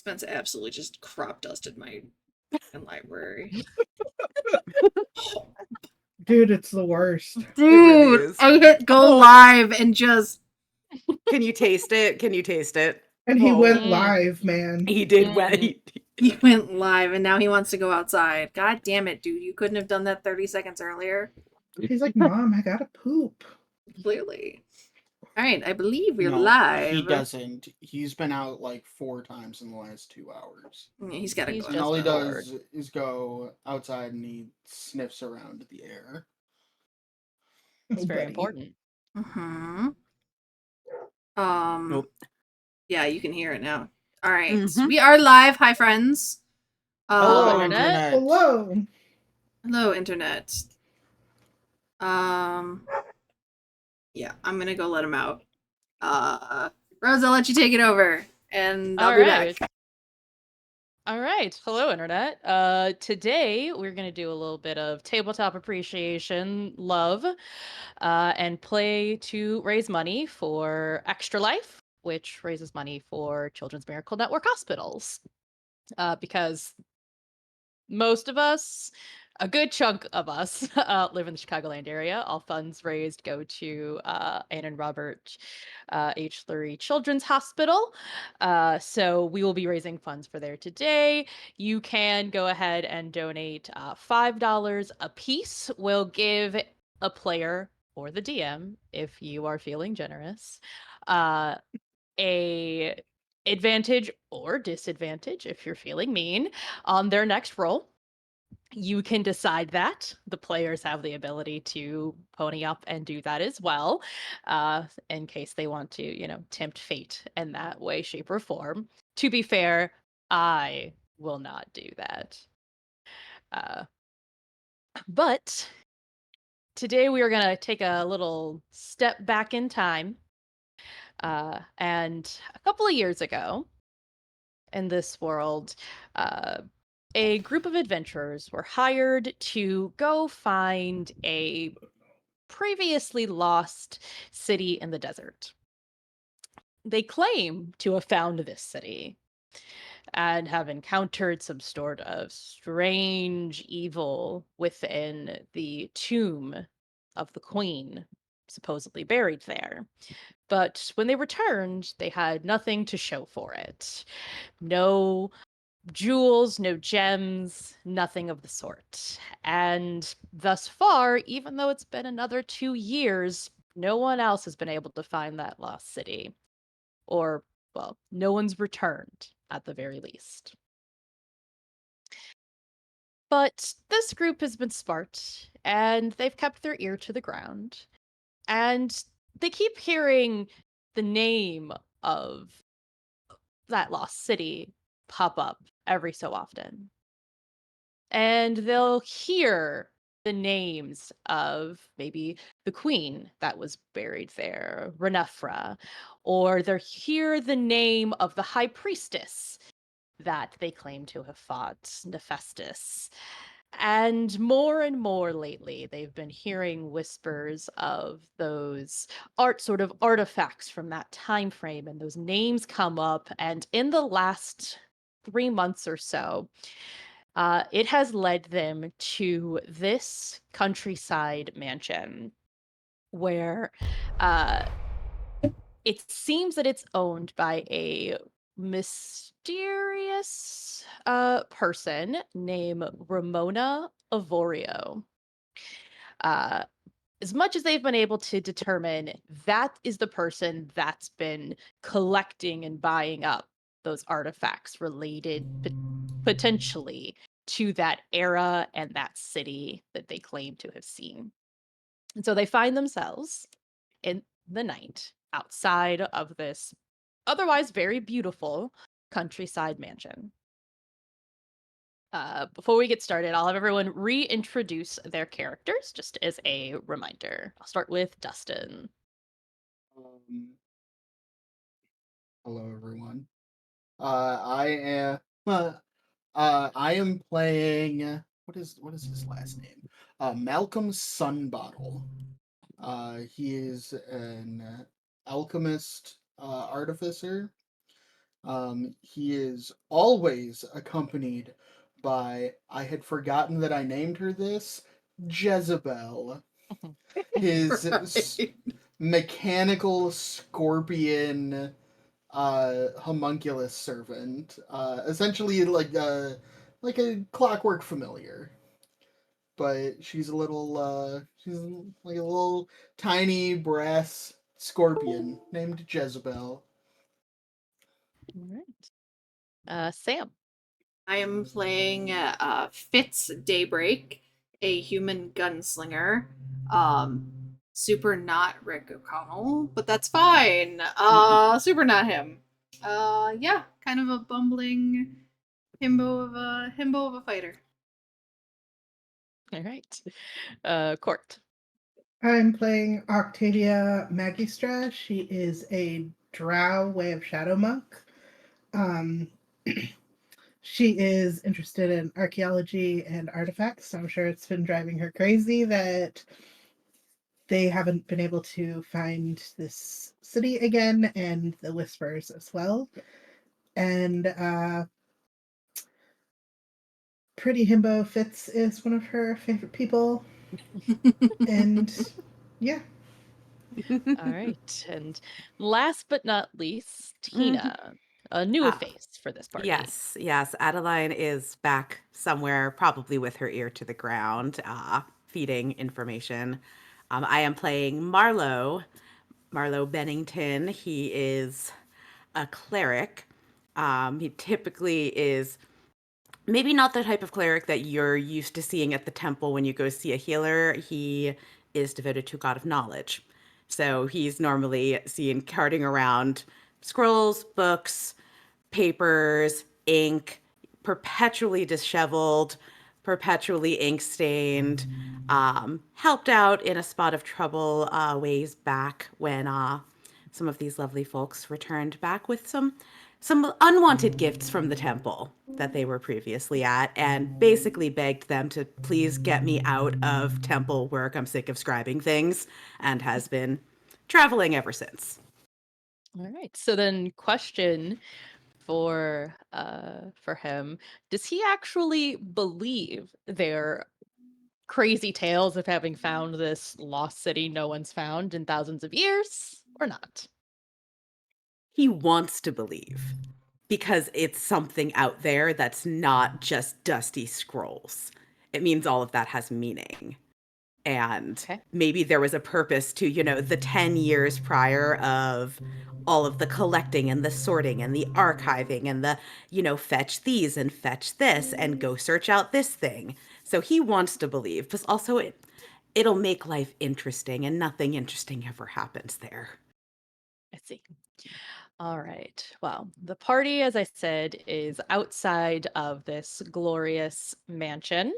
Spence absolutely just crop dusted my library. Dude, it's the worst. Dude, is. I hit go Oh. live and just Can you taste it? Can you taste it? And he Oh. went live, man. He did well. he went live and now he wants to go outside. God damn it, dude. You couldn't have done that 30 seconds earlier. He's like, Mom, I gotta poop. Clearly. All right, I believe we're No, live. he doesn't. He's been out like 4 times in the last 2 hours. Yeah, he's got to He's go. And all he bored. does is go outside and he sniffs around the air. It's very Buddy. important. Mm-hmm. Nope. Yeah, you can hear it now. All right, Mhm. we are live. Hi, friends. Hello, Hello. Internet. Hello. Hello, internet. Yeah, I'm gonna go let him out. Rose, I'll let you take it over, and I'll be back. All right. Hello, Internet. Today we're going to do a little bit of tabletop appreciation, love, and play to raise money for Extra Life, which raises money for Children's Miracle Network hospitals. Because most of us, a good chunk of us, live in the Chicagoland area. All funds raised go to Ann and Robert H. Lurie Children's Hospital. So we will be raising funds for there today. You can go ahead and donate $5 a piece. We'll give a player or the DM, if you are feeling generous, a advantage or disadvantage if you're feeling mean on their next roll. You can decide that. The players have the ability to pony up and do that as well, in case they want to, tempt fate in that way, shape, or form. To be fair, I will not do that. But today we are going to take a little step back in time. And a couple of years ago, in this world, a group of adventurers were hired to go find a previously lost city in the desert. They claim to have found this city and have encountered some sort of strange evil within the tomb of the queen, supposedly buried there. But when they returned, they had nothing to show for it. No jewels, no gems, nothing of the sort. And thus far, even though it's been another 2 years, no one else has been able to find that lost city. Or, well, no one's returned, at the very least. But this group has been smart, and they've kept their ear to the ground. And they keep hearing the name of that lost city pop up every so often. And they'll hear the names of maybe the queen that was buried there, Renefra, or they'll hear the name of the high priestess that they claim to have fought, Nephestus. And more lately, they've been hearing whispers of those sort of artifacts from that time frame, and those names come up. And in the last 3 months or so, it has led them to this countryside mansion where it seems that it's owned by a mysterious person named Ramona Avorio. Uh, as much as they've been able to determine, that is the person that's been collecting and buying up those artifacts related potentially to that era and that city that they claim to have seen. And so they find themselves in the night outside of this otherwise very beautiful countryside mansion. Before we get started, I'll have everyone reintroduce their characters just as a reminder. I'll start with Dustin. Um, hello, everyone. I am playing. What is his last name? Malcolm Sunbottle. He is an alchemist, artificer. He is always accompanied by, I had forgotten that I named her this, Jezebel. His Right. mechanical scorpion homunculus servant. Essentially like a clockwork familiar. But she's like a little tiny brass scorpion named Jezebel. All right. Sam. I am playing Fitz Daybreak, a human gunslinger. Super not Rick O'Connell, but that's fine. Super not him. Yeah, kind of a bumbling himbo of a fighter. All right. Court. I'm playing Octavia Magistra. She is a drow way of shadow monk. Um, she is interested in archaeology and artifacts. I'm sure it's been driving her crazy that they haven't been able to find this city again and the whispers as well. And Pretty Himbo Fitz is one of her favorite people. And yeah. All right. And last but not least, Mhm. Tina, a new Ah, face for this party. yes. Adeline is back somewhere, probably with her ear to the ground, feeding information. I am playing Marlowe Bennington. He is a cleric. He typically is maybe not the type of cleric that you're used to seeing at the temple when you go see a healer. He is devoted to God of knowledge. So he's normally seen carting around scrolls, books, papers, ink, perpetually disheveled, perpetually ink stained. Helped out in a spot of trouble ways back when some of these lovely folks returned back with some unwanted gifts from the temple that they were previously at, and basically begged them to please get me out of temple work. I'm sick of scribing things, and has been traveling ever since. All right. So then question for him, does he actually believe their crazy tales of having found this lost city no one's found in thousands of years or not? He wants to believe because it's something out there that's not just dusty scrolls. It means all of that has meaning. And Okay. maybe there was a purpose to, the 10 years prior of all of the collecting and the sorting and the archiving and the, fetch these and fetch this and go search out this thing. So he wants to believe, but also it'll make life interesting, and nothing interesting ever happens there. I see. All right. Well, the party, as I said, is outside of this glorious mansion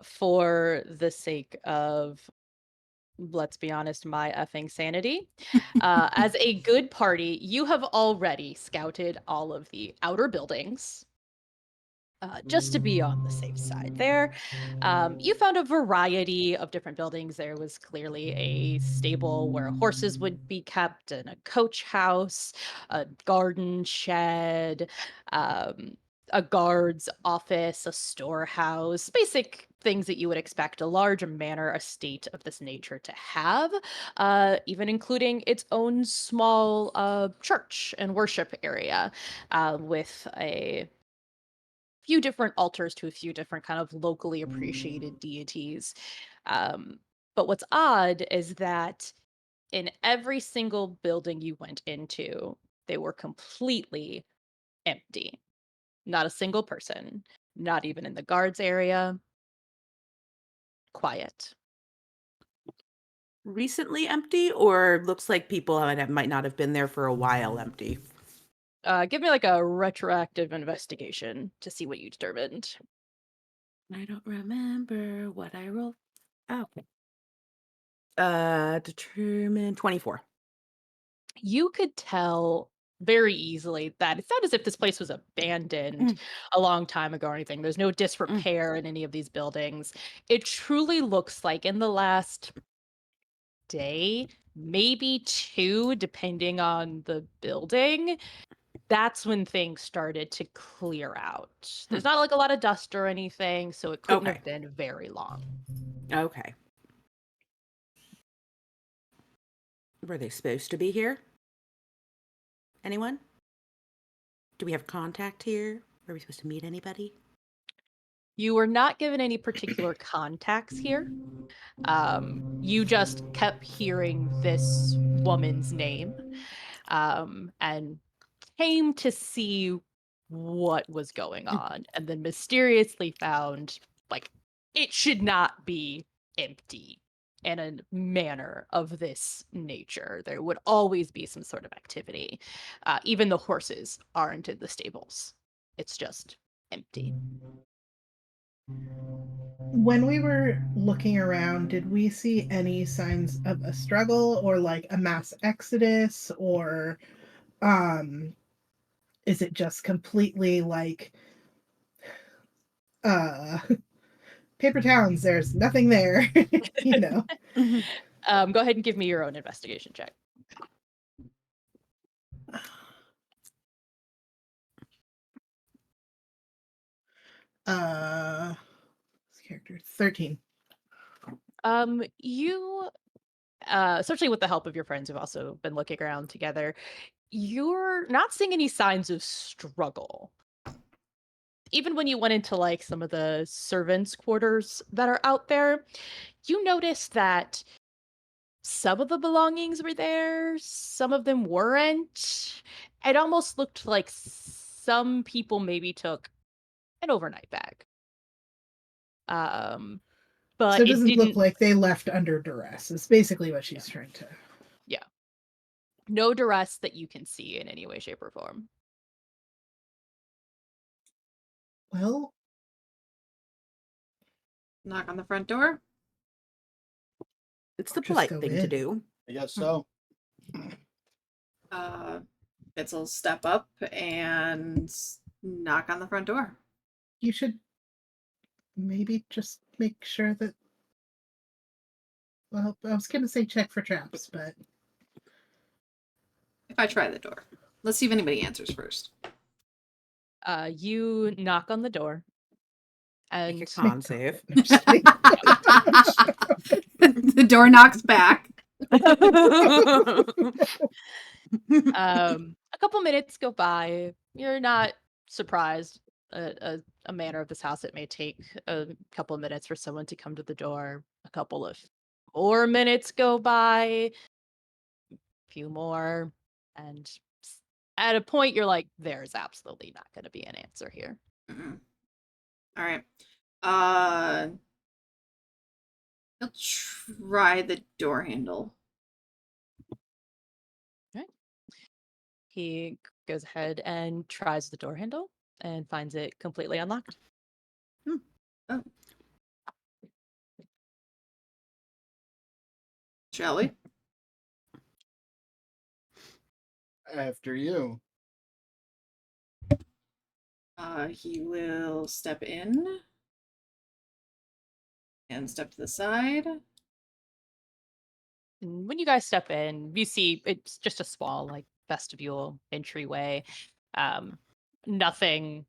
for the sake of, let's be honest, my effing sanity. As a good party, you have already scouted all of the outer buildings. Just to be on the safe side there. You found a variety of different buildings. There was clearly a stable where horses would be kept, and a coach house, a garden shed, um, a guard's office, a storehouse, basic things that you would expect a large manor estate of this nature to have, even including its own small church and worship area with a few different altars to a few different kind of locally appreciated deities. Um, but what's odd is that in every single building you went into, they were completely empty. Not a single person, not even in the guards area. Quiet. Recently empty, or looks like people might not have been there for a while empty? Give me like a retroactive investigation to see what you determined. I don't remember what I rolled. Oh, okay. Determine 24. You could tell very easily that it's not as if this place was abandoned a long time ago or anything. There's no disrepair in any of these buildings. It truly looks like in the last day, maybe two, depending on the building, that's when things started to clear out. There's not like a lot of dust or anything, so it couldn't Okay. have been very long. Okay. Were they supposed to be here? Anyone? Do we have contact here? Are we supposed to meet anybody? You were not given any particular contacts here. You just kept hearing this woman's name, and came to see what was going on, and then mysteriously found, like, it should not be empty in a manner of this nature. There would always be some sort of activity. Even the horses aren't in the stables. It's just empty. When we were looking around, did we see any signs of a struggle or like a mass exodus, or um is it just completely like uh paper towns, there's nothing there, you know? Go ahead and give me your own investigation check. This character 13. You, especially with the help of your friends who've also been looking around together, you're not seeing any signs of struggle. Even when you went into like some of the servants' quarters that are out there, you notice that some of the belongings were there, some of them weren't. It almost looked like some people maybe took an overnight bag. Um, So but it it doesn't look didn't, like they left under duress, is basically what yeah, she's trying to. yeah. No duress that you can see in any way, shape, or form. Well, Knock on the front door. It's the just polite go thing to in. do. I guess so. Fitz will step up and knock on the front door. You should maybe just make sure that. Well, I was going to say check for traps, but If I try the door, let's see if anybody answers first. You knock on the door, Make a and con save. I'm just kidding. The door knocks back. a couple minutes go by. You're not surprised. A manner of this house, it may take a couple of minutes for someone to come to the door. A couple of more minutes go by, a few more, and at a point you're like, there's absolutely not going to be an answer here. Mm-mm. All right. Uh, I'll try the door handle. He goes ahead and tries the door handle and finds it completely unlocked. Oh. Shall we? After you. He will step in and step to the side. And when you guys step in, you see it's just a small, like, vestibule entryway. Um, Nothing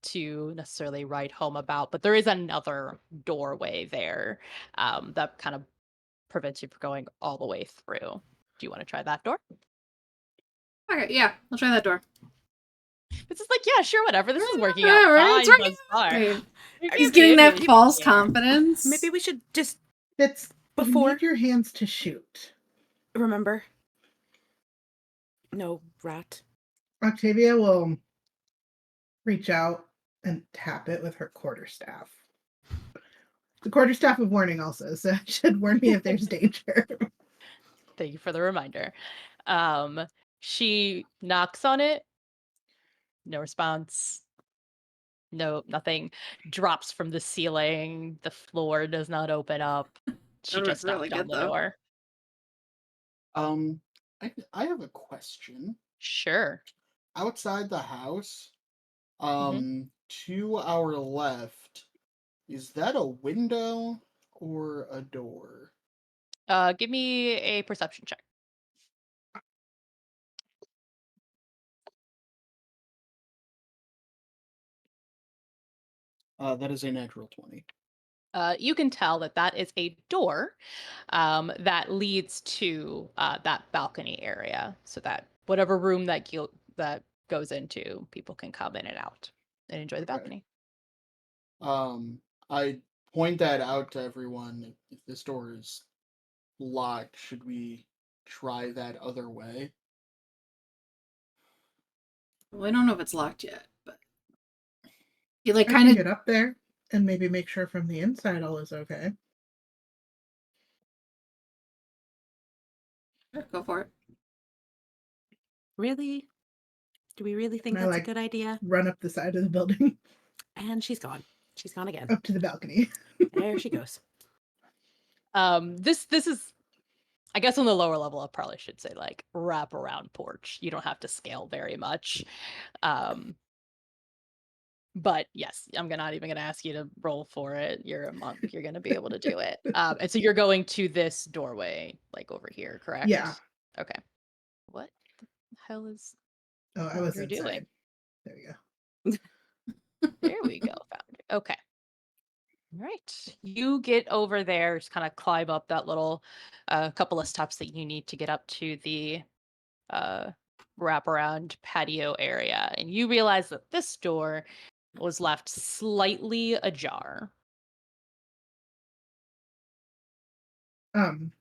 to necessarily write home about, but there is another doorway there, that kind of prevents you from going all the way through. Do you want to try that door? Okay, yeah, I'll try that door. It's just like, yeah, sure, whatever. This is working out All right, it's fine working thus far. great. He's You're getting good, that you're false here. confidence. Maybe we should just It's you Before- need your hands to shoot. remember. No rat. Octavia will reach out and tap it with her quarterstaff. The quarterstaff of warning also, so it should warn me if there's danger. Thank you for the reminder. She knocks on it. No response. No, nothing drops from the ceiling. The floor does not open up. She That was just really knocked on good, the though. door. Um, I have a question. Sure. Outside the house, Mhm. to our left, is that a window or a door? Give me a perception check. That is a natural 20. You can tell that that is a door that leads to that balcony area, so that whatever room that goes into, people can come in and out and enjoy the Okay. balcony. I point that out to everyone. If this door is locked, should we try that other way? Well, I don't know if it's locked yet, but he like I can kind get up there and maybe make sure from the inside all is okay. of go for it. Really? Do we really think And I that's a like good idea? run up the side of the building And she's gone. She's gone again. up to the balcony. There she goes. This is, I guess, on the lower level. I probably should say like wrap around porch. You don't have to scale very much. Um, but yes, not even gonna ask you to roll for it. You're a monk. You're gonna be able to do it. And so you're going to this doorway, like over here, Yeah. correct? Okay. What the hell is Oh, I was Foundry doing? inside. There we go. There we go, Foundry. Okay. All right. You get over there, just kind of climb up that little couple of steps that you need to get up to the uh, wraparound patio area. And you realize that this door was left slightly ajar. Um,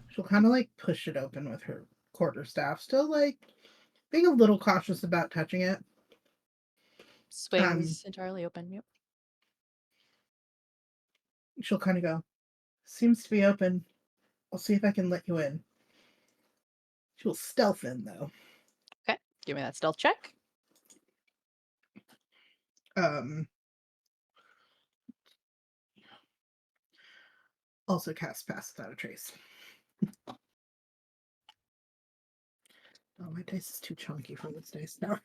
she'll kind of like push it open with her quarterstaff, still like being a little cautious about touching it. Um, Swings entirely open. Yep. she'll kind of go, seems to be open. I'll see if I can let you in. She'll stealth in though. Okay. Give me that stealth check. Um, also cast Pass Without a Trace. Oh, my dice is too chunky for this dice now.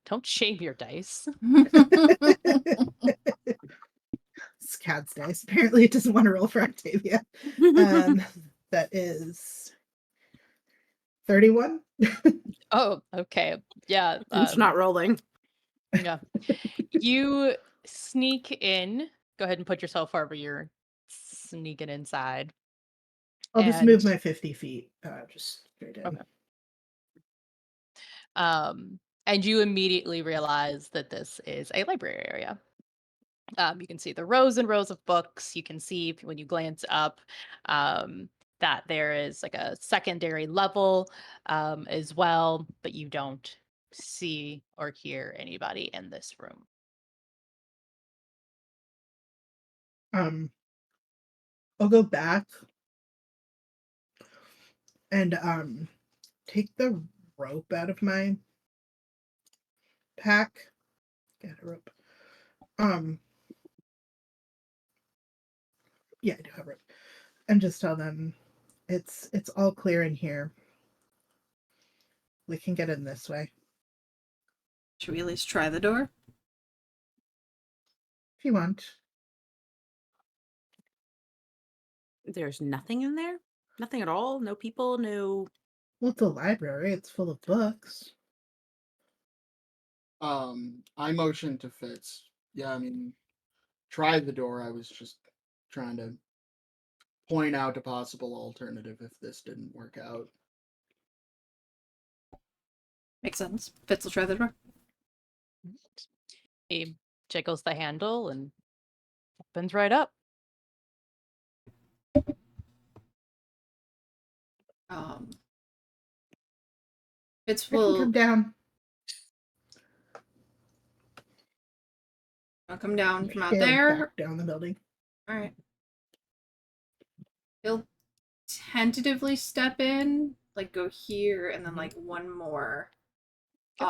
Don't shave your dice. It's Cad's dice. Apparently, it doesn't want to roll for Octavia. That is 31. Oh, okay. Yeah. It's not rolling. Yeah. You sneak in. Go ahead and put yourself wherever you're sneaking inside. I'll just And move my 50 feet just straight in. okay. And you immediately realize that this is a library area. You can see the rows and rows of books. You can see when you glance up um, that there is like a secondary level as well, but you don't see or hear anybody in this room. Um, I'll go back and take the rope out of my pack. Get a rope. Yeah, I do have rope. And just tell them it's all clear in here. We can get in this way. Should we at least try the door? If you want. There's nothing in there? Nothing at all? No people? No. Well, it's a library. It's full of books. I motioned to Fitz. Yeah, I mean, try the door. I was just trying to point out a possible alternative if this didn't work out. Makes sense. Fitz will try the door. He jiggles the handle and opens right up. Um, Fitz I can come will down. come down from out Scale there. back down the building. All right. He'll tentatively step in, like go here, and then like one more. Yep.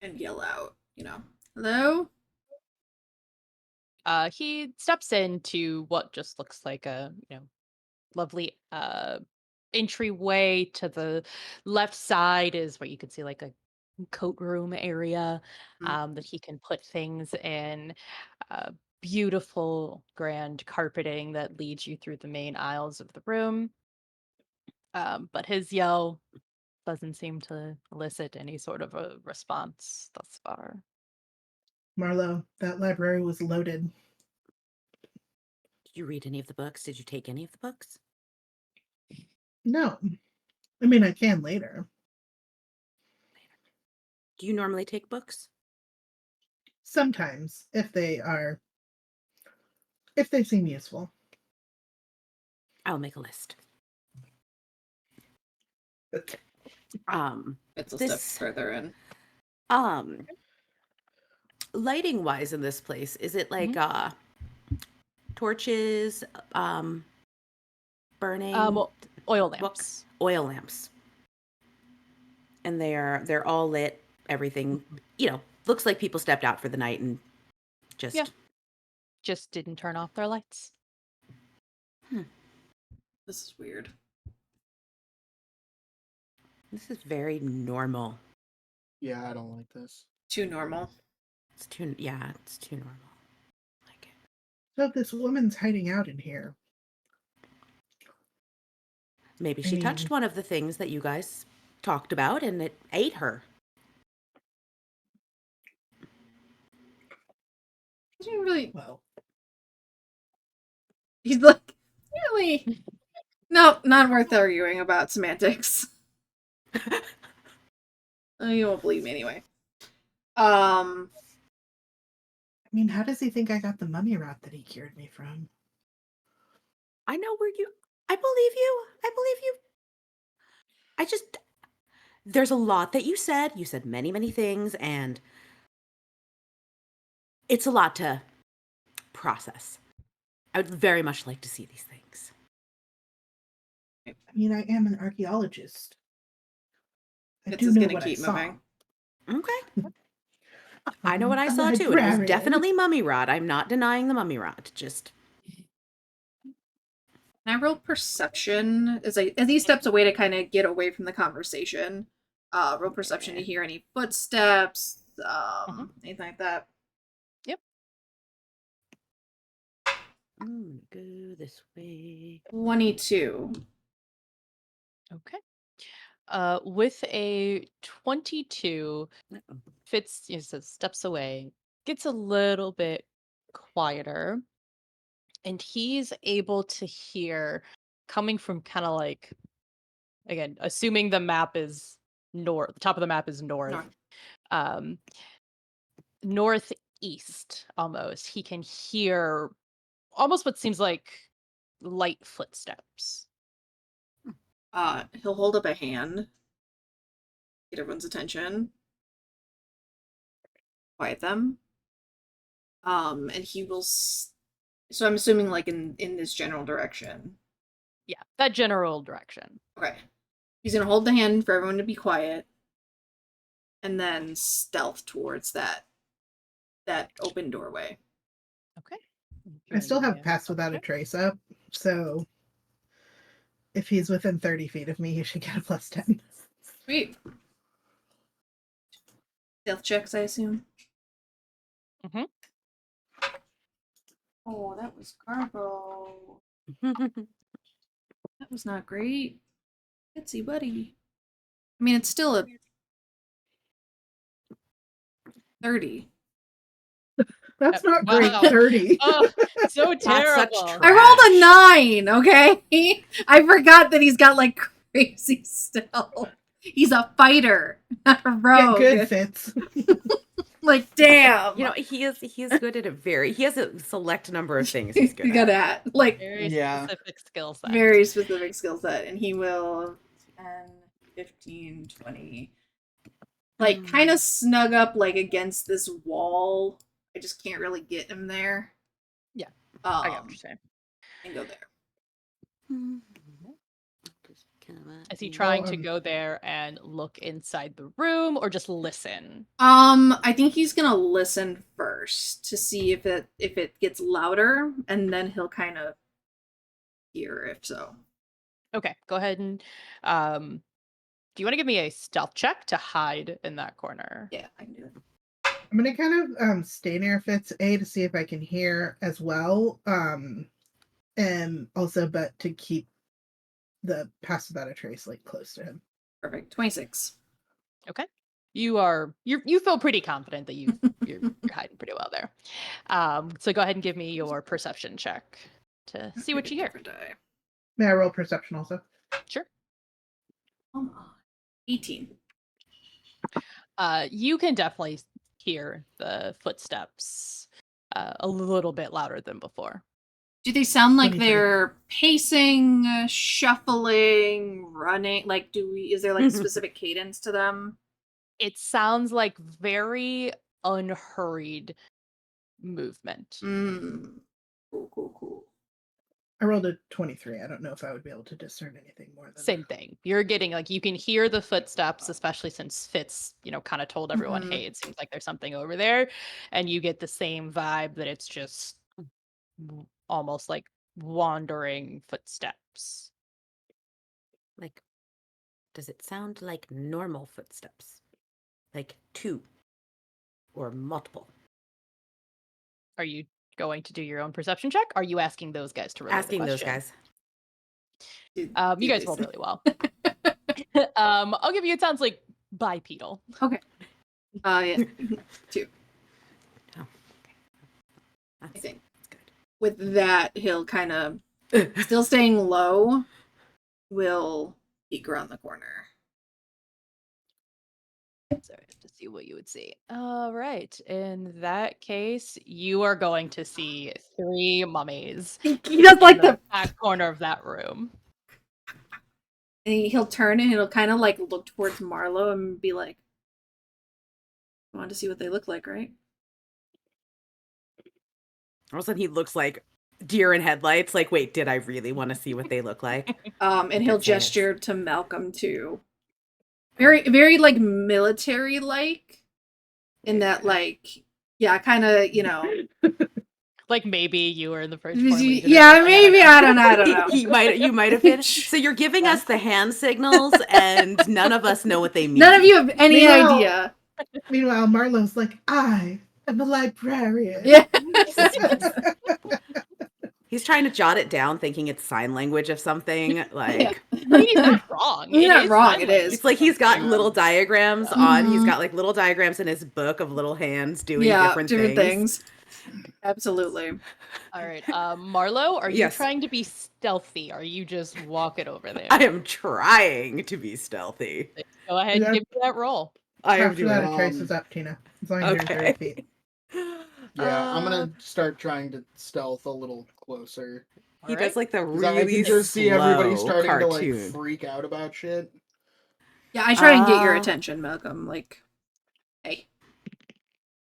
And yell out, hello? He steps into what just looks like a, lovely entryway. To the left side is where you can see like a coat room area that he can put things in. Beautiful grand carpeting that leads you through the main aisles of the room. But his yell doesn't seem to elicit any sort of a response thus far. Marlo, that library was loaded. Did you read any of the books? Did you take any of the books? No. I mean, I can later. Do you normally take books? Sometimes, if they seem useful. I'll make a list. It's a step This further in. Lighting wise in this place, is it like torches, burning Oil What- lamps. oil lamps? And they're all lit, everything, looks like people stepped out for the night and just Yeah. Just didn't turn off their lights. This is weird. This is very normal. Yeah, I don't like this. Too normal. It's too normal. Like it. So this woman's hiding out in here. Maybe I she touched mean- one of the things that you guys talked about and it ate her. He didn't really. Well, He's like, really? No, not worth arguing about semantics. You won't believe me anyway. I mean, how does he think I got the mummy rot that he cured me from? I know where you. I believe you. I believe you. There's a lot that you said. You said many, many things, and it's a lot to process. I would very much like to see these things. I mean, I am an archaeologist. I This do is know gonna what keep I saw. moving. Okay. I know what I I'm a saw too. It was librarian. definitely mummy rot. I'm not denying the mummy rot. Just Can I roll perception as he steps away to kind of get away from the conversation? Roll perception to hear any footsteps, anything like that. I'm gonna go this way. 22. Okay. With a 22, Uh-oh. Fitz steps away, gets a little bit quieter, and he's able to hear coming from kind of like, again, assuming the map is north, the top of the map is north, North. um, northeast almost. He can hear almost what seems like light footsteps. He'll hold up a hand, get everyone's attention, quiet them. And he will. So I'm assuming like in this general direction. Yeah, that general direction. Okay. He's gonna hold the hand for everyone to be quiet, and then stealth towards that open doorway. Okay. I still have Yeah. Pass Without a Trace up, so if he's within 30 feet of me, he should get a +10. Sweet. Stealth checks, I assume. Mhm. Oh, that was Garbo. That was not great. Itsy buddy. I mean, it's still a 30. That's not Wow. great. 30. Oh, so such terrible. trash. I rolled a 9, okay? I forgot that he's got like crazy stealth. He's a fighter, not a Get rogue. good, Fitz. Like, damn. He is good at he has a select number of things he's good He's at. got that. Like, Very Yeah. specific skill set. very specific skill set. And he will 10, 15, 20. Like, kind of snug up, like, against this wall. I just can't really get him there. Yeah, I get what you're saying. And go there. Is he trying to um, go there and look inside the room or just listen? I think he's gonna listen first to see if it gets louder, and then he'll kind of hear if so. Okay, go ahead and do you want to give me a stealth check to hide in that corner? Yeah, I can do it. I'm gonna kind of stay near Fitz to see if I can hear as well. And also, but to keep the Pass Without a Trace like close to him. Perfect. 26. Okay. You feel pretty confident that you're hiding pretty well there. So go ahead and give me your perception check to see what Pick a you hear. different die. May I roll perception also? Sure. Come on. 18. You can definitely hear the footsteps a little bit louder than before. Do they sound like 23. they're pacing, shuffling, running? Like, is there like a specific cadence to them? It sounds like very unhurried movement. Mm. Cool. I rolled a 23. I don't know if I would be able to discern anything more than Same thing. You're getting like you can hear the footsteps, especially since Fitz, kind of told everyone, Mhm. hey, it seems like there's something over there. And you get the same vibe that it's just almost like wandering footsteps. Like, does it sound like normal footsteps? Like 2 or multiple? Are you going to do your own perception check? Are you asking those guys to relay Asking the those question? guys. You guys rolled really well. I'll give you. It sounds like bipedal. Okay. Yeah. 2. Oh, I that's think. good. With that, he'll kind of, still staying low, will peek around the corner. Sorry, I have to see what you would see. All right. In that case, you are going to see 3 mummies He does like in the, the back corner of that room. and he'll turn and he'll kind of like look towards Marlowe and be like, "I want to see what they look like, right?" All of a sudden, he looks like deer in headlights. Like, wait, did I really want to see what they look like? And Good he'll face. gesture to Malcolm too. Very like military like, in that Yeah. like, yeah, kind of, Like maybe you were in the First Born Legion. Or yeah, something, maybe, know. I don't know. You might have been. So you're giving us the hand signals, and none of us know what they mean. None of you have any Meanwhile- idea. Meanwhile, Marlowe's like, I am a librarian. Yeah. He's trying to jot it down, thinking it's sign language of something. Like, I mean, he's not wrong. He's It not is wrong, sign it language is. it's like he's got Yeah. little diagrams on. He's Mhm. got like little diagrams in his book of little hands doing Yeah, different different things. things. Absolutely. All right. Marlo, are you Yes. trying to be stealthy? Or are you just walking over there? I am trying to be stealthy. Go ahead and Yeah. give me that roll. I am After that, doing. it traces up, Tina. As long as you're in 30 Okay. feet. Yeah, I'm gonna start trying to stealth a little closer. He All does right. like the 'Cause I really can just see everybody slow starting to cartoon. like freak out about shit. Yeah, I try and get your Uh, attention, Malcolm. Like, hey.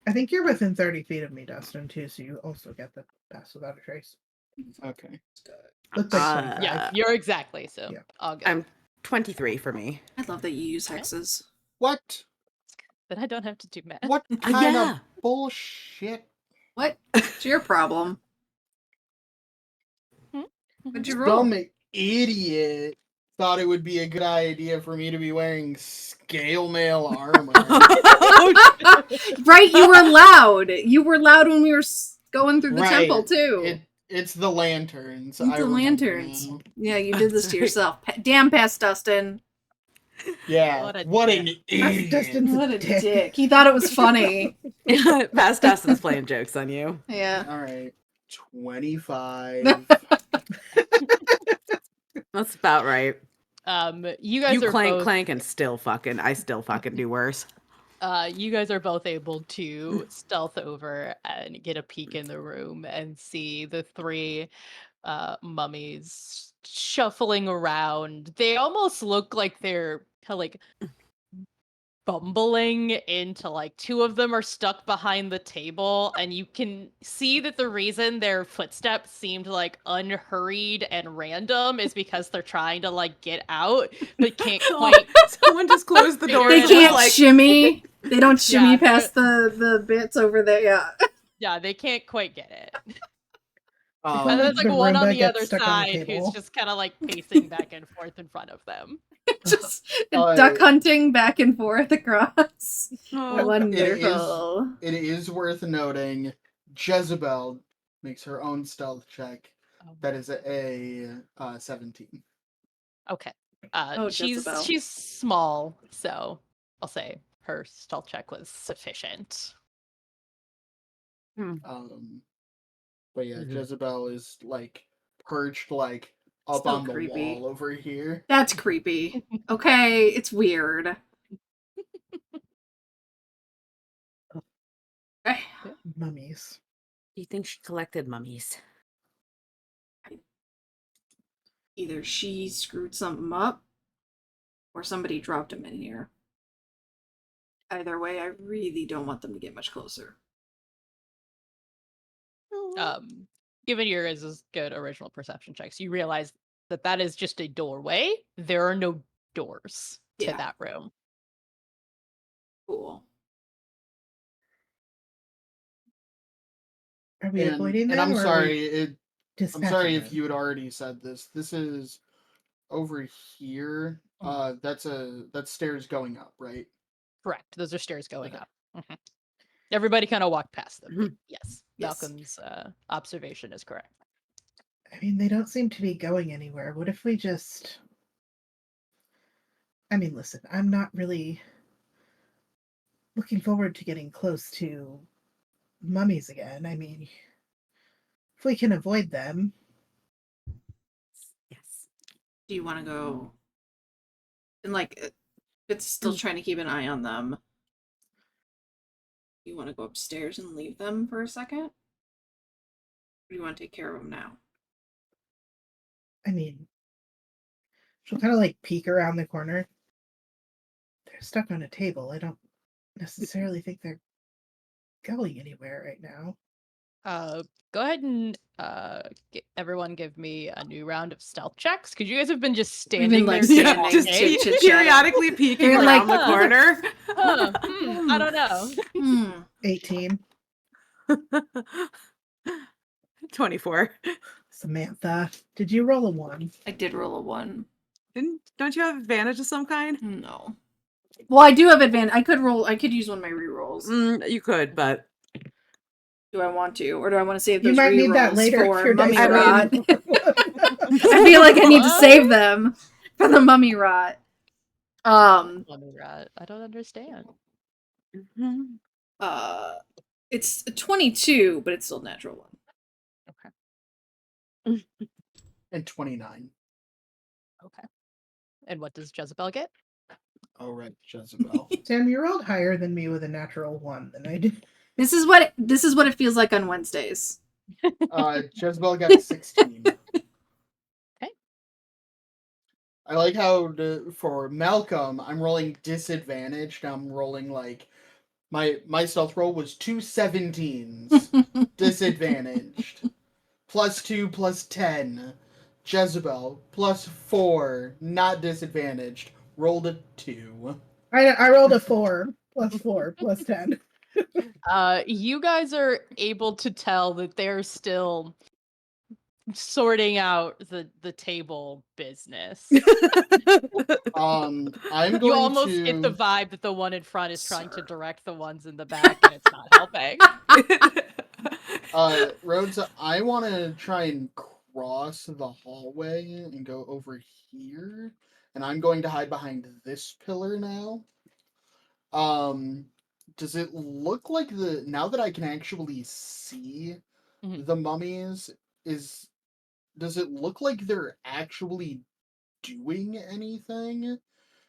I think you're within 30 feet of me, Dustin, too, so you also get the pass without a trace. Okay. Looks like Uh, 25. Yeah, you're exactly so. Yeah. All good. I'm 23 for me. I love that you use hexes. What? Then I don't have to do math. What kind Yeah. of bullshit? What? It's your problem. What'd you roll? Some idiot thought it would be a good idea for me to be wearing scale mail armor. Right, you were loud. You were loud when we were going through the Right. temple too. It's the lanterns. It's I the remember lanterns. now. Yeah, you did this That's to right. yourself. Damn past Dustin. Yeah. What a What an dick. idiot. Dustin's What a dick. He thought it was funny. Past Dustin's playing jokes on you. Yeah. All right. 25. That's about right. You guys You are clank both clank and I still fucking do worse. you guys are both able to stealth over and get a peek in the room and see the 3 mummies shuffling around. They almost look like they're kind of like bumbling into, like, 2 of them are stuck behind the table, and you can see that the reason their footsteps seemed like unhurried and random is because they're trying to like get out but can't quite. Someone just closed the door. They and can't was like, shimmy. They don't shimmy Yeah, past the bits over there. Yeah. Yeah, they can't quite get it. Before And like there's like the one on Roomba the gets other stuck on the side who's table. just kind of like pacing back and forth in front of them. Just Oh, duck hunting back and forth across. oh, Wonderful. It is worth noting Jezebel makes her own stealth check. That is a 17. Okay. Oh, Jezebel. She's small, so I'll say her stealth check was sufficient. But yeah, Mhm. Jezebel is like perched like up Still on the creepy. wall over here. That's creepy. Okay, it's weird. Okay. Mummies. Do you think she collected mummies? Either she screwed something up or somebody dropped him in here. Either way, I really don't want them to get much closer. Um, Given your guys' good original perception checks, you realize that that is just a doorway. There are no doors to Yeah. that room. Cool. Are we avoiding And them I'm or are we sorry, I'm dispatching sorry if them? you had already said this. This is over here. That's stairs going up, right? Correct. Those are stairs going Okay. up. Mhm. Everybody kind of walked past them. But Mhm. yes, Yes. Malcolm's observation is correct. I mean, they don't seem to be going anywhere. What if we just. I mean, listen, I'm not really looking forward to getting close to mummies again. I mean, if we can avoid them. Yes. Do you want to go? And like, it's still trying to keep an eye on them. You want to go upstairs and leave them for a second? Or do you want to take care of them now? I mean, she'll kind of like peek around the corner. They're stuck on a table. I don't necessarily think they're going anywhere right now. Go ahead and everyone give me a new round of stealth checks because you guys have been just We've been standing like there standing, talking. chit-chatting. periodically peeking You're around like, the corner. I don't know. 18. 24. Samantha, did you roll a 1? I did roll a 1. Don't you have advantage of some kind? No. Well, I do have advantage. I could use one of my rerolls. You could, but Do I want to? Or do I want to save You those might need that rerolls later if for your mummy dice roll rot? is I feel like I need to save them for the mummy rot. Mummy rat. I don't understand. Mhm. It's a 22, but it's still natural 1. And 29. Okay. And what does Jezebel get? All right, Jezebel. Sam, you rolled higher than me with a natural 1 than I did. This is what it feels like on Wednesdays. Jezebel got 16. Okay. I like how for Malcolm, I'm rolling disadvantaged. I'm rolling like my stealth roll was 2 17s, disadvantaged. +2 +10. Jezebel +4, not disadvantaged. Rolled a 2. I rolled a 4 +4 +10. You guys are able to tell that they're still sorting out the table business. I'm You going almost get the to. vibe that the one in front is trying to Sir. direct the ones in the back, and it's not helping. Rhodes, I want to try and cross the hallway and go over here, and I'm going to hide behind this pillar now. Does it look like now that I can actually see Mhm. the mummies, does it look like they're actually doing anything,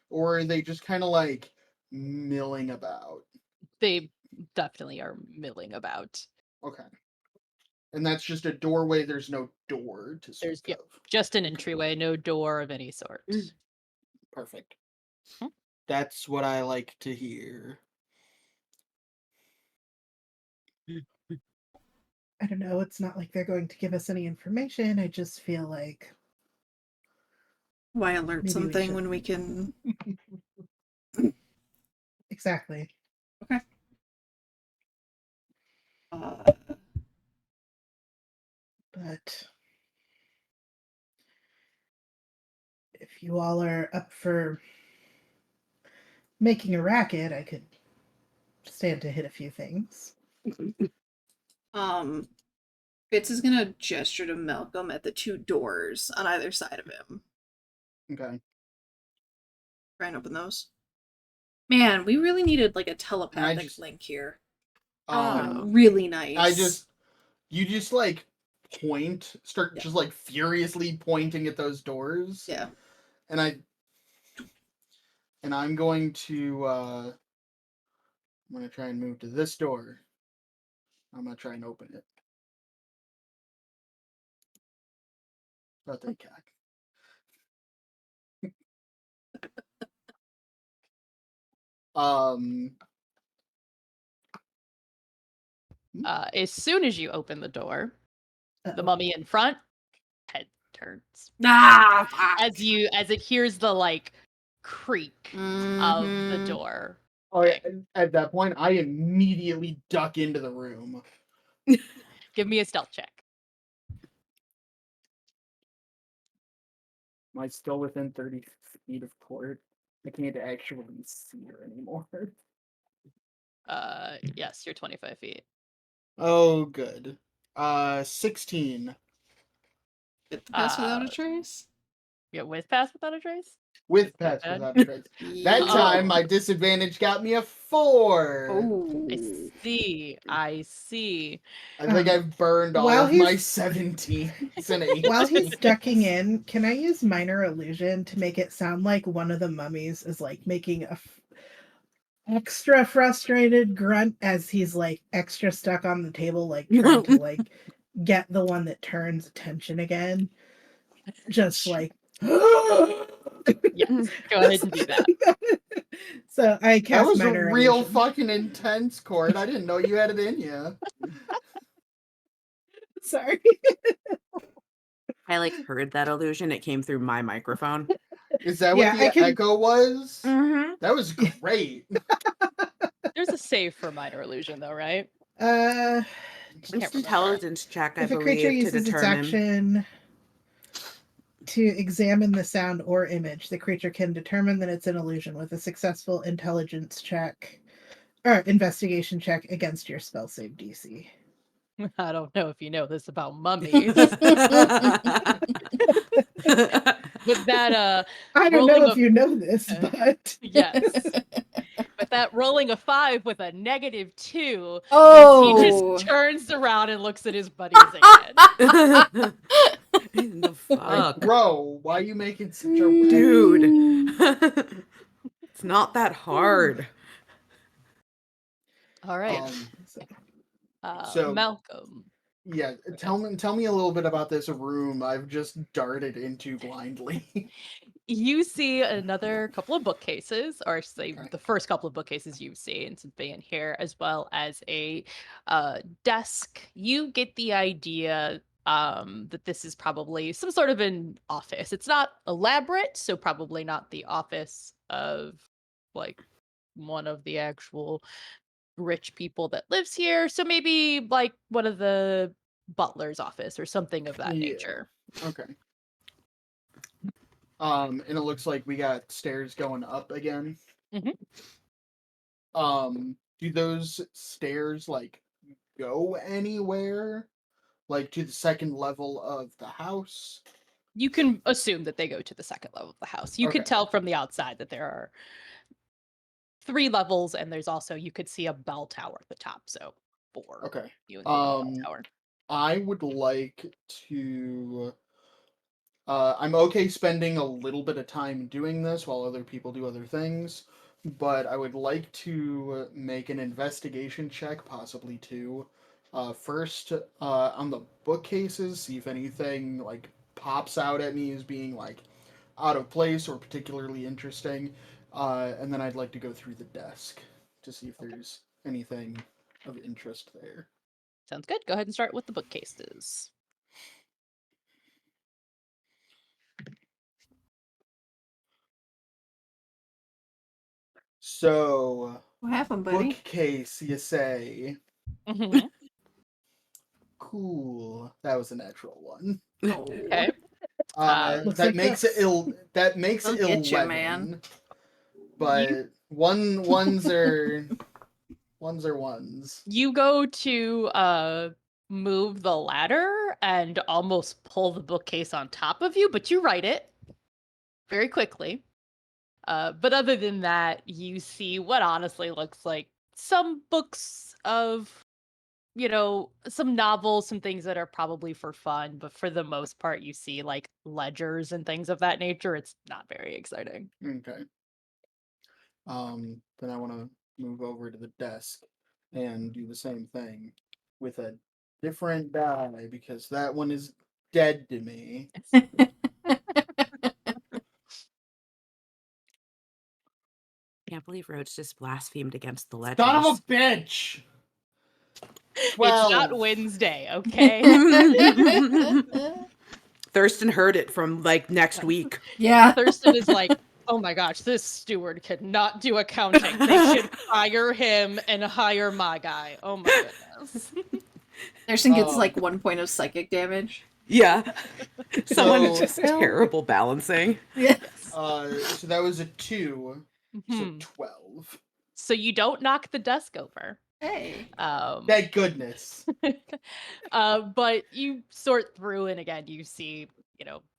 or are they just kind of like milling about? They definitely are milling about. Okay. And that's just a doorway, there's no door to There's speak of. just an entryway, no door of any sort. Perfect. Hmm. That's what I like to hear. I don't know. It's not like they're going to give us any information. I just feel like Why alert maybe we something should. when we can? Exactly. Okay. Uh, But if you all are up for making a racket, I could stand to hit a few things. um, Fitz is gonna gesture to Malcolm at the 2 doors on either side of him. Okay. Try and open those. Man, we really needed like a telepathic just- link here. Um, Really nice. You just like start just like furiously pointing at those doors. Yeah. And I'm going to try and move to this door. I'm gonna try and open it. But they can't. Um As soon as you open the door, the Uh-oh. mummy in front head turns Ah, fuck. as it hears the like creak of the Mhm. door. Oh yeah, at that point I immediately duck into the room. Give me a stealth check. Am I still within 30 feet of court? I can't actually see her anymore. Yes, you're 25 feet. Oh good. 16. Get the pass without a Uh, trace? yeah, with pass without a trace. With That's pass bad. without a trace. That time my Oh. disadvantage got me a 4. I Oh. see. I see. I think I've burned all while of my he's- 17s and While he's 18s. ducking in, can I use minor illusion to make it sound like one of the mummies is like making a extra frustrated grunt as he's like extra stuck on the table, like trying to like get the one that turns attention again? Just like Yes, go ahead and do that. So I That cast was a minor real illusion. fucking intense, Court. I didn't know you had it in you. Sorry. I like heard that illusion. It came through my microphone. Is that Yeah, what the I can- echo was? Mm-hmm. That was great. There's a save for minor illusion, though, right? Uh, Can't Just remember. intelligence check, I if a creature believe, to uses its determine. action to examine the sound or image, the creature can determine that it's an illusion with a successful intelligence check or investigation check against your spell save DC. I don't know if you know this about mummies, but that I don't rolling know a if you know this, uh, but yes, but that rolling a 5 with a -2 means he Oh. just turns around and looks at his buddies again. The Like, fuck? bro, why are you making such a rat? Dude. It's not that hard. All right, So Malcolm. yeah, tell me a little bit about this room I've just darted into blindly. You see another couple of bookcases, or say Okay. the first couple of bookcases you've seen since being here, as well as a desk. You get the idea that this is probably some sort of an office. It's not elaborate, so probably not the office of like one of the actual rich people that lives here. So maybe like one of the butler's office or something of that Yeah. nature. Okay. And it looks like we got stairs going up again. Mhm. Do those stairs like go anywhere? Like to the second level of the house? You can assume that they go to the second level of the house. You could Okay. tell from the outside that there are 3 levels, and there's also you could see a bell tower at the top, so 4. Okay. You include the bell Um, tower. I would like to. I'm okay spending a little bit of time doing this while other people do other things, but I would like to make an investigation check, possibly two. First, on the bookcases, see if anything like pops out at me as being like out of place or particularly interesting, and then I'd like to go through the desk to see if Okay. there's anything of interest there. Sounds good. Go ahead and start with the bookcases. So, What happened, buddy? bookcase, you say? Mhm. Cool. That was a natural one. Oh. Okay. Looks That like makes books. it ill. That makes They'll it get ya, 11. man. But ones are ones. You go to move the ladder and almost pull the bookcase on top of you, but you right it very quickly. But other than that, you see what honestly looks like some books of, some novels, some things that are probably for fun, but for the most part, you see like ledgers and things of that nature. It's not very exciting. Okay. Then I want to move over to the desk and do the same thing with a different die because that one is dead to me. Can't believe Roach just blasphemed against the Son of a ledgers. bitch! It's not 12. Wednesday, okay? Thurston heard it from like next week. Yeah. Thurston is like, oh my gosh, this steward cannot do accounting. They should fire him and hire my guy. Oh my goodness. Thurston gets like 1 point of psychic damage. Yeah. Someone is So, just terrible balancing. Yeah. so that was a 2, so Mhm. 12. So you don't knock the desk over. Hey. Thank goodness. But you sort through, and again, you see,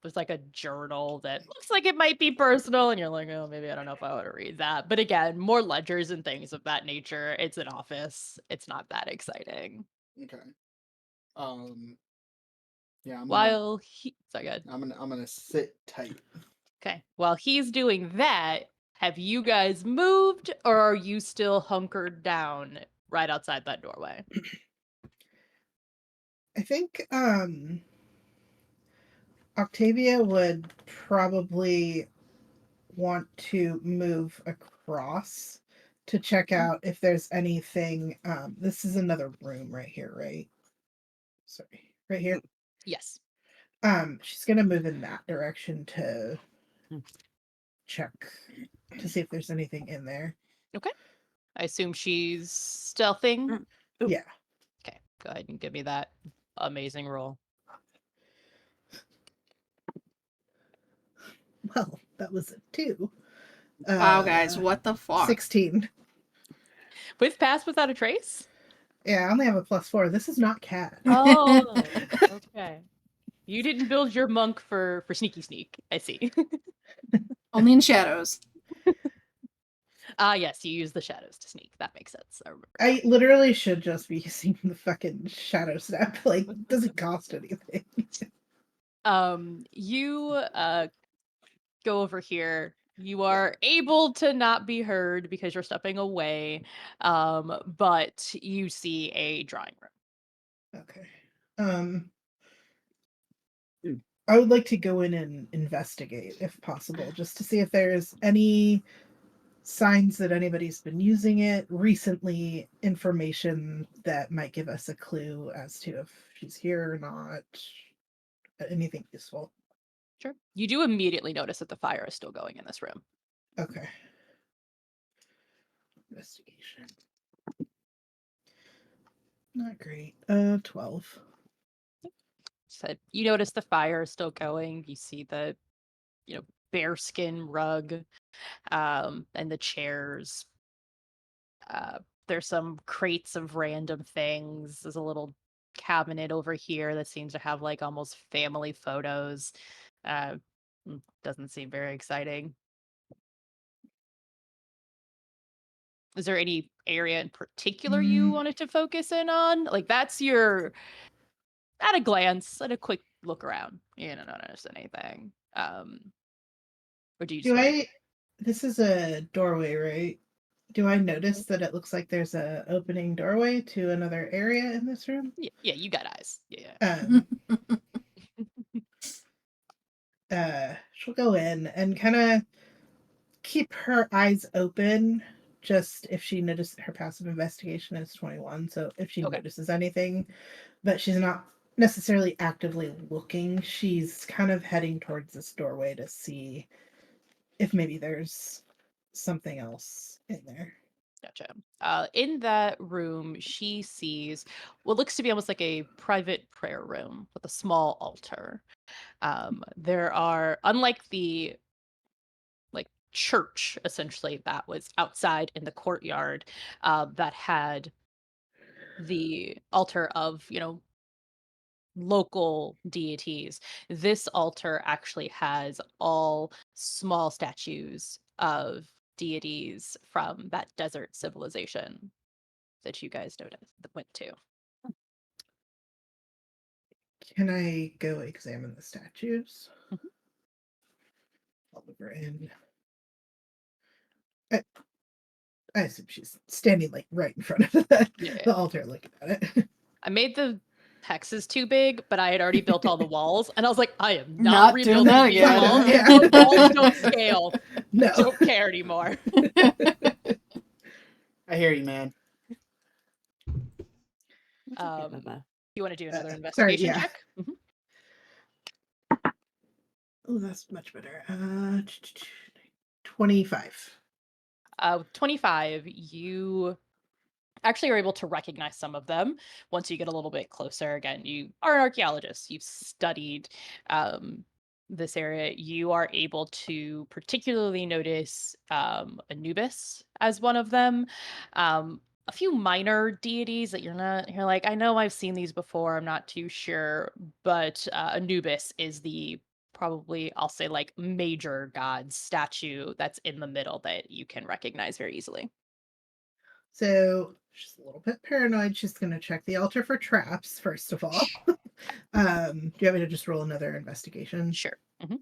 there's like a journal that looks like it might be personal, and you're like, oh, maybe I don't know if I want to read that. But again, more ledgers and things of that nature. It's an office. It's not that exciting. Okay. Yeah, While he, so good. I'm gonna sit tight. Okay. While he's doing that, have you guys moved, or are you still hunkered down right outside that doorway? I think Octavia would probably want to move across to check out if there's anything. This is another room right here, right? Sorry, right here. Yes. She's gonna move in that direction to Hmm. check to see if there's anything in there. Okay. I assume she's stealthing. Mm. Ooh. Yeah. Okay. Go ahead and give me that amazing roll. Well, that was a 2. Wow, guys, what the fuck? 16. With pass without a trace? Yeah, I only have a +4. This is not cat. Oh, okay. You didn't build your monk for sneaky sneak. I see. Only in shadows. Yes, you use the shadows to sneak. That makes sense. I remember. I literally should just be using the fucking shadow step. Like, it doesn't cost anything. You go over here. You are able to not be heard because you're stepping away. But you see a drawing room. Okay. Mm. I would like to go in and investigate if possible, just to see if there's any signs that anybody's been using it recently, information that might give us a clue as to if she's here or not, anything useful. Sure. You do immediately notice that the fire is still going in this room. Okay. Investigation. Not great. 12. So you notice the fire is still going. You see the, bearskin rug, and the chairs. There's some crates of random things. There's a little cabinet over here that seems to have like almost family photos. Uh, doesn't seem very exciting. Is there any area in particular you wanted to focus in on? Like that's your at a glance, at a quick look around. You don't notice anything. Or do you just Do want to? I? This is a doorway, right? Do I notice that it looks like there's a opening doorway to another area in this room? Yeah, you got eyes. Yeah. Um, she'll go in and kind of keep her eyes open. Just if she notices, her passive investigation is 21. So if she Okay. notices anything, but she's not necessarily actively looking, she's kind of heading towards this doorway to see if maybe there's something else in there. Gotcha. In that room, she sees what looks to be almost like a private prayer room with a small altar. There are, unlike the like church, essentially that was outside in the courtyard, that had the altar of local deities. This altar actually has all small statues of deities from that desert civilization that you guys went to. Can I go examine the statues? Mhm. I'll look her in. I assume she's standing like right in front of the altar looking at it. I made the hexes too big, but I had already built all the walls, and I was like, I am Not not doing rebuilding that these again. walls. Yeah. Those walls don't scale. No. Don't care anymore. I hear you, man. It's okay, Bubba. You want to do another Sorry, investigation yeah. check? Mhm. Oh, that's much better. 25. 25, you actually are able to recognize some of them once you get a little bit closer. Again, you are an archaeologist. You've studied this area. You are able to particularly notice Anubis as one of them. A few minor deities that you're like, I know I've seen these before. I'm not too sure, but Anubis is the probably, I'll say, like major god statue that's in the middle that you can recognize very easily. So she's a little bit paranoid. She's going to check the altar for traps, first of all. Do you want me to just roll another investigation? Sure. Mhm.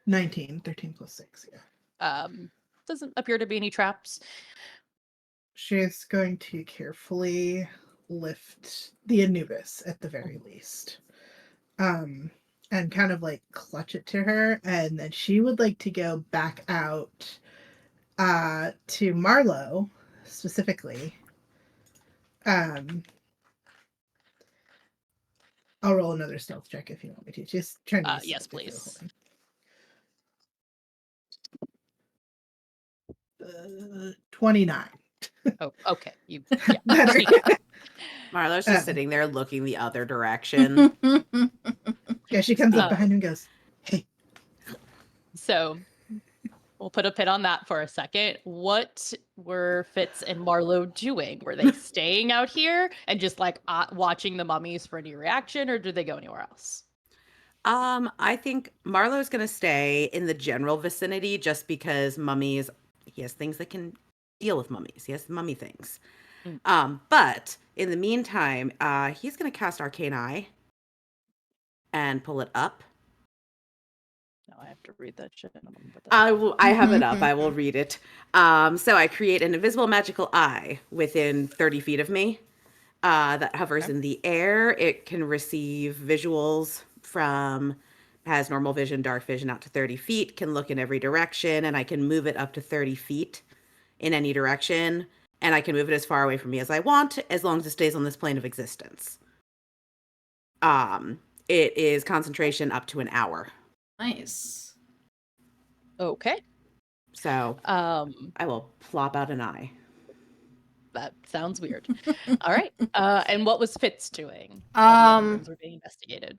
19. 13 plus 6, yeah. Doesn't appear to be any traps. She's going to carefully lift the Anubis at the very least. And kind of like clutch it to her, and then she would like to go back out to Marlowe specifically. I'll roll another stealth check if you want me to. Just trying to use Yes, stealth if you're please. holding. 29. Oh, okay. You Better. sneak up. Marlo's just sitting there looking the other direction. Yeah, she comes up Uh, behind him and goes, "Hey." So we'll put a pin on that for a second. What were Fitz and Marlowe doing? Were they staying out here and just like watching the mummies for any reaction, or did they go anywhere else? I think Marlo's gonna stay in the general vicinity just because mummies, he has things that can deal with mummies. He has mummy things. But in the meantime, he's gonna cast Arcane Eye and pull it up. No, I have to read that shit. I have it up. I will read it. So I create an invisible magical eye within 30 feet of me that hovers Okay. in the air. It can receive visuals from, has normal vision, dark vision out to 30 feet, can look in every direction, and I can move it up to 30 feet in any direction. And I can move it as far away from me as I want, as long as it stays on this plane of existence. It is concentration up to an hour. Nice. Okay. So I will plop out an eye. That sounds weird. All right. And what was Fitz doing while the other rooms were being investigated?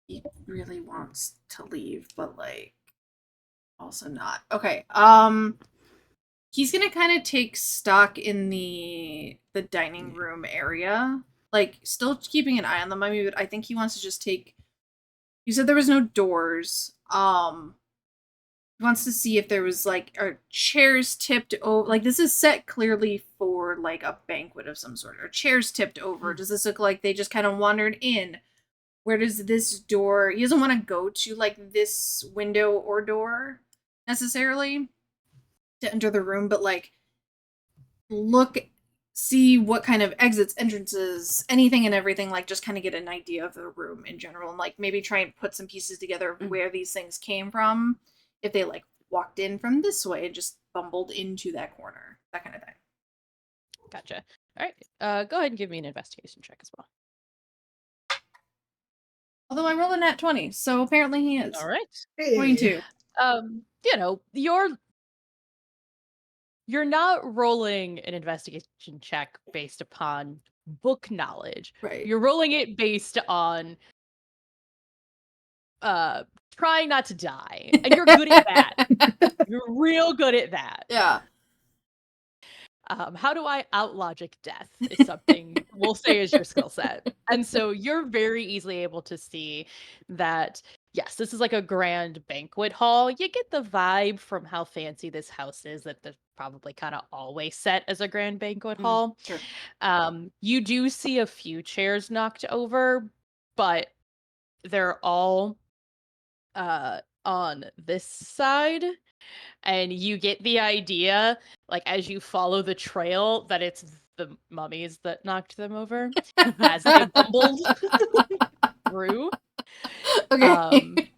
He really wants to leave, but like also not. Okay. He's gonna kind of take stock in the dining room area. Like still keeping an eye on the mummy, but I think he wants to just take. You said there was no doors. He wants to see if there was like chairs tipped over. Like this is set clearly for like a banquet of some sort. Or chairs tipped over. Does this look like they just kind of wandered in? Where does this door? He doesn't want to go to like this window or door necessarily to enter the room, but like look, see what kind of exits, entrances, anything and everything, like just kind of get an idea of the room in general, and like maybe try and put some pieces together of where these things came from, if they like walked in from this way and just bumbled into that corner, that kind of thing. Gotcha. All right. Go ahead and give me an investigation check as well. Although I rolled a nat 20, so apparently he is. All right. Hey. 22. You're not rolling an investigation check based upon book knowledge. Right. You're rolling it based on trying not to die. And you're good at that. You're real good at that. Yeah. How do I outlogic death is something we'll say is your skill set. And so you're very easily able to see that, yes, this is like a grand banquet hall. You get the vibe from how fancy this house is that they're probably kind of always set as a grand banquet hall. Sure. You do see a few chairs knocked over, but they're all on this side, and you get the idea, like as you follow the trail, that it's the mummies that knocked them over as they bumbled through. Um, Okay.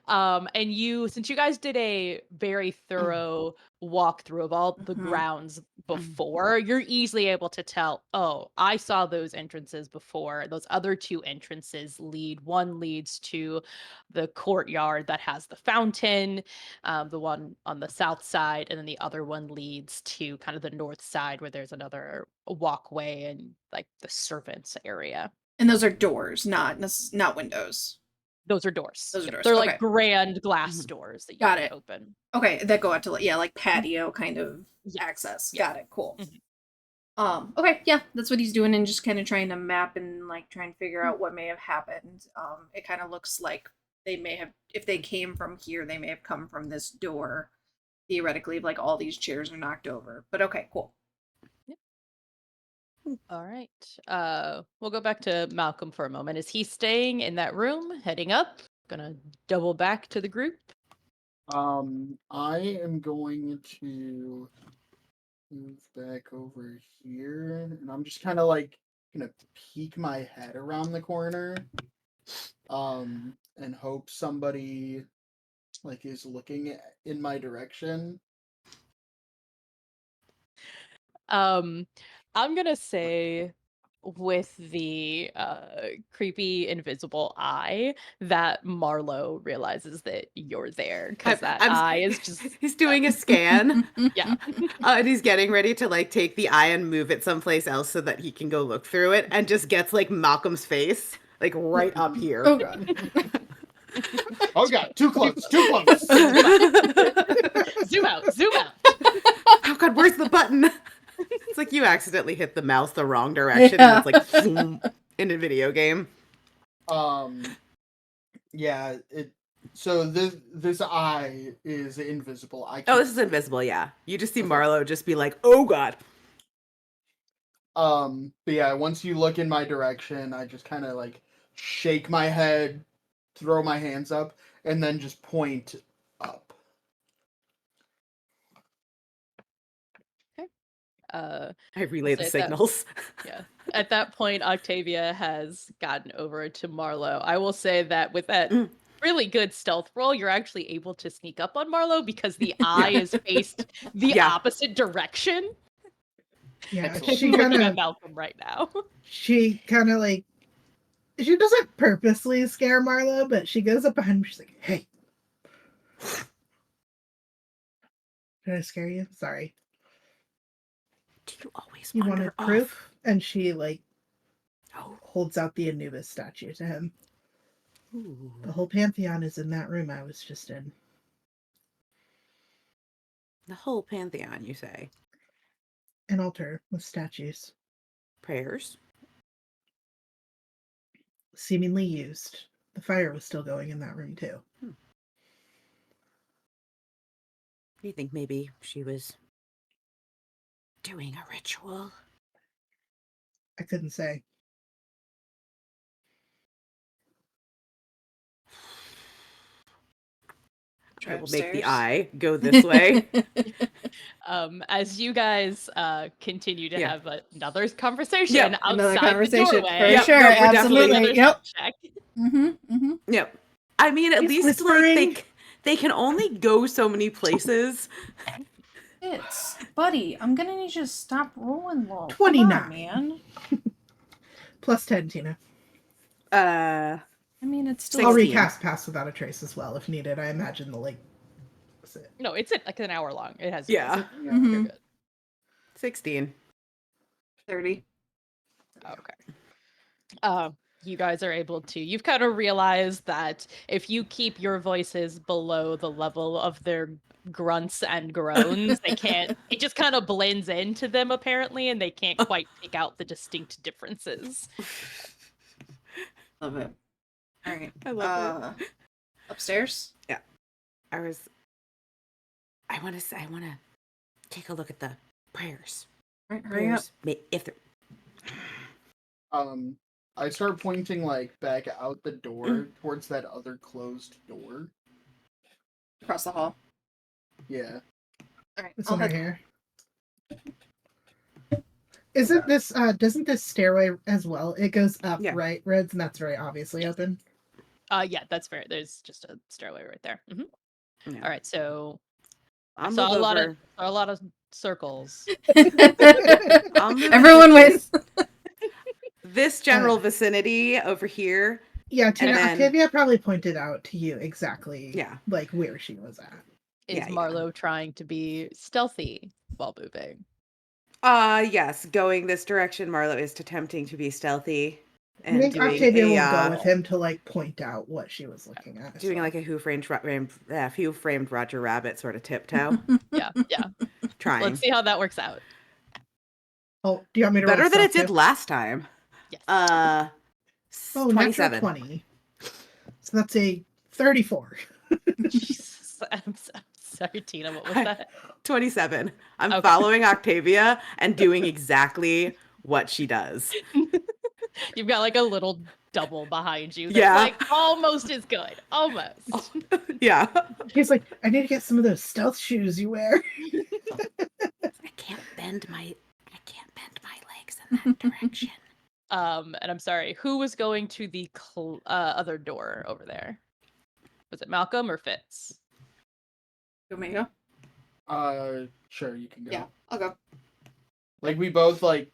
and since you guys did a very thorough walkthrough of all the Mhm. grounds before, you're easily able to tell, oh, I saw those entrances before. Those other two entrances one leads to the courtyard that has the fountain, the one on the south side, and then the other one leads to kind of the north side where there's another walkway and like the servants area. And those are doors, not windows. Those are doors. Those are Yep. doors. They're like Okay. grand glass Mhm. doors that you Got can it. open. Okay, that go out to like patio kind of Yes. access. Yeah. Got it. Cool. Mhm. Okay, yeah, that's what he's doing and just kind of trying to map and like try and figure out what may have happened. It kind of looks like they may have, if they came from here, they may have come from this door. Theoretically, if like all these chairs are knocked over. But okay, cool. All right. We'll go back to Malcolm for a moment. Is he staying in that room, heading up? Gonna double back to the group. I am going to move back over here, and I'm just kind of like gonna peek my head around the corner, and hope somebody like is looking in my direction. I'm gonna say with the creepy invisible eye that Marlowe realizes that you're there because that I'm eye is just he's doing a scan. yeah. And he's getting ready to like take the eye and move it someplace else so that he can go look through it, and just gets like Malcolm's face like right up here. Oh god. Oh god, too close, too close. Zoom out, zoom out. Oh god, where's the button? It's like you accidentally hit the mouse the wrong direction, Yeah. and it's like zoom in a video game. Yeah, so this eye is invisible. I Oh, can't this is invisible, yeah. You just see Marlowe just be like, oh god. But yeah, once you look in my direction, I just kind of like shake my head, throw my hands up, and then just point up. I relay the say that- signals. Yeah. At that point, Octavia has gotten over to Marlowe. I will say that with that really good stealth roll, you're actually able to sneak up on Marlowe because the eye is faced the Yeah. opposite direction. Yeah, Excellent. she Looking kind at of Malcolm right now. she kind of like she doesn't purposely scare Marlowe, but she goes up behind him. She's like, "Hey, did I scare you? Sorry. Do you always You wander wanted off? proof?" And she like Oh. holds out the Anubis statue to him. Ooh. The whole pantheon is in that room I was just in. The whole pantheon, you say? An altar with statues, Prayers? seemingly used. The fire was still going in that room too. Do you think maybe she was doing a ritual? I couldn't say. I Try will make the upstairs. eye go this way. As you guys continue to Yeah. have another conversation Yep, Another outside conversation the for doorway. Yep, sure. no, we're definitely- Absolutely. Another Yep. check. Mm-hmm. Yep. I mean, at He's least whispering. like they can only go so many places. It's buddy. I'm gonna need you to stop rolling low. 29. Man. Plus 10, Tina. Uh, I mean, it's still. I'll 16. recast Pass Without a Trace as well if needed. I imagine the like. What's it? No, it's like an hour long. It has. Yeah. You're Mhm. good. 16. 30. Okay. you guys are able to. You've kind of realized that if you keep your voices below the level of their grunts and groans, they can't, it just kind of blends into them apparently, and they can't quite pick out the distinct differences. Love it. All right. I love it. Upstairs. Yeah. I want to take a look at the prayers. All right, hurry up. If they're I start pointing like back out the door towards that other closed door. Across the hall. Yeah. All right. This I'll one right head. here. Isn't this doesn't this stairway as well? It goes up, Yeah. right, Reds, and that's very obviously open. Yeah, that's fair. There's just a stairway right there. Yeah. All right, so I I'll saw move a lot over. of circles. I'll move Everyone into wins. this general vicinity over here. Yeah, Tina, then- Octavia probably pointed out to you exactly Yeah. like where she was at. Is Yeah, yeah. Marlowe trying to be stealthy while moving? Yes, going this direction, Marlo is attempting to be stealthy I and think doing Octavia will a go with him to like point out what she was looking at. doing like a who framed Roger Rabbit sort of tiptoe. Yeah. Trying Let's see how that works out. Oh, do you want me to roll better than it stealth did too? last time. Yes. Oh, natural 27. 20. So that's a 34. Jesus, I'm sorry, Tina. What was that? 27. I'm Okay. following Octavia and doing exactly what she does. You've got like a little double behind you. That's Yeah. like almost as good. Almost. Yeah. He's like, I need to get some of those stealth shoes you wear. I can't bend my legs in that direction. And I'm sorry, who was going to the other door over there? Was it Malcolm or Fitz? You want me to go? Sure, you can go. Yeah, I'll go. Like we both like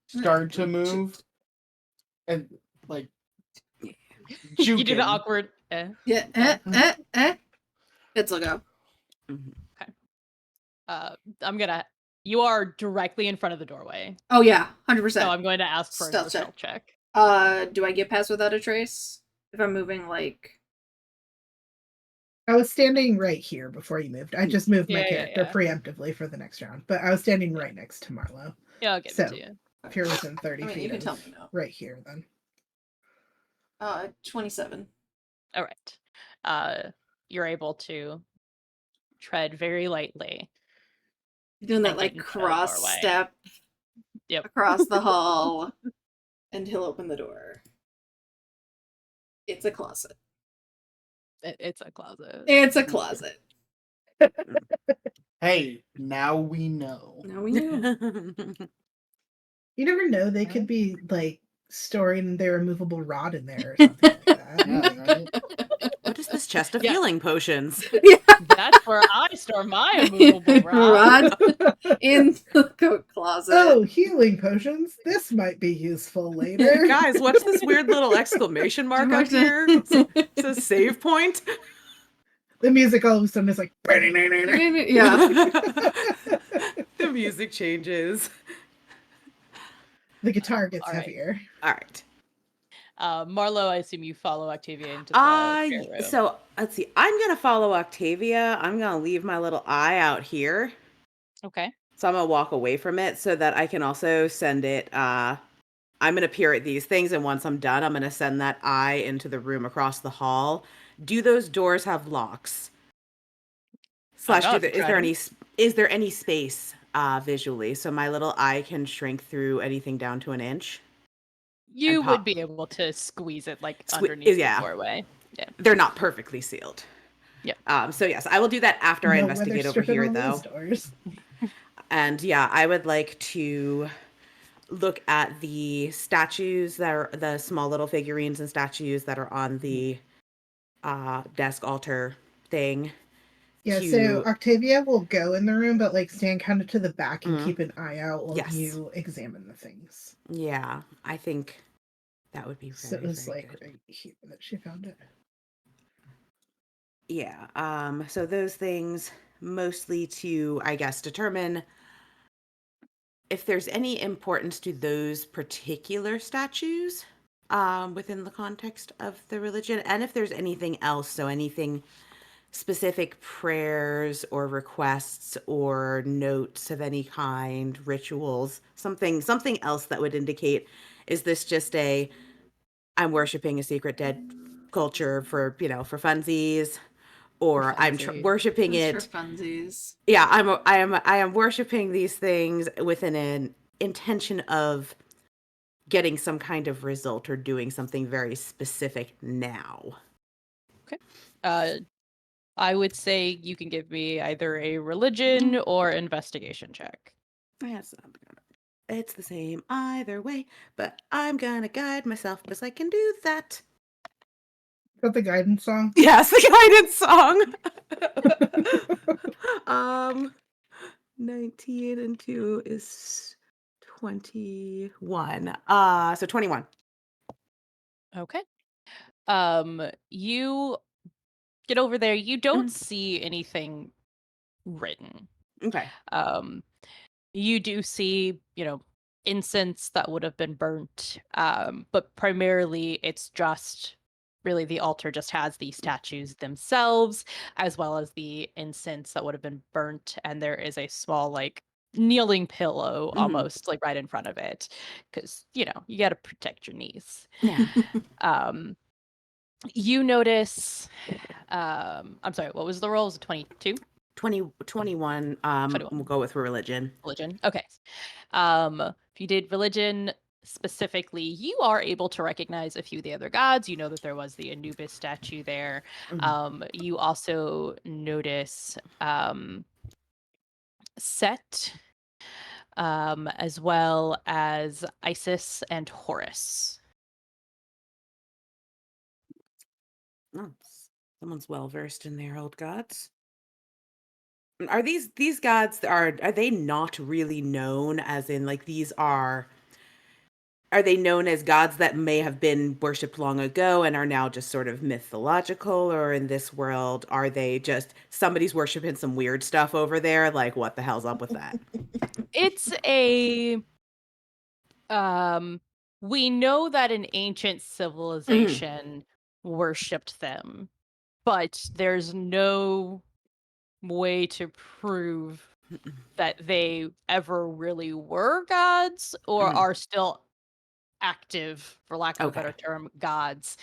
start to move, and like You do the juking. awkward. Yeah. Fitz will go. I'm gonna. You are directly in front of the doorway, Oh yeah, 100%. so I'm going to ask for Stealth a check. stealth check. Do I get past without a trace if I'm moving like? I was standing right here before you moved. I just moved my Yeah, character yeah. preemptively for the next round, but I was standing right next to Marlo. Yeah, I'll give So, it to you. if you're within 30 I mean, feet you can of tell me no. right here, then. 27. All right. You're able to tread very lightly. Doing that And like get in front of the cross doorway. step Yep. across the hall, and he'll open the door. It's a closet. It's a closet. It's a closet. Hey, now we know. Now we know. You never know, they could be like storing their immovable rod in there or something like that. Yeah, right? What is this chest of Yeah. healing potions? That's where I store my immovable rod. Rod in the coat closet. Oh, healing potions. This might be useful later. Guys, what's this weird little exclamation mark up here? It's a save point. The music all of a sudden is like. Yeah. The music changes. The guitar gets All right. heavier. All right. Marlo, I assume you follow Octavia into the prayer room. So let's see. I'm gonna follow Octavia. I'm gonna leave my little eye out here. Okay. So I'm gonna walk away from it so that I can also send it. I'm gonna peer at these things, and once I'm done, I'm gonna send that eye into the room across the hall. Do those doors have locks? Slash, know if you tried is there any space visually so my little eye can shrink through anything down to an inch? You pop- would be able to squeeze it like Sque- underneath yeah. the doorway. Yeah. They're not perfectly sealed. Yeah. So yes, I will do that after I No investigate weather over stripping here, on though. these doors. And yeah, I would like to look at the statues that are the small little figurines and statues that are on the desk altar thing. Yeah, to- so Octavia will go in the room, but like stand kind of to the back and Mhm. keep an eye out while Yes. you examine the things. Yeah, I think that would be very, So it was very like good. right here that she found it. Yeah. So those things mostly to, I guess, determine if there's any importance to those particular statues. within the context of the religion, and if there's anything else, so anything specific prayers or requests or notes of any kind, rituals, something else that would indicate, is this just a I'm worshiping a secret dead culture for, for funsies, For or funsies. worshiping Just for it. funsies. Yeah, I am worshiping these things with an intention of getting some kind of result or doing something very specific now. Okay. Uh, I would say you can give me either a religion or investigation check. Yes, it's the same either way, but I'm gonna guide myself because I can do that. Is that the guidance song? Yes, the guidance song. 19 and 2 is 21. So 21. Okay. You get over there. You don't Mhm. see anything written. Okay. Um, you do see, incense that would have been burnt, but primarily it's just really the altar just has the statues themselves, as well as the incense that would have been burnt, and there is a small, like, kneeling pillow Hmm. almost like right in front of it, because you got to protect your knees. Yeah. Um, you notice, I'm sorry, what was the roll? Was it 22? 21. 21. We'll go with religion. Religion. Okay. If you did religion specifically, you are able to recognize a few of the other gods. You know that there was the Anubis statue there. Mhm. You also notice Set, as well as Isis and Horus. Oh, someone's well versed in their old gods. Are these gods, are they not really known, as in, like, these are they known as gods that may have been worshipped long ago and are now just sort of mythological, or in this world are they just somebody's worshiping some weird stuff over there? Like, what the hell's up with that? It's a um we know that an ancient Mhm. civilization worshipped them, but there's no way to prove that they ever really were gods or Mhm. are still active, for lack of a better Okay. term, gods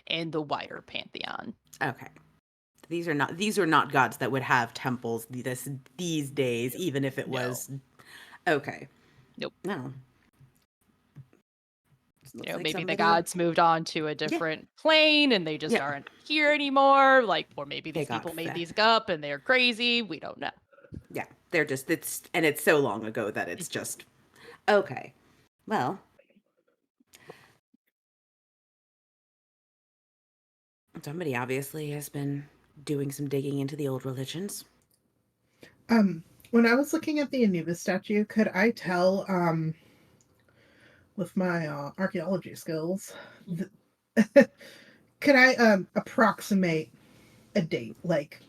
in the wider pantheon. Okay. These are not gods that would have temples these days, even if it No. was okay. Nope. No. This looks like Maybe the somebody would. gods moved on to a Yeah. different plane and they just Yeah. aren't here anymore. Like, or maybe They these got people made fed. these up and they're crazy. We don't know. Yeah. They're just it's so long ago that it's just okay. Well, somebody obviously has been doing some digging into the old religions. When I was looking at the Anubis statue, could I tell, with my archaeology skills, could I approximate a date? Like,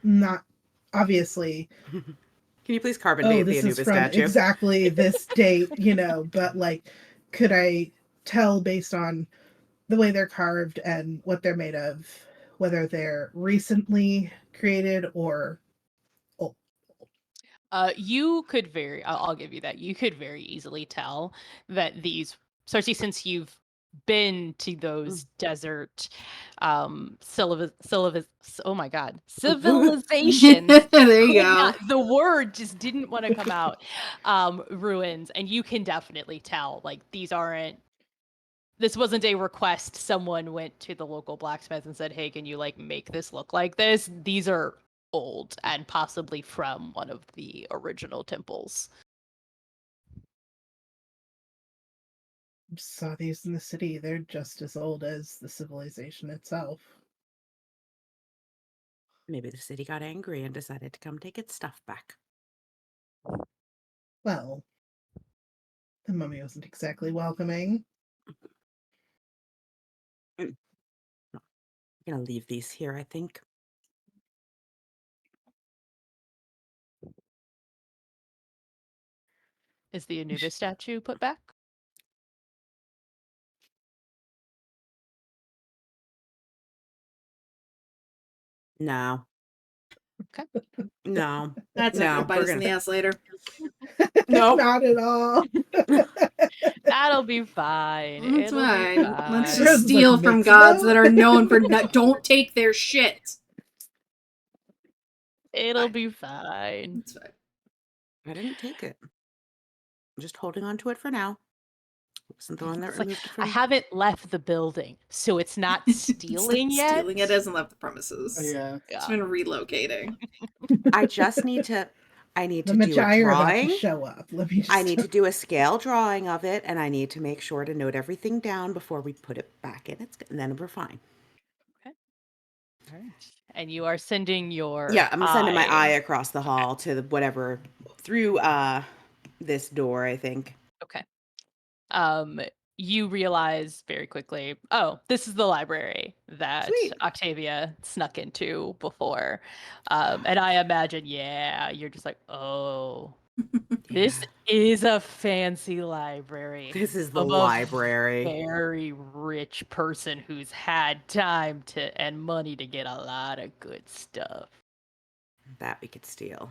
not obviously, Can you please oh, carbonate the this is Anubis from statue? exactly this date, but like, could I tell based on the way they're carved and what they're made of, whether they're recently created or old? You could I'll give you that. You could very easily tell that these, especially since you've been to Mm. those desert, oh my God, civilizations. There you Could not, go. the word just didn't want to come out. Ruins, and you can definitely tell, like, this wasn't a request. Someone went to the local blacksmith and said, "Hey, can you like make this look like this?" These are old and possibly from one of the original temples. Saw these in the city. They're just as old as the civilization itself. Maybe the city got angry and decided to come take its stuff back. Well, the mummy wasn't exactly welcoming. Mm. I'm gonna leave these here, I think. Is the Anubis statue put back? No. Okay. No. That's not gonna No, bite we're us in the gonna. ass later. Nope. Not at all. That'll be fine. It's It'll be fine. Let's fine. just Rose is like, steal from "Mix gods though?" that are known for don't take their shit. It'll Fine. be fine. It's fine. I didn't take it. I'm just holding on to it for now. Wasn't the one that It's like, removed it I from. haven't left the building, so it's not It's stealing not yet. stealing. It hasn't left the premises. Yeah. It's Yeah. been relocating. I just need to. I need The to do a Magi are about to drawing. show up. Let me just. I need to do a scale drawing of it, and I need to make sure to note everything down before we put it back in. And then we're fine. All right. And you are sending your Yeah, I'm sending my eye eye. across the hall to whatever through this door, I think. Okay. You realize very quickly, oh, this is the library that Sweet. Octavia snuck into before. And I imagine, yeah, you're just like, oh, this Yeah. is a fancy library This is the of a library very rich person who's had time to and money to get a lot of good stuff. that we could steal.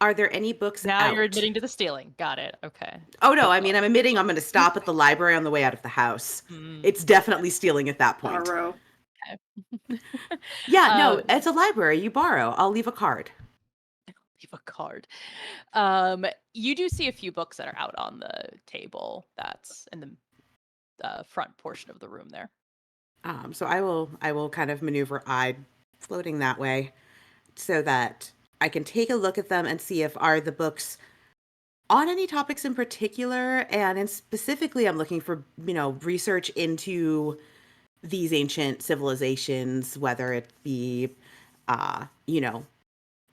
Are there any books Now out? you're admitting to the stealing. Got it. Okay. Oh no, I mean I'm admitting I'm going to stop at the library on the way out of the house. Hmm. It's definitely stealing at that point. Borrow. Yeah, no, Um, it's a library. You borrow. I'll leave a card. leave a card. You do see a few books that are out on the table. That's in the front portion of the room there. So I will kind of maneuver eye floating that way so that I can take a look at them and see if are the books on any topics in particular, and specifically I'm looking for, research into these ancient civilizations, whether it be uh, you know,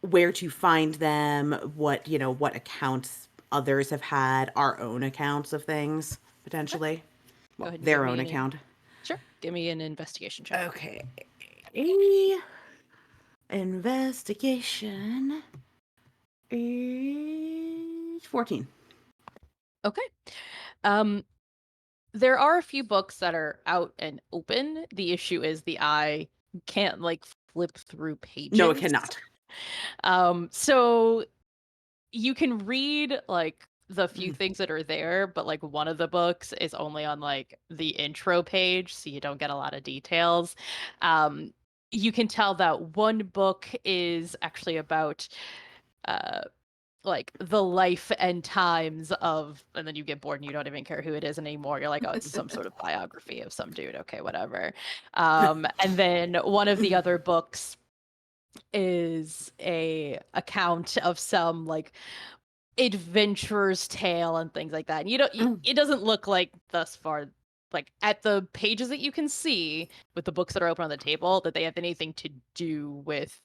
where to find them, what accounts others have had, our own accounts of things, potentially. Go Well, ahead and give their me own account. sure. Give me an investigation check. Okay. Investigation is 14. Okay. Um, there are a few books that are out and open. The issue is the eye can't like flip through pages. No, it cannot. So you can read like the few Mm. things that are there, but like one of the books is only on like the intro page, so you don't get a lot of details. You can tell that one book is actually about uh like the life and times of, and then you get bored and you don't even care who it is anymore. You're like, oh, it's some sort of biography of some dude. Okay, whatever. And then one of the other books is a account of some like adventurer's tale and things like that. And you don't it doesn't look like thus far, like at the pages that you can see with the books that are open on the table, that they have anything to do with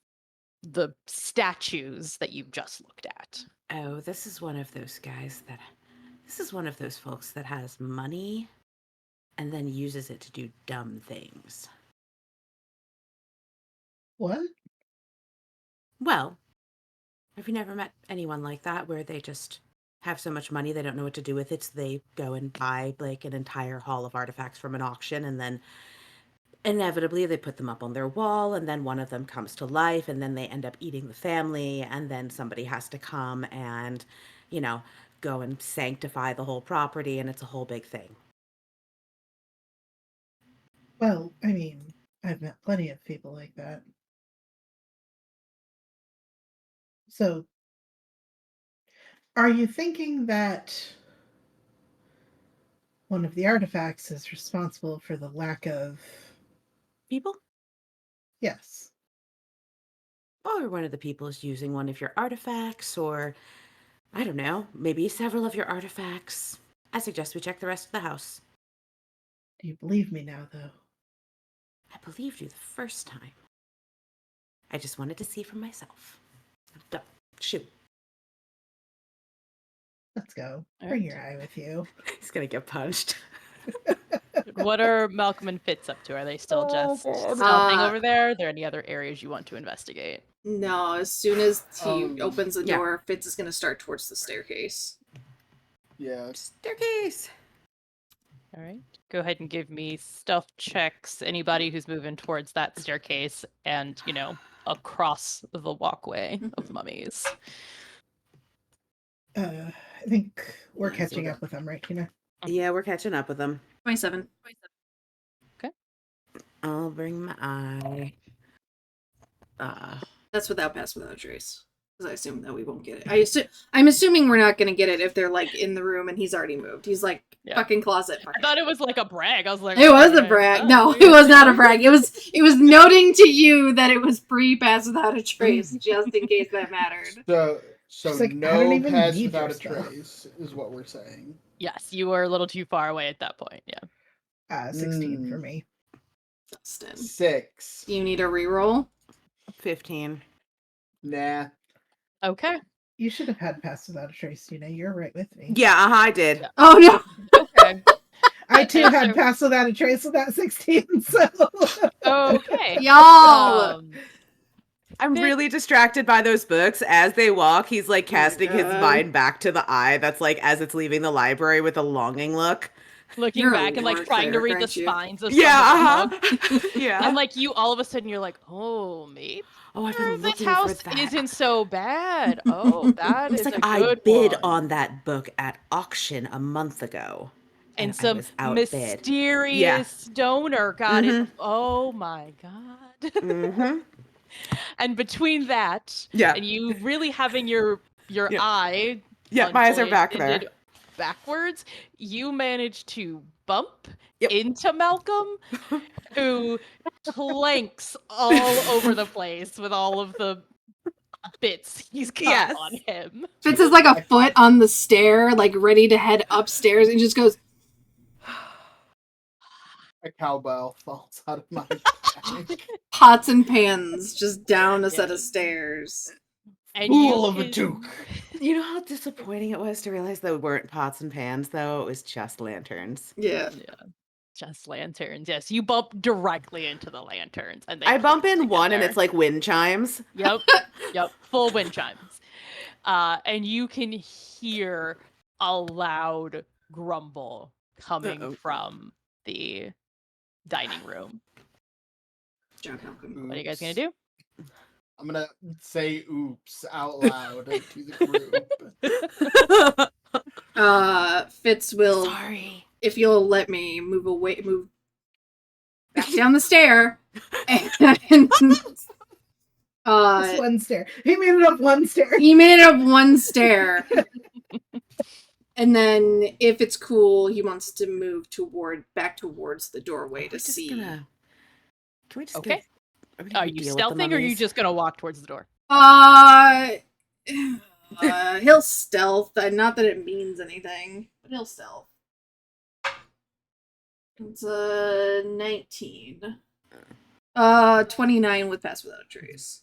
the statues that you've just looked at. Oh, this is one of those guys that. This is one of those folks that has money and then uses it to do dumb things. What? Well, have you never met anyone like that where they just have so much money they don't know what to do with it, so they go and buy like an entire haul of artifacts from an auction, and then inevitably they put them up on their wall, and then one of them comes to life, and then they end up eating the family, and then somebody has to come and, you know, go and sanctify the whole property, and it's a whole big thing. Well, I mean, I've met plenty of people like that. So, are you thinking that one of the artifacts is responsible for the lack of. People? Yes. Or one of the people is using one of your artifacts, or I don't know, maybe several of your artifacts. I suggest we check the rest of the house. Do you believe me now, though? I believed you the first time. I just wanted to see for myself. Shoot. Let's go. All Bring right. your eye with you. He's gonna get punched. What are Malcolm and Fitz up to? Are they still just God. stealthing over there? Are there any other areas you want to investigate? No, as soon as he Um, opens the yeah. door, Fitz is going to start towards the staircase. Yeah. Staircase. All right. Go ahead and give me stealth checks. Anybody who's moving towards that staircase and, across the walkway of mummies. I think we're Nice. catching up with them, right, Tina? Yeah, we're catching up with them. 27. Okay. I'll bring my eye. That's without pass without trace. Because I assume that we won't get it. I'm assuming we're not gonna get it if they're like in the room and he's already moved. He's like fucking closet. I thought it was like a brag. I was like, It was a brag. No, it was not a brag. It was noting to you that it was pre pass without a trace, just in case that mattered. So She's like, I no don't even pass need without your a stuff. trace is what we're saying. Yes, you were a little too far away at that point. Yeah. 16 for me. Dustin, 6. do you need a reroll? 15. Nah. Okay. You should have had pass without a trace, Tina. You're right with me. Yeah, I did. Yeah. Oh no! Okay. I too had pass without a trace without 16, so. Okay. Y'all! I'm really distracted by those books. As they walk, he's like Oh my casting his God. mind back to the eye that's like as it's leaving the library with a longing look. Looking You're a back and like lore trying to read cleric, the aren't you? spines of Yeah, some of the book. yeah. And like you, all of a sudden, you're like, oh, maybe Oh, I've been this looking house for that. isn't so bad. Oh, that It's is like a I good bid one. on that book at auction a month ago, And I some was outbid. mysterious donor got it. Mhm. Oh my god. Mm-hmm. And between that Yeah. and you really having your Yeah. eye Yeah, my eyes are until back it there. ended backwards, you managed to bump Yep. into Malcolm, who clanks all over the place with all of the bits he's got Yes. on him. Fitz is like a foot on the stair, like ready to head upstairs, and just goes, A cowbell falls out of my bag. pots and pans just down a set of Yes. stairs. And Fool you of a can- duke. You know how disappointing it was to realize they weren't pots and pans, though? It was just lanterns. Yeah. Just lanterns. Yes, you bump directly into the lanterns, and they I bump click in one and together. it's like wind chimes. Yep, full wind chimes. And you can hear a loud grumble coming Uh-oh. from the dining room. John Malcolm. What are you guys gonna Oops. do? I'm gonna say oops out loud to the group. Fitz will, Sorry. if you'll let me, move back down the stair, and Just uh, one stair. He made it up one stair. he made it up one stair. And then, if it's cool, he wants to move back towards the doorway to see. Can we just Okay. are we Are gonna you deal with the stealthing, or are you mummies? just gonna walk towards the door? He'll stealth. Not that it means anything, but he'll stealth. It's 19. 29 with pass without a trace.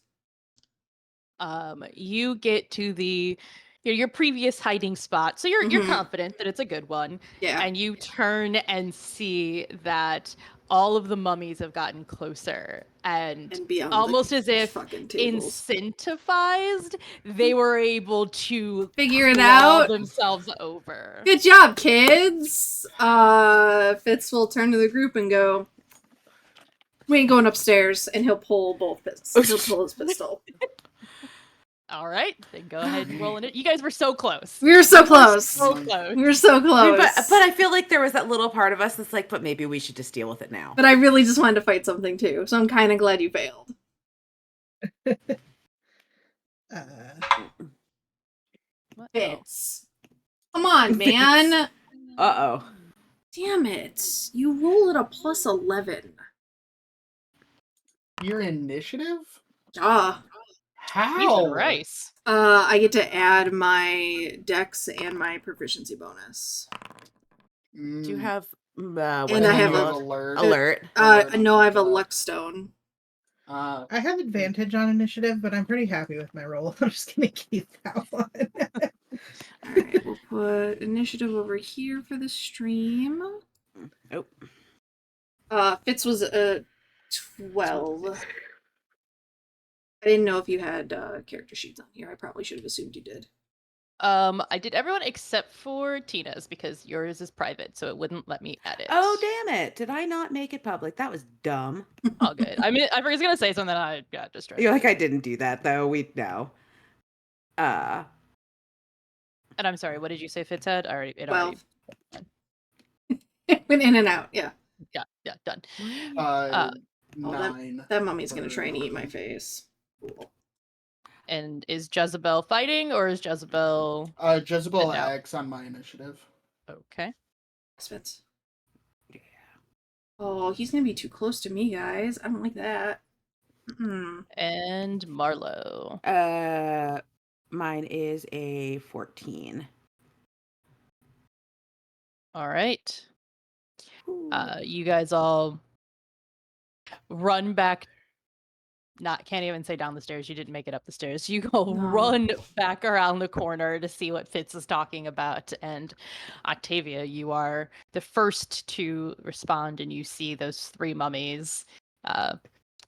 You get to your previous hiding spot, so you're Mhm. confident that it's a good one. Yeah. And you turn and see that all of the mummies have gotten closer, and beyond almost the as if fucking tables. incentivized, they were able to Figure it crawl out. themselves over. Good job, kids. Fitz will turn to the group and go, "We ain't going upstairs," and he'll pull both pistols. He'll pull his pistol. All right, then go ahead and roll in it. You guys were so close. We were so close. So close. We were so close. But I feel like there was that little part of us that's like, but maybe we should just deal with it now. But I really just wanted to fight something too, so I'm kind of glad you failed. Fitz. Come on, man. Uh-oh. Damn it. You roll at a plus 11. Your initiative? Ah. How? Jesus Christ. I get to add my dex and my proficiency bonus. Mm. Do you have And what's I it have called? alert. Alert. No, I have a luck stone. I have advantage on initiative, but I'm pretty happy with my roll. I'm just gonna keep that one. Alright, we'll put initiative over here for the stream. Fitz was a 12. I didn't know if you had character sheets on here. I probably should have assumed you did. I did everyone except for Tina's because yours is private, so it wouldn't let me edit. Oh, damn it. Did I not make it public? That was dumb. All good. I mean, I was gonna say something, I got distracted. You're like, I didn't do that, though. We know. And I'm sorry, what did you say, Fitzhead? It already 12. It went in and out. Yeah. yeah, done. Uh, Oh, 9. that mummy's gonna for try and eat my Norton. face. Cool. And is Jezebel fighting or is Jezebel Jezebel out? X on my initiative. Okay. Spitz. Oh, he's gonna be too close to me, guys. I don't like that. Mm-mm. And Marlowe. Mine is a 14. All right. You guys all run back. Can't even say down the stairs. You didn't make it up the stairs. You go No. run back around the corner to see what Fitz is talking about. And Octavia, you are the first to respond, and you see those 3 mummies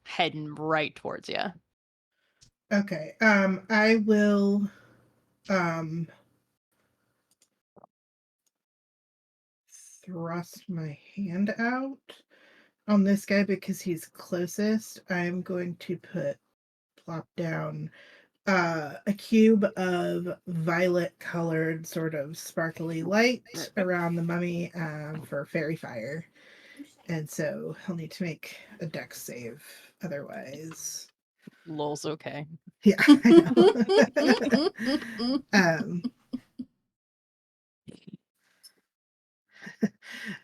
heading right towards you. Okay. I will thrust my hand out on this guy because he's closest. I'm going to plop down a cube of violet colored sort of sparkly light around the mummy for fairy fire. And so he'll need to make a dex save otherwise. Lol's okay. Yeah, I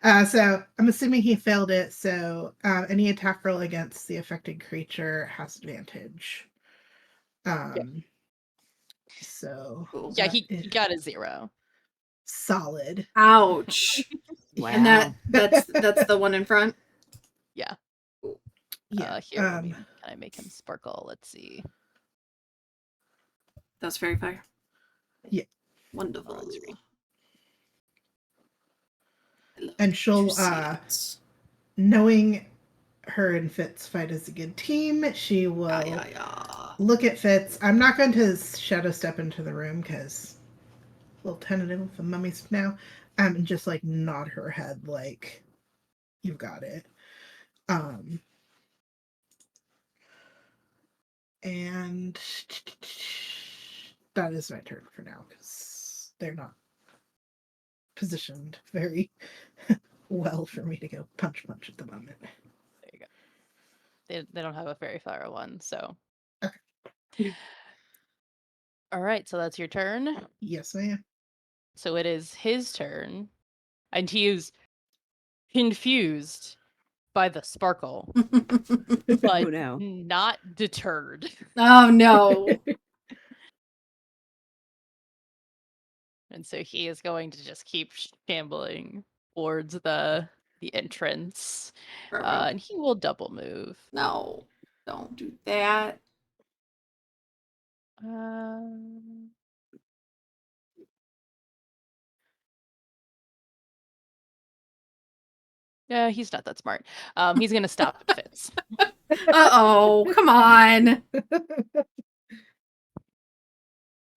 know. So I'm assuming he failed it. So any attack roll against the affected creature has advantage. So Yeah, that he is got a 0. solid. Ouch. Wow. And that's the one in front. Yeah. Yeah. Here, can I make him sparkle? Let's see. That's fairy fire. Yeah. Wonderful. Wrong screen. And she'll To see it. knowing her and Fitz fight as a good team, she will look at Fitz. I'm not going to shadow step into the room because a little tentative with the mummies now. And just like nod her head like you've got it. And that is my turn for now because they're not positioned very well for me to go punch at the moment. There you go. They don't have a fairy fire one, so. Okay. All right, so that's your turn. Yes, ma'am. So it is his turn, and he is confused by the sparkle, but Oh, no. not deterred. Oh no. And so he is going to just keep shambling towards the entrance, and he will double move. No. Don't do that. Yeah, he's not that smart. He's gonna stop at Fitz. Uh-oh. Come on.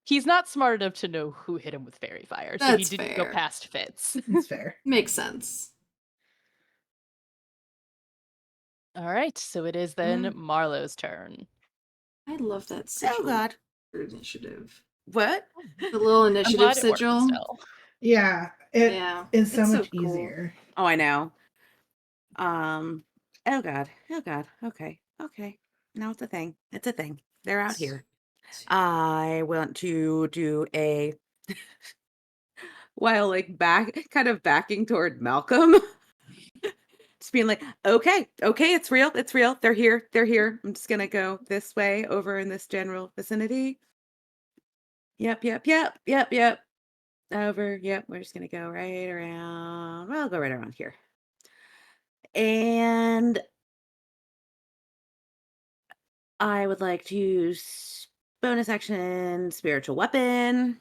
He's not smart enough to know who hit him with fairy fire, so he That's didn't go fair. past Fitz. It's fair. Makes sense. All right, so it is then Marlowe's turn. I love that sigil. Oh, God. Initiative. What? The little I'm initiative glad it worked sigil. still. Yeah, it is so it's much cool. easier. Oh, I know. Oh, God. Oh, God. Okay. No, it's a thing. It's a thing. They're out here. I want to do a while like kind of backing toward Malcolm. Just being like, okay, it's real. They're here. I'm just gonna go this way over in this general vicinity. Yep. Over. Yep. We're just gonna go right around. Well, I'll go right around here. And I would like to use bonus action spiritual weapon.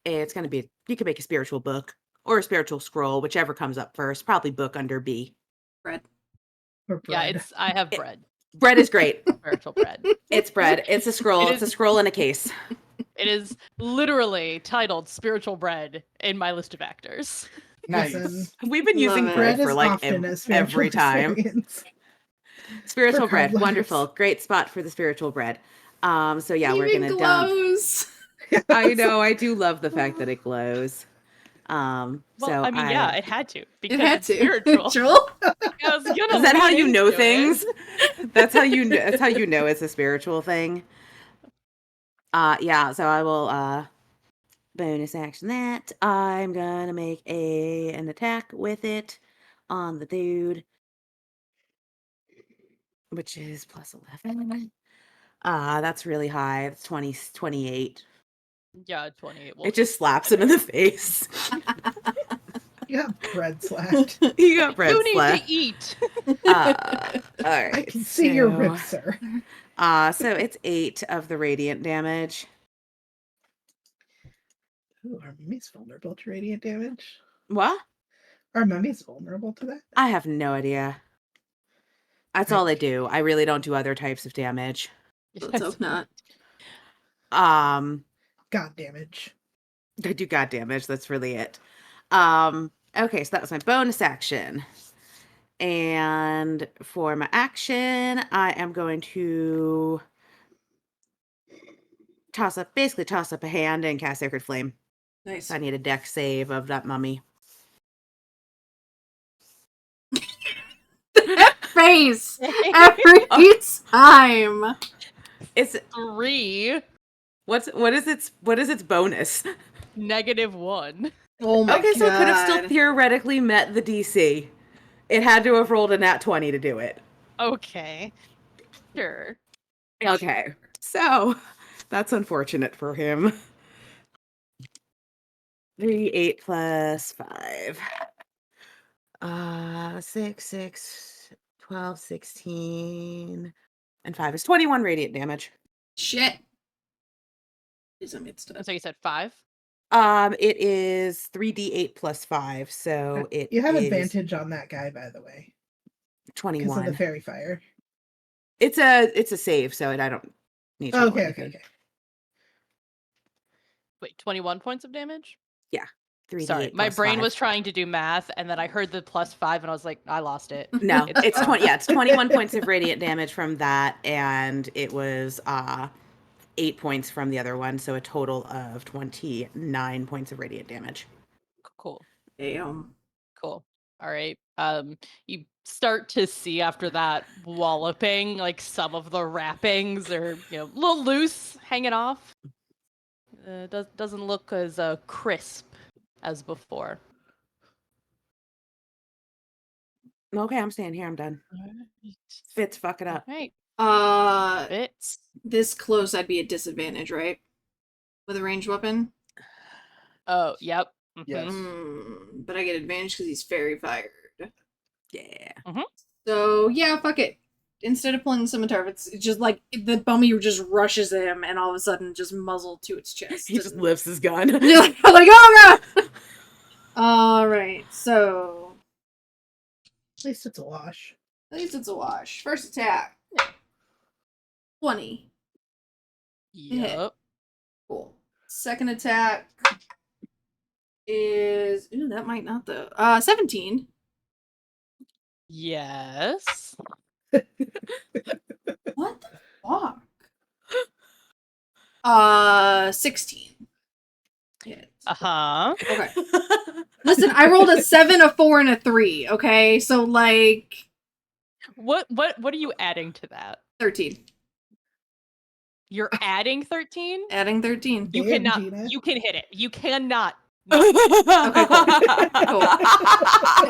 It's going to be, you can make a spiritual book or a spiritual scroll, whichever comes up first. Probably book under B. Bread. Or Yeah, bread. I have bread. Bread is great. Spiritual bread. It's bread. It's a scroll. It's a scroll in a case. It is literally titled Spiritual Bread in my list of actors. Nice. Listen, We've been using Love it. bread bread for is like often a spiritual every time. experience. Spiritual For bread, carb wonderful, lovers. great spot for the spiritual bread. So yeah, It we're even gonna dump. glows. I know, I do love the fact that it glows. Well, So I mean, yeah, it had to It because had it's to. spiritual. Joel? I was gonna is that how lean you know into things? it. That's how you know. That's how you know it's a spiritual thing. Yeah. So I will bonus action that. I'm gonna make an attack with it on the dude, which is plus 11. That's really high. It's 28. Yeah, 20. Well, It just slaps him in the face. You got bread slapped. He got bread you need to slapped. eat. All I right. can see your ribs, sir. So it's 8 of the radiant damage. Ooh, are mummies vulnerable to radiant damage? What? Are mummies vulnerable to that? I have no idea. That's all I do. I really don't do other types of damage. Let's hope not. Um, God damage. I do god damage. That's really it. Okay, so that was my bonus action. And for my action, I am going to basically toss up a hand and cast Sacred Flame. Nice. I need a deck save of that mummy. Face every time. It's 3 what is its bonus? -1. Oh my Okay, god. so it could have still theoretically met the DC. It had to have rolled a nat 20 to do it. Okay. Sure. Okay. So that's unfortunate for him. 3, 8 plus 5. 6, 12, 16, and 5 is 21 radiant damage. Shit. Is a mid stuff. So you said 5? It is 3d8 plus 5, so it You have is advantage on that guy, by the way, because of the 21. fairy fire. It's a save, so I don't need to roll Okay, anything. okay. Wait, 21 points of damage? Yeah. 3d8 Sorry, my plus brain 5. was trying to do math, and then I heard the +5, and I was like, I lost it. No, it's gone. 20. Yeah, it's 21 points of radiant damage from that, and it was 8 points from the other one, so a total of 29 points of radiant damage. Cool. Damn. Cool. All right. You start to see after that walloping, like some of the wrappings are, a little loose, hanging off. Doesn't look as crisp as before. Okay, I'm staying here. I'm done. Fitz, fuck it All up. right. It's this close. I'd be at disadvantage, right? With a ranged weapon. Oh, yep. Yes. But I get advantage because he's fairy fired. Yeah. So yeah, fuck it. Instead of pulling the scimitar, it's just like the bummy just rushes him, and all of a sudden, just muzzle to its chest. He just lifts his gun. You're like, oh god! All right, so At least it's a wash. at least it's a wash. First attack, 20. Yep. Cool. Second attack is that might not though. 17. Yes. What the fuck? 16. Hit. Uh-huh. Okay. Listen, I rolled a 7, a 4, and a 3. Okay, so like What are you adding to that? 13. You're adding 13? Adding 13. You Damn, cannot. Gina. You can hit it. You cannot. Okay, cool.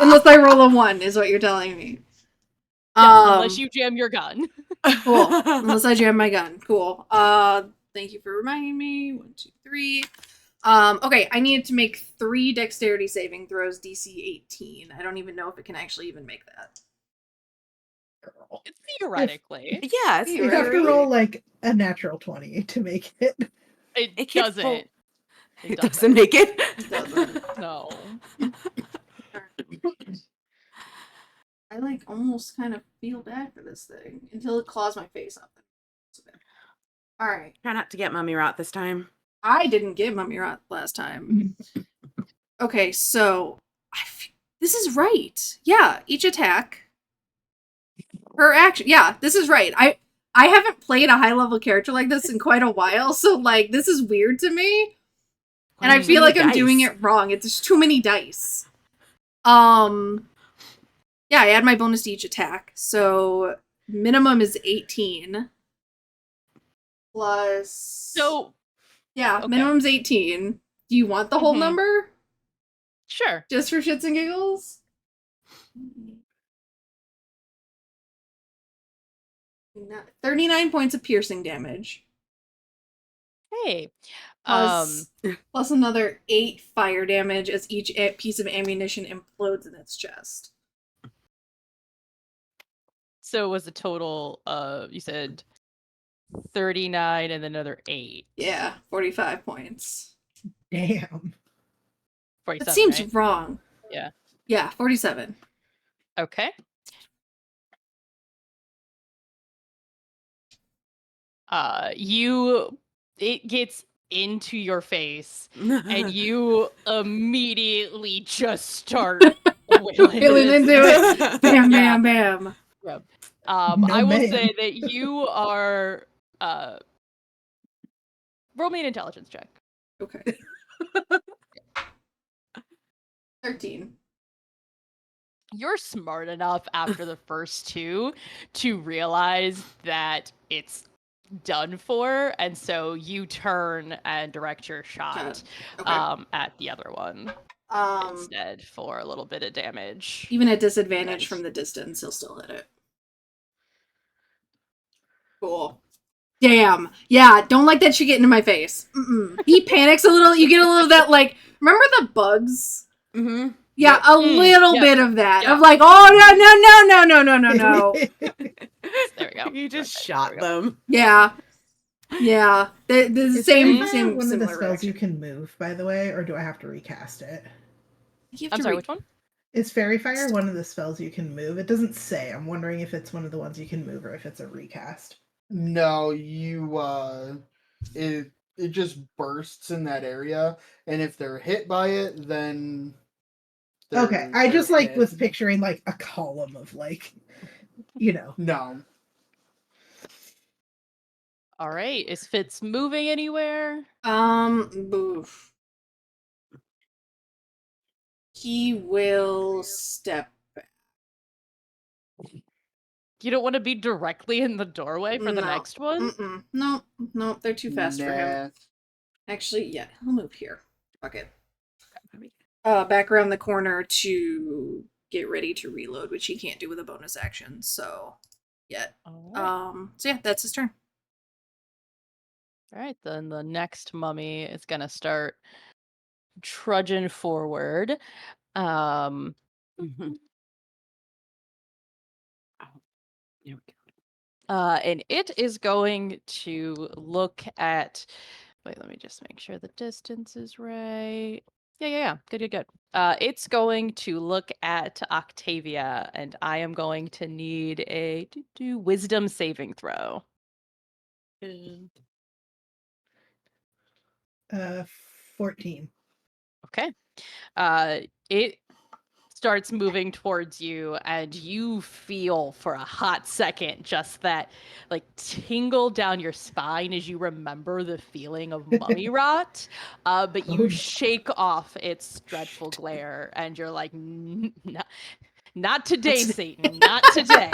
Unless I roll a 1, is what you're telling me. Yes, unless you jam your gun. Cool. Unless I jam my gun. Cool. Thank you for reminding me. 1, 2, 3. Okay, I needed to make 3 dexterity saving throws, DC 18. I don't even know if it can actually even make that. Girl. Theoretically. Yeah, it's You have to roll like a natural 20 to make it. It gets doesn't. full- It It doesn't make it. It doesn't. No. I like almost kind of feel bad for this thing until it claws my face up. Alright. Try not to get mummy rot this time. I didn't get Mummy Rot last time. Okay, so this is right. Yeah, each attack. Her action. Yeah, this is right. I haven't played a high level character like this in quite a while, so like this is weird to me, and I feel like I'm doing it wrong. It's just too many dice. Yeah, I add my bonus to each attack, so minimum is 18 plus. So yeah, okay. minimum's 18. Do you want the whole number? Sure. Just for shits and giggles? 39 points of piercing damage. Hey. Plus another 8 fire damage as each piece of ammunition implodes in its chest. So it was a total of, you said 39 and another 8. Yeah, 45 points. Damn. 47, That seems right? wrong. Yeah. Yeah, 47. Okay. It gets into your face and you immediately just start wailing into it. Bam, bam, bam. Yep. No, I will ma'am. say that you are roll me an intelligence check. Okay. 13. You're smart enough after the first two to realize that it's done for, and so you turn and direct your shot Okay. at the other one instead for a little bit of damage. Even at disadvantage from the distance, he'll still hit it. Cool. Damn. Yeah, don't like that shit get into my face. He panics a little. You get a little of that, like, remember the bugs? Mm-hmm. Yeah, a little bit of that. Yep. Of like, oh, no. There we go. You just shot them. Yeah. Yeah. The Is same Fairy Fire one of the similar spells reaction. you can move, by the way, or do I have to recast it? I'm sorry, which one? Is Fairy Fire one of the spells you can move? It doesn't say. I'm wondering if it's one of the ones you can move or if it's a recast. No, it just bursts in that area, and if they're hit by it, then Okay, I just like hit. was picturing like a column of like, you know. No. All right, is Fitz moving anywhere? Boof. He will step. You don't want to be directly in the doorway for the next one? No, they're too fast for him. Nah. Actually, yeah, he'll move here. Fuck it. Back around the corner to get ready to reload, which he can't do with a bonus action. So, yeah. All So yeah, that's his turn. right, then the next mummy is gonna start trudging forward. Mm-hmm. There we go. And it is going to look at. Wait, let me just make sure the distance is right. Yeah. Good. It's going to look at Octavia, and I am going to need a wisdom saving throw. 14. Okay. It starts moving towards you, and you feel for a hot second just that like tingle down your spine as you remember the feeling of mummy rot. But you shake off its dreadful glare, and you're like, not today, Satan, not today.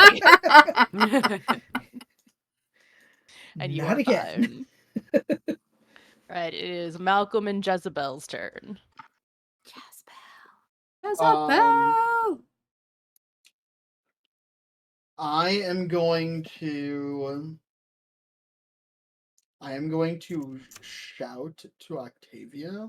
And you Not are again. fine. Right, it is Malcolm and Jezebel's turn. Jezebel! I am going to shout to Octavia,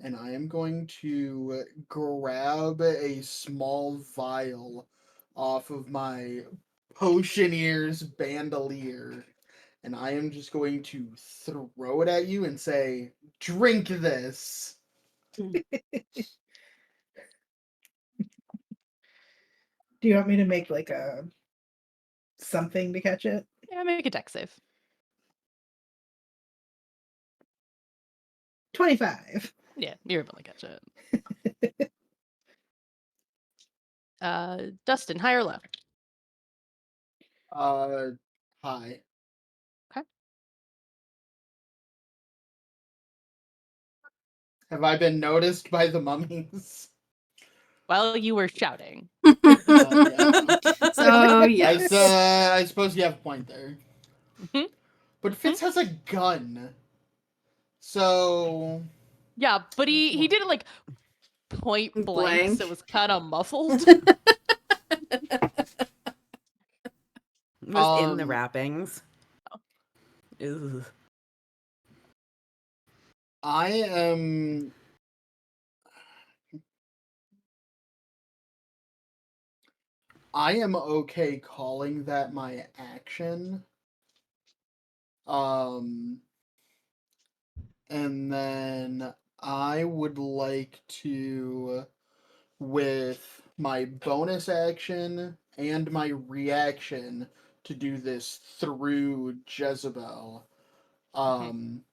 and I am going to grab a small vial off of my Potioneer's bandolier, and I am just going to throw it at you and say, "Drink this." Do you want me to make like a something to catch it? Yeah, make a dex save. 25. Yeah, you're able to catch it. Dustin, high or low? Hi. Okay. Have I been noticed by the mummies? While you were shouting. Yeah. So yes. I suppose you have a point there. Mhm. But Fitz has a gun. So Yeah, but he did it like point blank, so Blank. it was kind of muffled. It was in the um wrappings. Ugh. I am okay calling that my action. Um and then I would like to, with my bonus action and my reaction, to do this through Jezebel. Mhm. Um,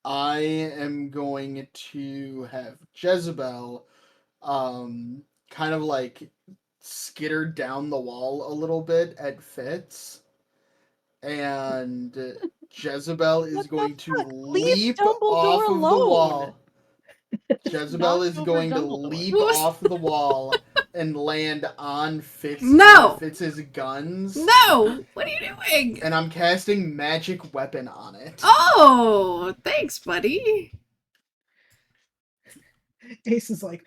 I am going to have Jezebel, kind of like skitter down the wall a little bit at Fitz, and Jezebel is What the going to fuck? Leave leap off Dumbledore of the alone. wall. Jezebel Knocked is over going to Dumbledore. leap Who's off the wall and land on one of no, Fitz's guns, no? What are you doing? and I'm casting magic weapon on it. Oh, thanks, buddy. Ace is like,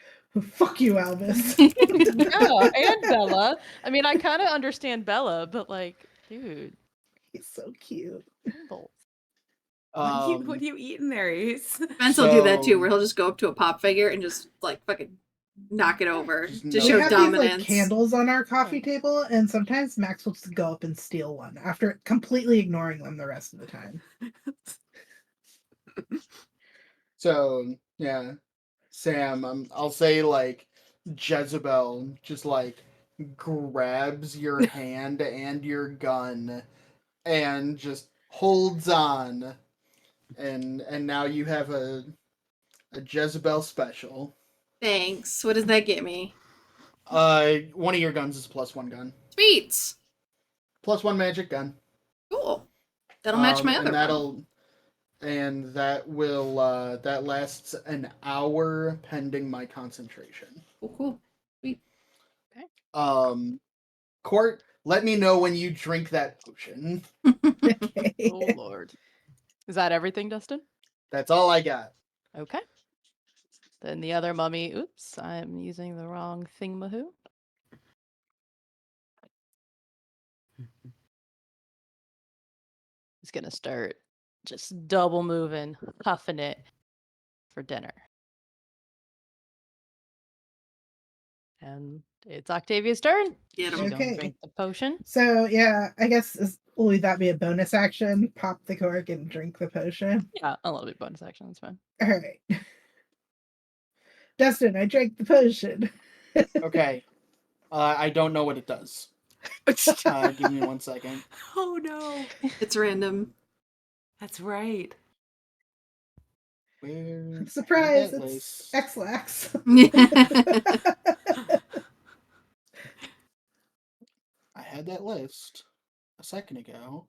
fuck you, Albus. Yeah, and Bella. I mean, I kind of understand Bella, but like, dude, He's so cute. both. What do you eat in there, Ace? Spence will do that too, So where he'll just go up to a pop figure and just like fucking knock it over just to We show knock have it. these like dominance. candles on our coffee table, and sometimes Max will just go up and steal one after completely ignoring them the rest of the time. So yeah, Sam, I'll say like Jezebel just like grabs your hand and your gun and just holds on, and now you have a Jezebel special. Thanks. What does that get me? One of your guns is +1 gun, Sweet. +1 magic gun. Cool. That'll match my And other one. that will that lasts an hour pending my concentration. Cool, cool. Sweet. Um, Court, let me know when you drink that potion. Okay. Oh Lord. Is that everything, Dustin? That's all I got. Okay. Then the other mummy. Oops, I'm using the wrong thingamahoo. He's gonna start just double moving, huffing it for dinner. And it's Octavia's turn. Get She 'em. gonna Okay. drink the potion. So yeah, I guess will that be a bonus action? Pop the cork and drink the potion. Yeah, a little bit bonus action. That's fine. All right, Dustin, I drank the potion. Okay. I don't know what it does. Give me 1 second. Oh no. It's random. That's right. Where Surprise! that It's list? X-Lax. I had that list a second ago.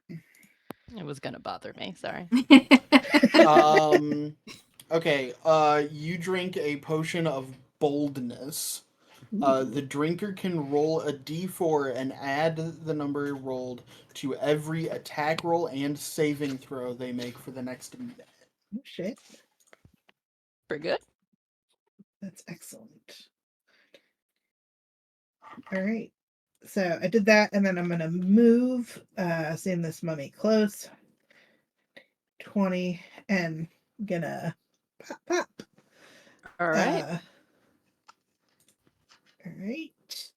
It was gonna bother me. Sorry. Okay. You drink a potion of boldness. The drinker can roll a d4 and add the number rolled to every attack roll and saving throw they make for the next minute. Oh shit, Pretty good. that's excellent. All right, so I did that, and then I'm gonna move, seeing this mummy close. 20, and I'm gonna pop pop. All right. All right.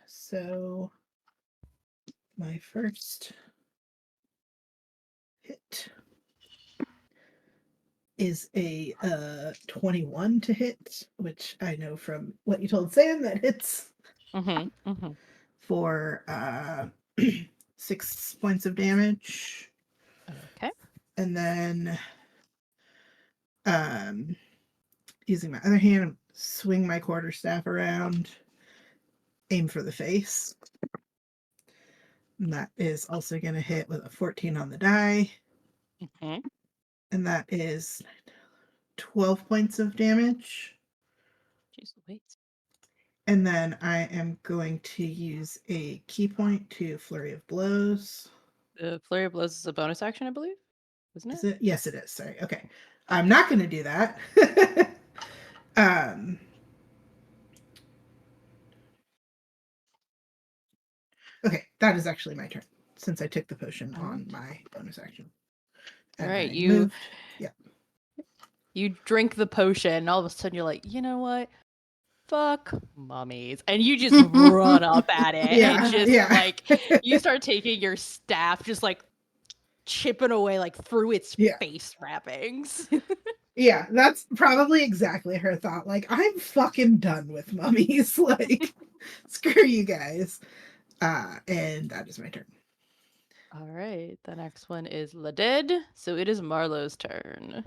So my first hit is a 21 to hit, which I know from what you told Sam that hits Mm-hmm. Mm-hmm. for 6 points of damage. Okay. And then Using my other hand, swing my quarterstaff around, aim for the face. And that is also going to hit with a 14 on the die. Mhm. And that is 12 points of damage. Jeez Louise. And then I am going to use a key point to Flurry of Blows. The Flurry of Blows is a bonus action, I believe. Isn't Is it? it? Yes, it is. Sorry. Okay. I'm not going to do that. um, okay. That is actually my turn since I took the potion All on right. my bonus action. All And right, I moved. Yeah. you drink the potion, and all of a sudden you're like, you know what? Fuck mummies. And you just run up at it and Yeah. just Yeah. like you start taking your staff, just like chipping away like through its Yeah. face wrappings. Yeah, that's probably exactly her thought. Like, I'm fucking done with mummies. Like, screw you guys. And that is my turn. All right, the next one is Ladid. So it is Marlowe's turn.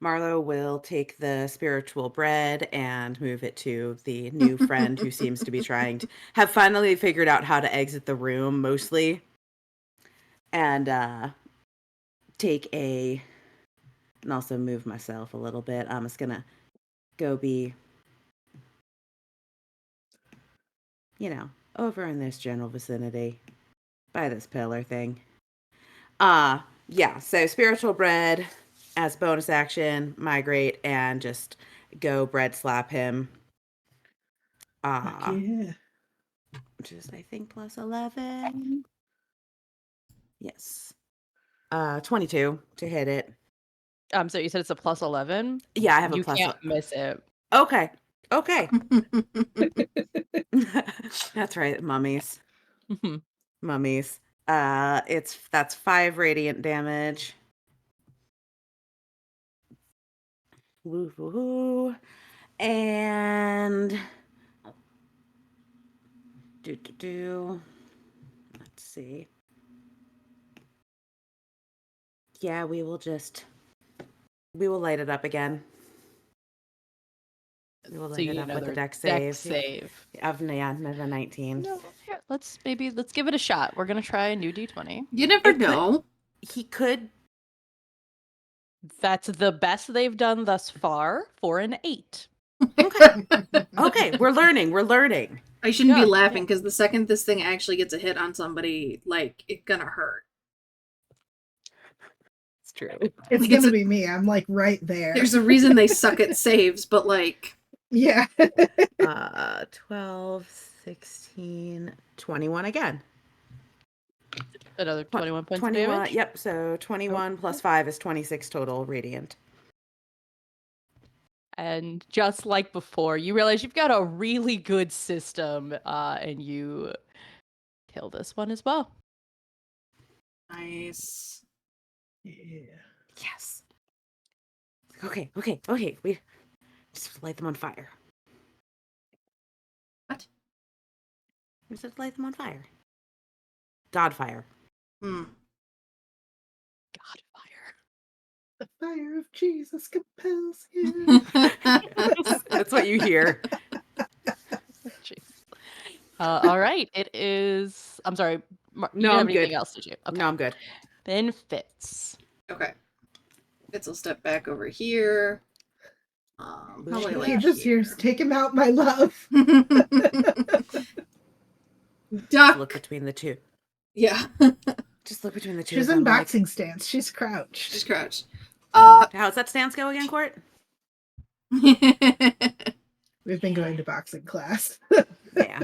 Marlo will take the spiritual bread and move it to the new friend who seems to be trying to have finally figured out how to exit the room mostly. And and also move myself a little bit. I'm just gonna go be, over in this general vicinity by this pillar thing. Yeah, so spiritual bread as bonus action, migrate, and just go bread slap him. Fuck yeah. Which is I think plus 11. Yes. 22 to hit it. So you said it's a plus 11? Yeah, I have a You plus. can't miss it. Okay. That's right, mummies. Mummies. That's 5 radiant damage. Woo-hoo-hoo. And let's see. Yeah, we will light it up again. We will So light you it need up with the another deck deck save. save. Of 19. No, here, let's give it a shot. We're gonna try a new D20. You never It could- know. He could. That's the best they've done thus far for an 8. Okay, we're learning. I shouldn't be Yeah, laughing because the second this thing actually gets a hit on somebody, like, it's gonna hurt. It's true. It's Like, gonna be me. I'm like right there. There's a reason they suck at saves, but like, Yeah. 12, 16, 21 again. Another 21 points of 21, damage. yep, so 21 plus 5 is 26 total radiant. And just like before, you realize you've got a really good system, and you kill this one as well. nice. Yeah. Yes. Okay. We just light them on fire. What? We just light them on fire. God fire. Hmm. God fire. The fire of Jesus compels you. That's what you hear. Jeez. All right, it is. I'm sorry. You No, didn't have I'm anything good. else, did you? Okay. No, I'm good. Then Fitz. Okay. Fitz will step back over here. Probably like He just hears, take him out, my love. Duck. Look between the two. Yeah. Just look between the two She's of in them. boxing stance. She's crouched. Just crouch. How's that stance go again, Court? We've been going to boxing class. Yeah.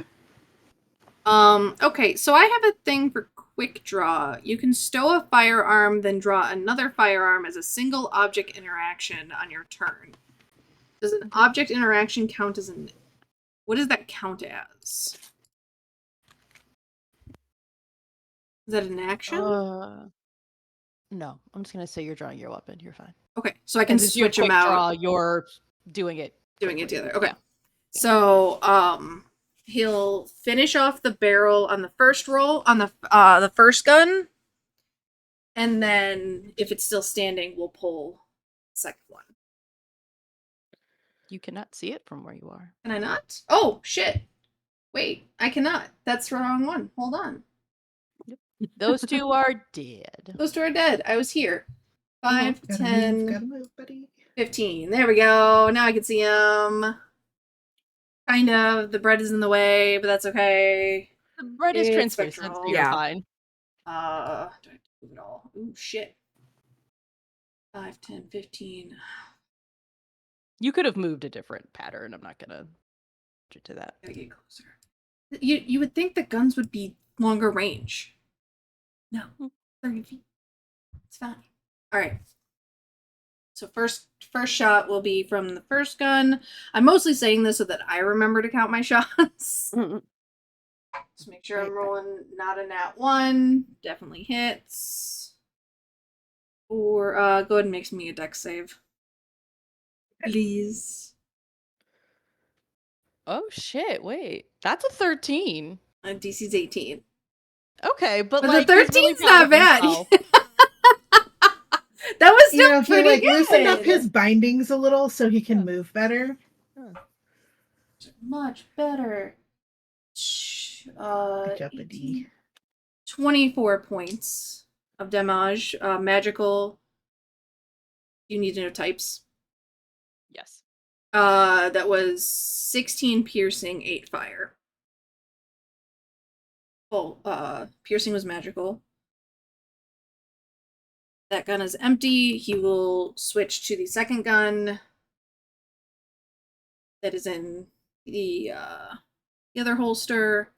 Okay, so I have a thing for quick draw. You can stow a firearm, then draw another firearm as a single object interaction on your turn. Does an object interaction count as an... What does that count as? Is that an action? No, I'm just gonna say you're drawing your weapon. You're fine. Okay, so I can And since you have switch them quick out. draw, you're doing it. Doing it quickly. together. Okay. Yeah. So, he'll finish off the barrel on the first roll on the first gun, and then if it's still standing, we'll pull second one. You cannot see it from where you are. Can I not? Oh, shit. Wait, I cannot. That's the wrong one. Hold on. Those two are dead. Those two are dead. I was here. 5, Gotta 10, gotta move, buddy. 15. There we go. Now I can see them. Kind of. The bread is in the way, but that's okay. The bread is It's translucent, so spectral. you're Yeah. fine. Do I have to move it all? Ooh, shit. 5, 10, 15. You could have moved a different pattern. I'm not gonna get to that. Gotta get closer. You would think the guns would be longer range. No. 30 feet. It's fine. Alright. So first shot will be from the first gun. I'm mostly saying this so that I remember to count my shots. Just make sure I'm rolling not a nat 1. Definitely hits. Or go ahead and make me a dex save. Please. Oh shit! Wait, that's a 13. DC's 18. Okay, but But like the he's really 13's proud not of bad. himself. That was still He pretty like good. loosened up his bindings a little so he can Yeah. move better. Much better. Good job, 18, buddy. 24 points of damage. Magical. You need to know types. Yes. That was 16 piercing, 8 fire. Oh, piercing was magical. That gun is empty. He will switch to the second gun that is in the other holster.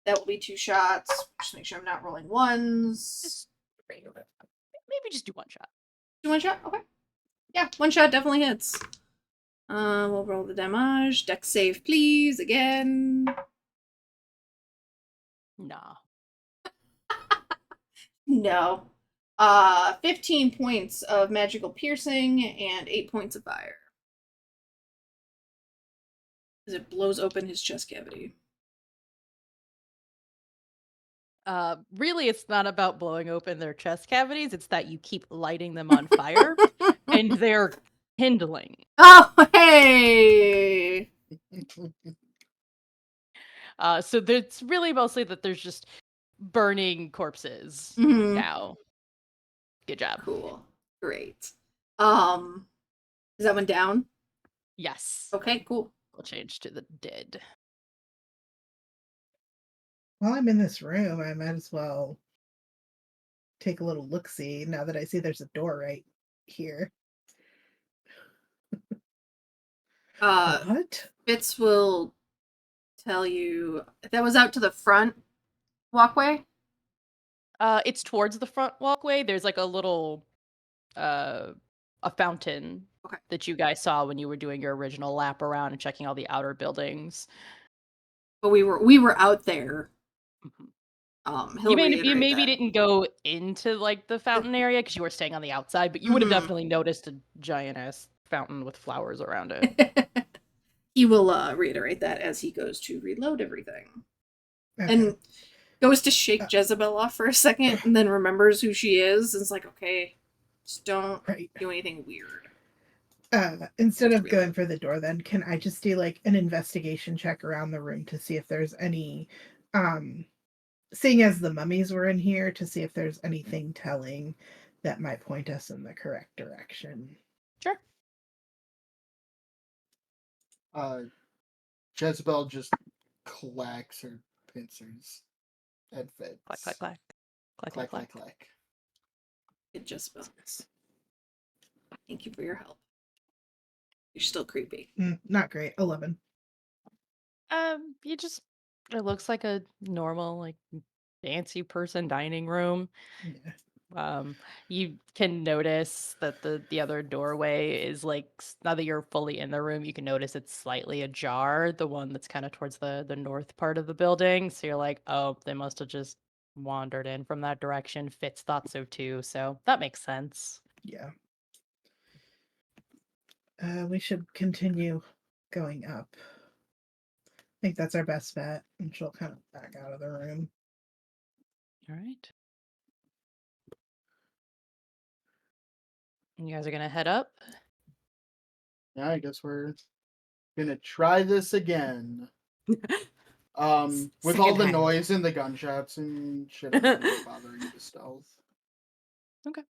That will be 2 shots. Just make sure I'm not rolling ones. Just maybe just do one shot. Do 1 shot? Okay. Yeah, 1 shot definitely hits. We'll roll the damage. Dex save, please. Again. Nah. No. 15 points of magical piercing and 8 points of fire. As it blows open his chest cavity. Really, it's not about blowing open their chest cavities. It's that you keep lighting them on fire, and they're kindling. Oh, hey! So it's really mostly that there's just burning corpses Mhm. now. Good job. Cool. Great. Is that one down? Yes. Okay, cool. We'll change to the dead. While I'm in this room, I might as well take a little look-see now that I see there's a door right here. What? Fitz will tell you that was out to the front walkway. It's towards the front walkway. There's like a little a fountain Okay. that you guys saw when you were doing your original lap around and checking all the outer buildings. But we were out there. Mhm. He'll You reiterate maybe that. didn't go into like the fountain area because you were staying on the outside, but you would have Mhm. definitely noticed a giant ass fountain with flowers around it. He will reiterate that as he goes to reload everything. Okay. And goes to shake Jezebel off for a second and then remembers who she is and is like, okay, just don't Right. do anything weird. Instead Just of going reload. for the door, then can I just do like an investigation check around the room to see if there's any, seeing as the mummies were in here, to see if there's anything telling that might point us in the correct direction. Sure. Jezebel just clacks her pincers at Fitz. Clack clack clack. Clack clack clack. clack. Good Jezebel. Thank you for your help. You're still creepy. Not great. 11. You just it looks like a normal like fancy person dining room. Yeah. You can notice that the other doorway is like now that you're fully in the room, you can notice it's slightly ajar, the one that's kind of towards the north part of the building. So you're like, oh, they must have just wandered in from that direction. Fitz thought so too, so that makes sense. Yeah. We should continue going up. I think that's our best bet. And she'll kind of back out of the room. All right. You guys are gonna head up. Yeah, I guess we're gonna try this again. With all Second the time. noise and the gunshots and shit, I'm gonna bother you with stealth. Okay.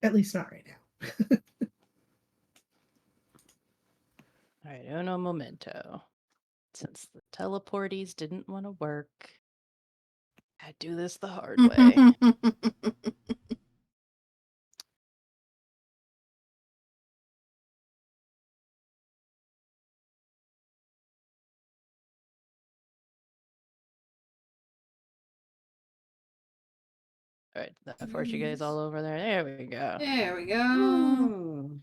At least not right now. All right, uno momento. Since the teleporties didn't want to work, I do this the hard way. All right, that force you guys all over there. There we go. There we go. Ooh.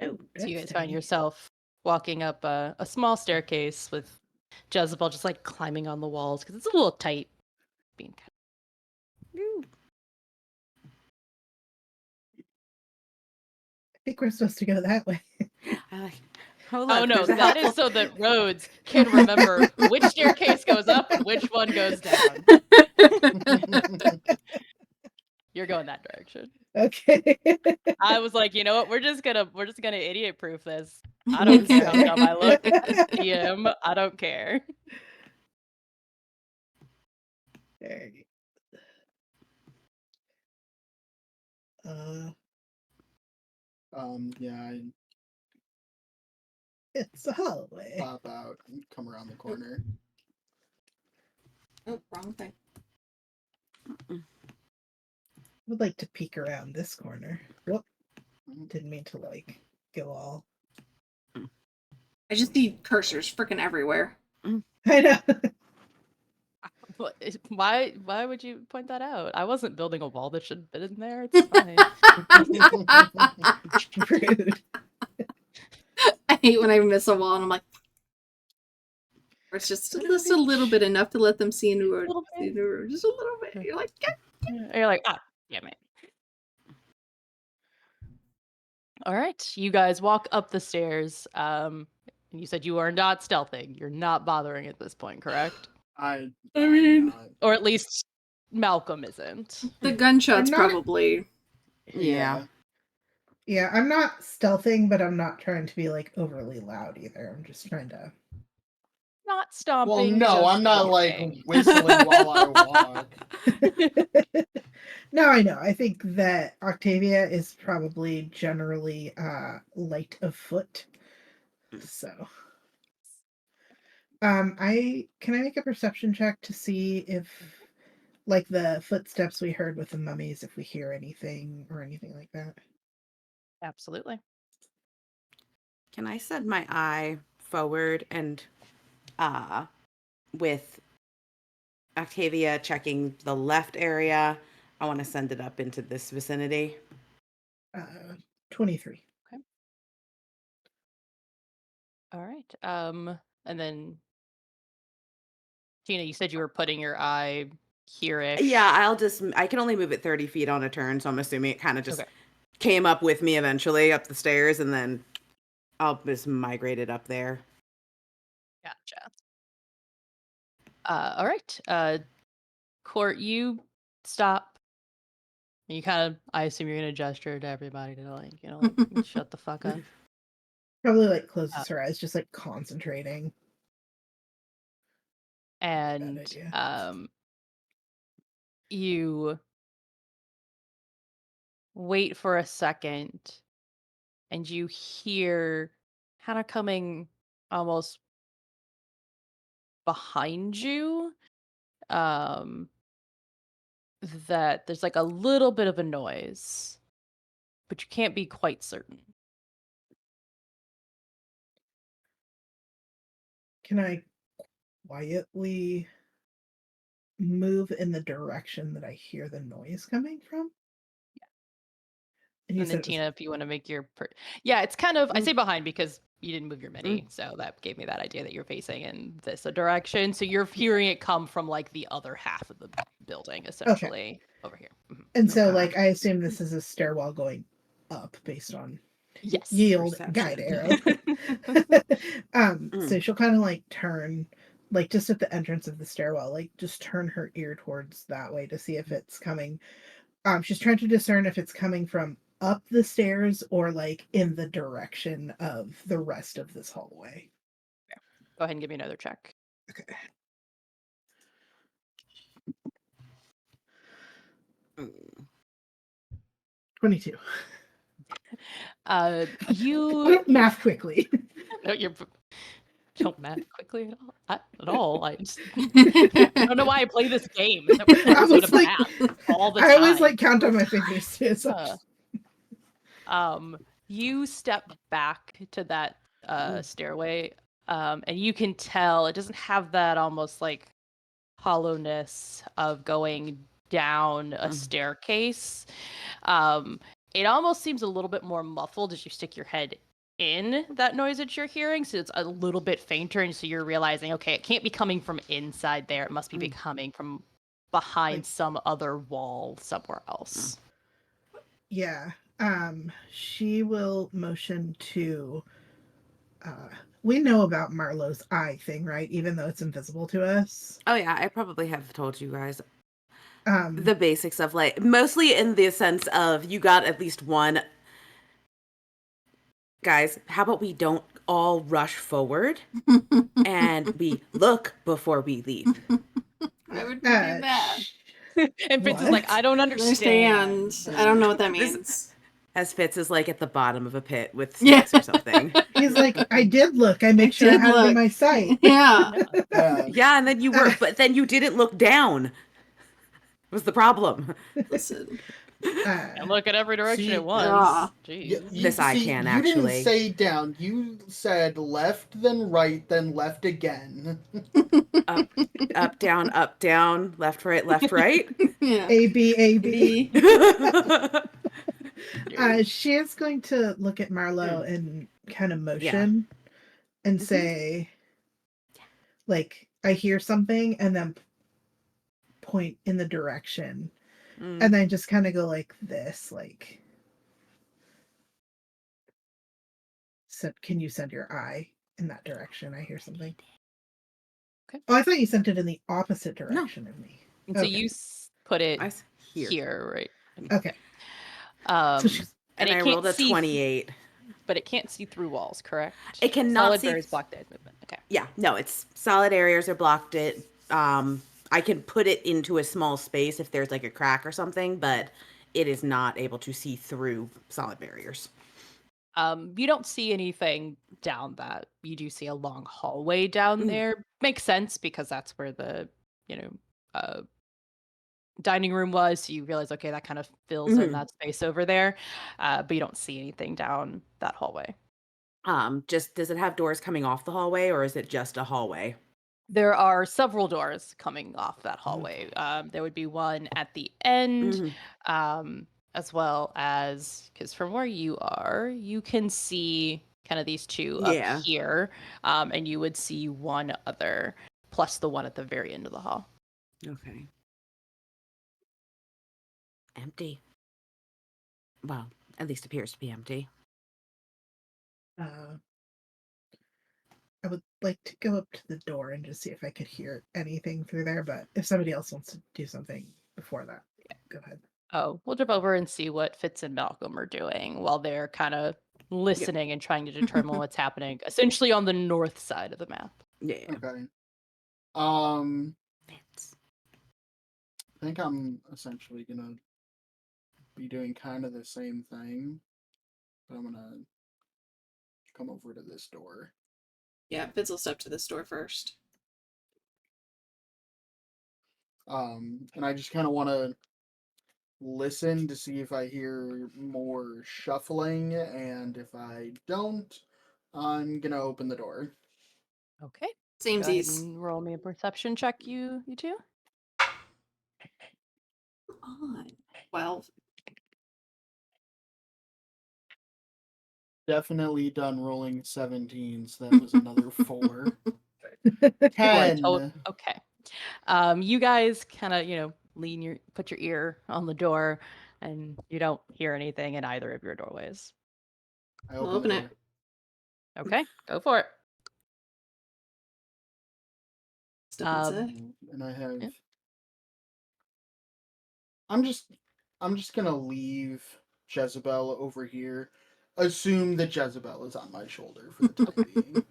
Oh, So you guys That's find heavy. yourself walking up a small staircase with Jezebel just like climbing on the walls because it's a little tight. Being ooh. I think we're supposed to go that way. I like. Oh Oh look, no, there's a that is helpful. so that Rhodes can remember which staircase goes up and which one goes down. You're going that direction. Okay. I was like, you know what? We're just gonna idiot proof this. I don't care how dumb I look. It's DM. I don't care. There you go. Yeah, I It's a hallway. pop out and come around the corner. Oh, wrong thing. Would like to peek around this corner. Whoop. Didn't mean to go all. I just need cursors freaking everywhere. I know. Why would you point that out? I wasn't building a wall that should have been in there. It's fine. Rude. I hate when I miss a wall and I'm like, or it's just a little bit enough to let them see into a Little bit. room. Just a little bit. You're like, yeah. You're like, ah, damn it. All right, you guys walk up the stairs. And you said you are not stealthing. You're not bothering at this point, correct? I mean- not. Or at least Malcolm isn't. The gunshots I'm not- probably. Yeah. Yeah, I'm not stealthing, but I'm not trying to be overly loud either. I'm just trying to. Not stomping. Well, no, just I'm not walking. whistling while I walk. No, I know. I think that Octavia is probably generally light of foot. So I can I make a perception check to see if the footsteps we heard with the mummies, if we hear anything or anything like that. Absolutely. Can I send my eye forward and with Octavia checking the left area, I want to send it up into this vicinity. 23. All right. And then Tina, you said you were putting your eye here-ish. Yeah, I can only move it 30 feet on a turn, so I'm assuming it kind of just Okay. came up with me eventually up the stairs, and then I'll just migrate it up there. Gotcha. All right. Court, you stop. You kind of, I assume you're gonna gesture to everybody to shut the fuck up. Probably closes her eyes, just concentrating. And idea. you wait for a second, and you hear kind of coming almost behind you, that there's a little bit of a noise, but you can't be quite certain. Can I quietly move in the direction that I hear the noise coming from? And then Tina, if you want to make your it's kind of, I say behind because you didn't move your mini, so that gave me that idea that you're facing in this direction. So you're hearing it come from the other half of the building, essentially, over here. Mm-hmm. And so I assume this is a stairwell going up based on yield Perception. guide arrow. So she'll kind of turn like just at the entrance of the stairwell, like just turn her ear towards that way to see if it's coming. She's trying to discern if it's coming from up the stairs or like in the direction of the rest of this hallway. Go ahead and give me another check. Okay. Mm. 22. I You don't math quickly. no, you're don't math quickly at all. I don't know why I play this game. It's never I episode was of like, math all the I always time. like count on my fingers too. So You step back to that stairway, and you can tell it doesn't have that almost like hollowness of going down a staircase. Um, it almost seems a little bit more muffled as you stick your head in that noise that you're hearing, so it's a little bit fainter, and so you're realizing, okay, it can't be coming from inside there. It must be coming from behind Like- some other wall somewhere else. yeah. She will motion to we know about Marlowe's eye thing, right? Even though it's invisible to us. Oh yeah, I probably have told you guys Um the basics of like mostly in the sense of you got at least one. Guys, how about we don't all rush forward and we look before we leave? Why would we do that? And Fitz is like, What? I don't understand. Understand. I don't know what that This- means. As Fitz is like at the bottom of a pit with Yeah. snakes or something. He's like, I did look. I make sure I did had it in look. my sight. Yeah. Yeah. Yeah, and then you were, but then you didn't look down. Was the problem? Listen. And look at every direction See, at once. yeah. Jeez. This eye can, you actually. didn't say down. You said left, then right, then left again. Up, down, left, right. Yeah. A B A B. B. She is going to look at Marlowe and kind of motion and Mhm. say, like, I hear something, and then point in the direction, and then just kind of go like this, like, so can you send your eye in that direction? I hear something. Okay. Oh, I thought you sent it in the opposite direction of me. And so Okay. you put it I s- here. here, right? Okay. Um, So she's and And it I can't rolled a see 28. but it can't see through walls, correct? It cannot Solid see barriers block dead movement. Okay. Yeah, no, it's solid areas are blocked it. I can put it into a small space if there's like a crack or something, but it is not able to see through solid barriers. You don't see anything down that. You do see a long hallway down there. Makes sense because that's where the, you know, dining room was. So you realize, okay, that kind of fills in that space over there. But you don't see anything down that hallway. Just does it have doors coming off the hallway or is it just a hallway? There are several doors coming off that hallway. There would be one at the end, as well as, because from where you are, you can see kind of these two Yeah. up here, and you would see one other, plus the one at the very end of the hall. Okay. Empty. Well, at least appears to be empty. I would like to go up to the door and just see if I could hear anything through there, but if somebody else wants to do something before that, go ahead. Oh, we'll jump over and see what Fitz and Malcolm are doing while they're kind of listening and trying to determine what's happening, essentially on the north side of the map. Yeah. Okay. Fits. I think I'm essentially gonna be doing kind of the same thing, but I'm gonna come over to this door. Yeah, Fitz will step to this door first. And I just kind of want to listen to see if I hear more shuffling, and if I don't, I'm gonna open the door. Okay. Same Go ahead Z's. and roll me a perception check, you two. On 12. Definitely done rolling 17s. That was another 4. What, 10. okay. You guys kind of, put your ear on the door, and you don't hear anything in either of your doorways. I We'll open the open it. door. Okay, go for it. Stupid say. And I have. Yeah. I'm just gonna leave Jezebel over here. Assume that Jezebel is on my shoulder for the time being,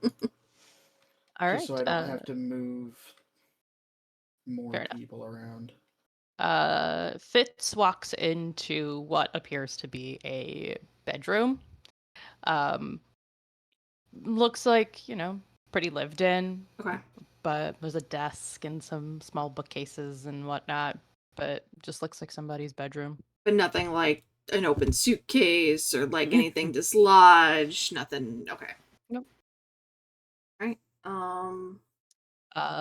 All just so I right. don't have to move more Fair enough. people around. Fitz walks into what appears to be a bedroom. Um, looks like, pretty lived in, Okay. but there's a desk and some small bookcases and whatnot. But just looks like somebody's bedroom. But nothing like an open suitcase or like anything dislodged. Nothing. Okay. Nope. Right.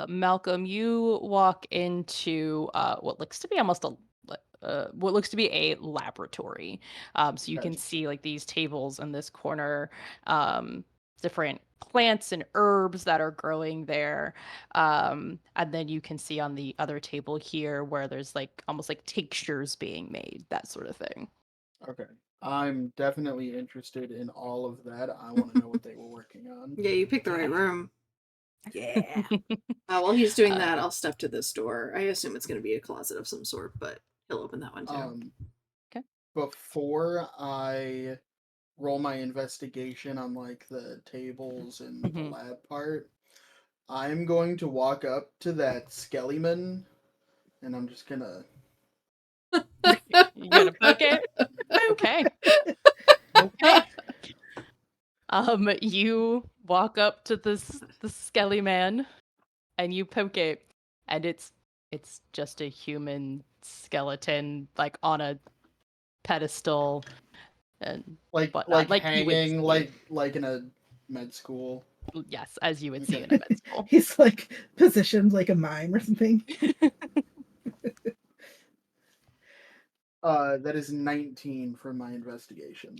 Malcolm, you walk into what looks to be almost what looks to be a laboratory. So you can Gotcha. see like these tables in this corner, different plants and herbs that are growing there. And then you can see on the other table here where there's like almost like tinctures being made, that sort of thing. Okay. I'm definitely interested in all of that. I want to know what they were working on. Yeah, you picked the right room. Yeah. While he's doing Uh, that, I'll step to this door. I assume it's going to be a closet of some sort, but he'll open that one too. Okay. Before I roll my investigation on like the tables and the Mhm. lab part, I'm going to walk up to that Skellyman and I'm just gonna You gonna poke it? Okay. Okay. You walk up to the skelly man and you poke it, and it's just a human skeleton, like on a pedestal and whatnot, like you would hanging see. like in a med school. Yes, as you would see Okay. in a med school. He's like positioned like a mime or something. That is 19 for my investigation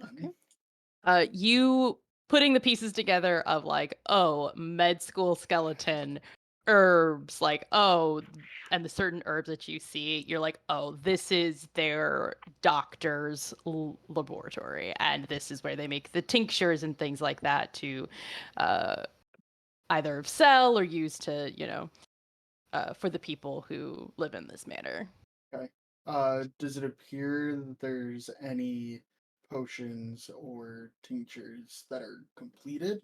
then. You putting the pieces together of like, oh, med school skeleton, herbs, like, oh, and the certain herbs that you see, you're like, oh, this is their doctor's laboratory, and this is where they make the tinctures and things like that to uh, either sell or use to, for the people who live in this manor. Okay. Does it appear that there's any potions or tinctures that are completed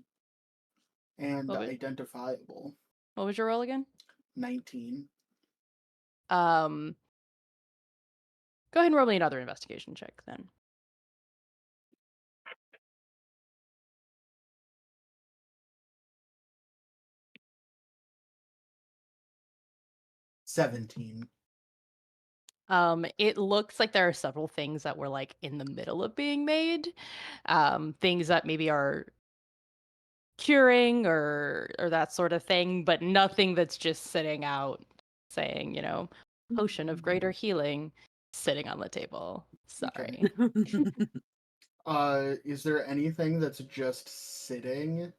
and What was, identifiable? what was your role again? 19. Um, Go ahead and roll me another investigation check then. $17. It looks like there are several things that were like in the middle of being made. Things that maybe are curing or that sort of thing, but nothing that's just sitting out saying, potion of greater healing sitting on the table. Okay. Sorry. Is there anything that's just sitting,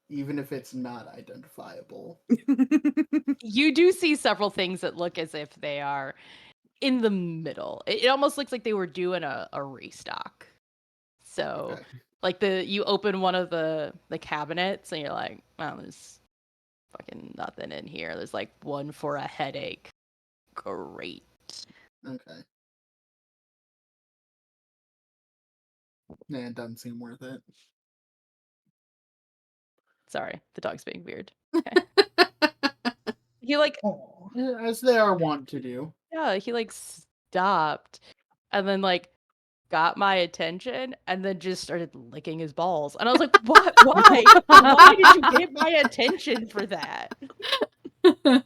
even if it's not identifiable? You do see several things that look as if they are in the middle. It almost looks like they were doing a restock. So Okay. like you open one of the cabinets and you're like, well, there's fucking nothing in here. There's like one for a headache. Great. Okay. Yeah, it doesn't seem worth it. Sorry, the dog's being weird. He like Oh, As they are wont to do. he like stopped and then like got my attention and then just started licking his balls. And I was like, what? Why? Why did you get my attention for that?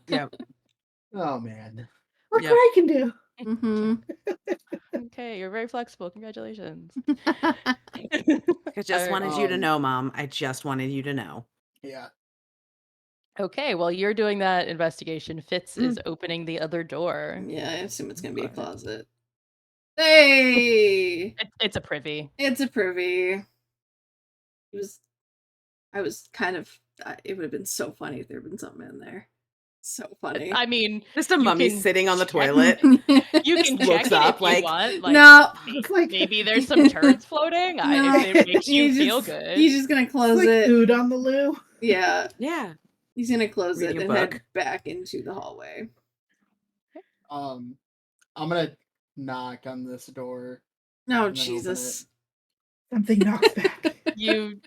Yep. Oh man. look Yep. what I can do. Mm-hmm. Okay, you're very flexible. Congratulations. I just wanted you to Um, know, Mom. I just wanted you to know. Yeah. Okay, while you're doing that investigation, Fitz is opening the other door. Yeah, I assume it's going to be a Go ahead. closet. Hey! It's a privy. It's a privy. It was. I was kind of. It would have been so funny if there had been something in there. So funny. I mean, Just a you mummy can sitting on the check- toilet. You can Looks check it up if like, you want. Like, No. It's like maybe there's some turds floating. No. If it makes you feel just, good. You're just gonna It's close like it. food on the loo. Yeah. yeah. He's gonna close Reading it a and head book. back into the hallway. I'm gonna knock on this door No, and then open it. Jesus. Something knocks back. You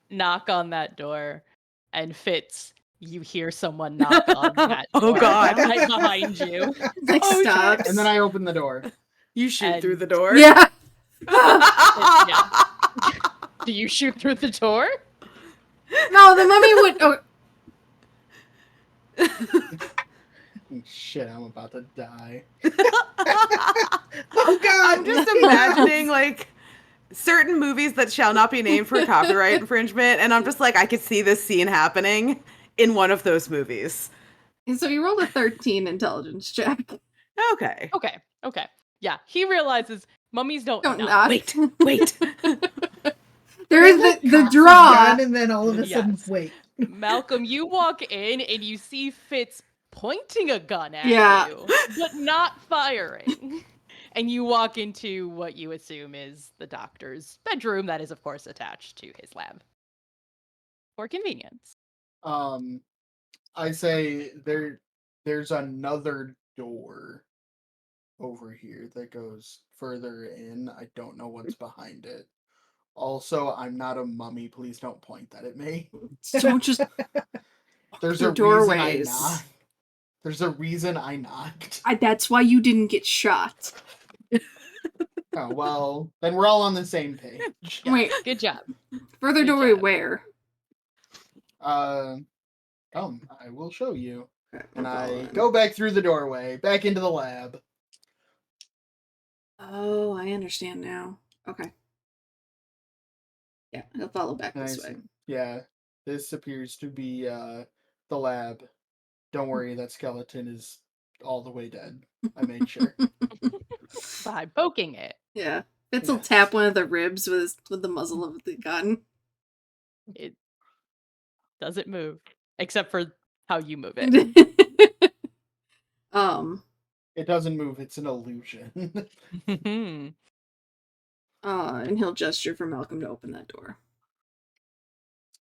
knock on that door, and Fitz, you hear someone knock on that Oh, door God. right behind you. Like, Oh, shit. stops. And then I open the door. You shoot through And- the door. Yeah. Yeah. Do you shoot through the door? No, the mummy would. Oh, Shit, I'm about to die. Oh God! I'm just imagining like certain movies that shall not be named for copyright infringement, and I'm just like, I could see this scene happening in one of those movies. and so you rolled a 13 intelligence check. Okay. Okay. Yeah, he realizes mummies don't Don't knock. knock. Wait. There is Like the cocks his draw. gun and then all of a sudden, Yes. wait. Malcolm, you walk in and you see Fitz pointing a gun at Yeah. you, but not firing. And you walk into what you assume is the doctor's bedroom that is, of course, attached to his lab. For convenience. I say there's another door over here that goes further in. I don't know what's behind it. Also, I'm not a mummy. Please don't point that at me. Don't just. There's through a reason I doorways. knocked. There's a reason I knocked. That's why you didn't get shot. Oh well, then we're all on the same page. Yes, Wait. good job. Further Good doorway job. where? I will show you. Okay, And I'm I following. go back through the doorway, back into the lab. Oh, I understand now. Okay. Yeah, he'll follow back And I this way. say, yeah, this appears to be the lab. Don't worry, that skeleton is all the way dead. I made sure. By poking it. Yeah. Fitz will Yes. tap one of the ribs with the muzzle of the gun. It doesn't move. Except for how you move it. It doesn't move, it's an illusion. And he'll gesture for Malcolm to open that door.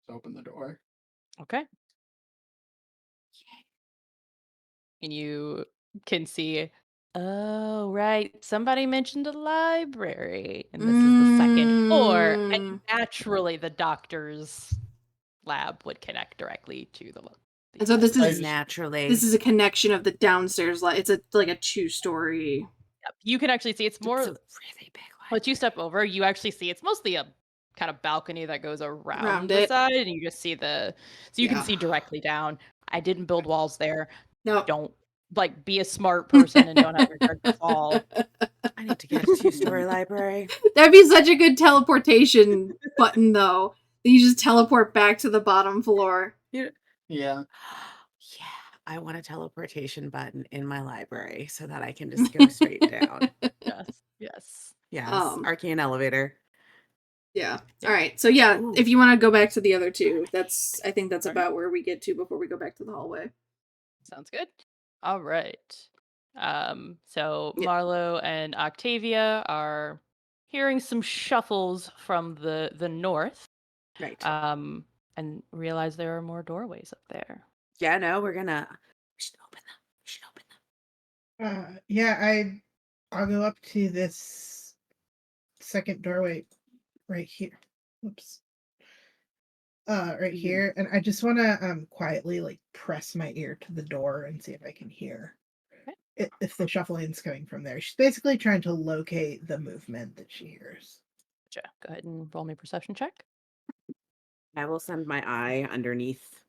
Open the door. Okay. And you can see, oh, right, somebody mentioned a library. And this is the second floor. And naturally, the doctor's lab would connect directly to the And so this is naturally. This is a connection of the downstairs. It's like a 2-story. Yep. You can actually see it's more. It's a really big Once you step over, you actually see it's mostly a kind of balcony that goes around the it. side, and you just see so you can Yeah. see directly down. I didn't build walls there. No. Don't be a smart person and don't have your guard to fall. I need to get a 2-story library. That'd be such a good teleportation button, though. You just teleport back to the bottom floor. Yeah. Yeah, I want a teleportation button in my library so that I can just go straight down. Yes. Yes, Um, arcane elevator. Yeah. All right. So yeah, Ooh. if you want to go back to the other two, I think that's Okay. about where we get to before we go back to the hallway. Sounds good. All right. So Yeah. Marlo and Octavia are hearing some shuffles from the north. Right. And realize there are more doorways up there. Yeah, no, we should open them. Yeah, I'll go up to this second doorway right here. Whoops. Right here, and I just want to quietly press my ear to the door and see if I can hear if the shuffling's coming from there. She's basically trying to locate the movement that she hears. Gotcha. Go ahead and roll me a perception check. I will send my eye underneath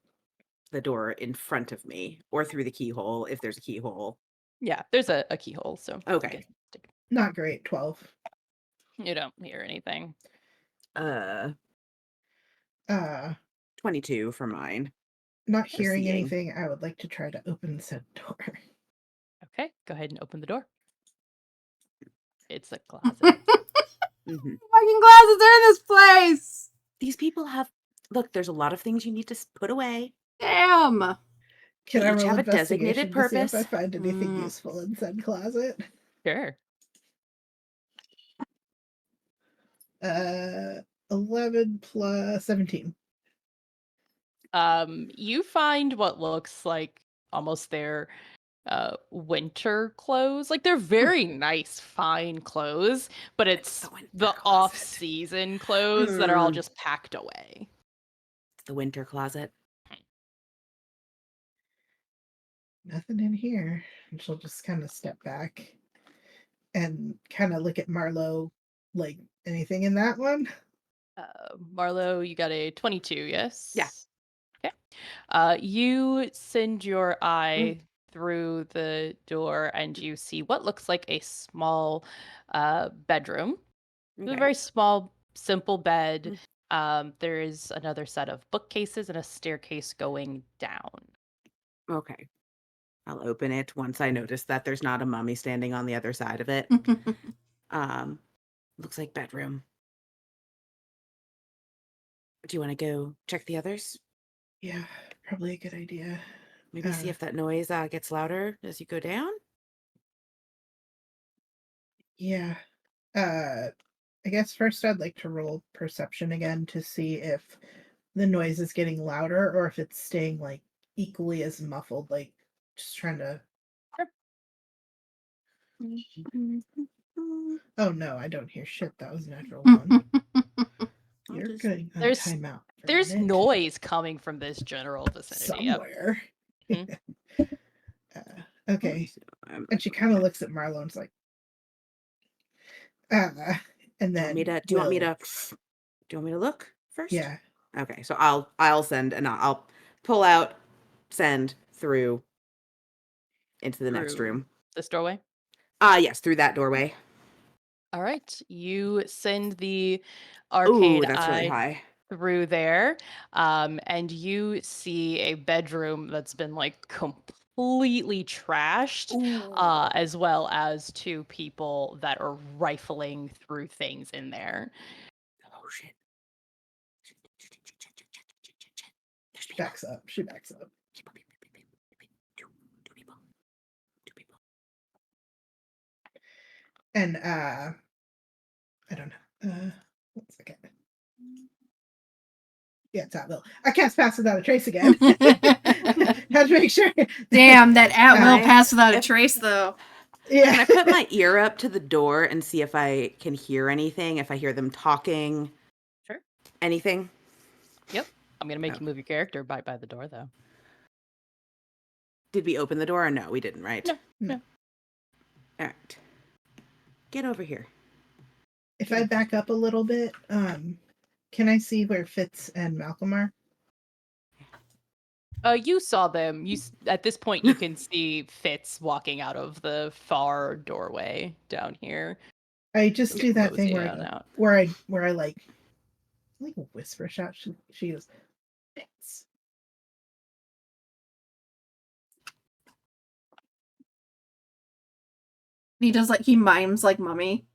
the door in front of me or through the keyhole if there's a keyhole. Yeah, there's a keyhole, so Okay. Not great. 12. You don't hear anything. 22 for mine. Not hearing seeing. anything. I would like to try to open said door. Okay, go ahead and open the door. It's a closet. Mhm. Fucking closets are in this place. These people look, there's a lot of things you need to put away. Damn. Can They I each roll have a designated investigation to see if I purpose. find anything useful in said closet? Sure. 11 plus 17. You find what looks like almost their winter clothes. Like they're very nice, fine clothes, but it's winter the closet. off-season clothes that are all Mm. just packed away. It's the winter closet. Nothing in here. And she'll just kind of step back and kind of look at Marlowe like, anything in that one? Marlo, you got a 22, yes? Yeah. Okay. You send your eye through the door and you see what looks like a small bedroom. It's a Okay. very small, simple bed. There is another set of bookcases and a staircase going down. Okay. I'll open it once I notice that there's not a mummy standing on the other side of it. Looks like bedroom. Do you want to go check the others? Yeah, probably a good idea. Maybe see if that noise gets louder as you go down? Yeah. I guess first I'd like to roll perception again to see if the noise is getting louder or if it's staying like equally as muffled, like just trying to. Oh no, I don't hear shit. That was a natural one. You're just- going on There's timeout. for a there's minute. noise coming from this general vicinity. Yep. Somewhere. Mhm. Okay. And she kind of looks at Marlo and's like, and Do you want then me to? Do you want me to? Do you want me to look first? Yeah. Okay, so I'll send and I'll pull out, send through into the next Through room. this doorway. Yes, through that doorway. All right. You send the Ooh, arcade that's really eye high. through there, and you see a bedroom that's been like completely trashed, Ooh. as well as two people that are rifling through things in there. Oh shit. She backs up. She backs up. Two people. And I don't know. 1 second. Yeah, it's at will. I cast pass without a trace again. Had to make sure. Damn, that at will I- pass without a if- trace, though. Yeah. Can I put my ear up to the door and see if I can hear anything? If I hear them talking? Sure. Anything? Yep. I'm gonna make you move your character by the door, though. Did we open the door or no? We didn't, right? No. All right. Get over here. If I back up a little bit, can I see where Fitz and Malcolm are? You saw them. At this point, you can see Fitz walking out of the far doorway down here. I just do that thing Mosey on out. where I like a whisper shout. She goes, Fitz. He does like, he mimes like Mummy.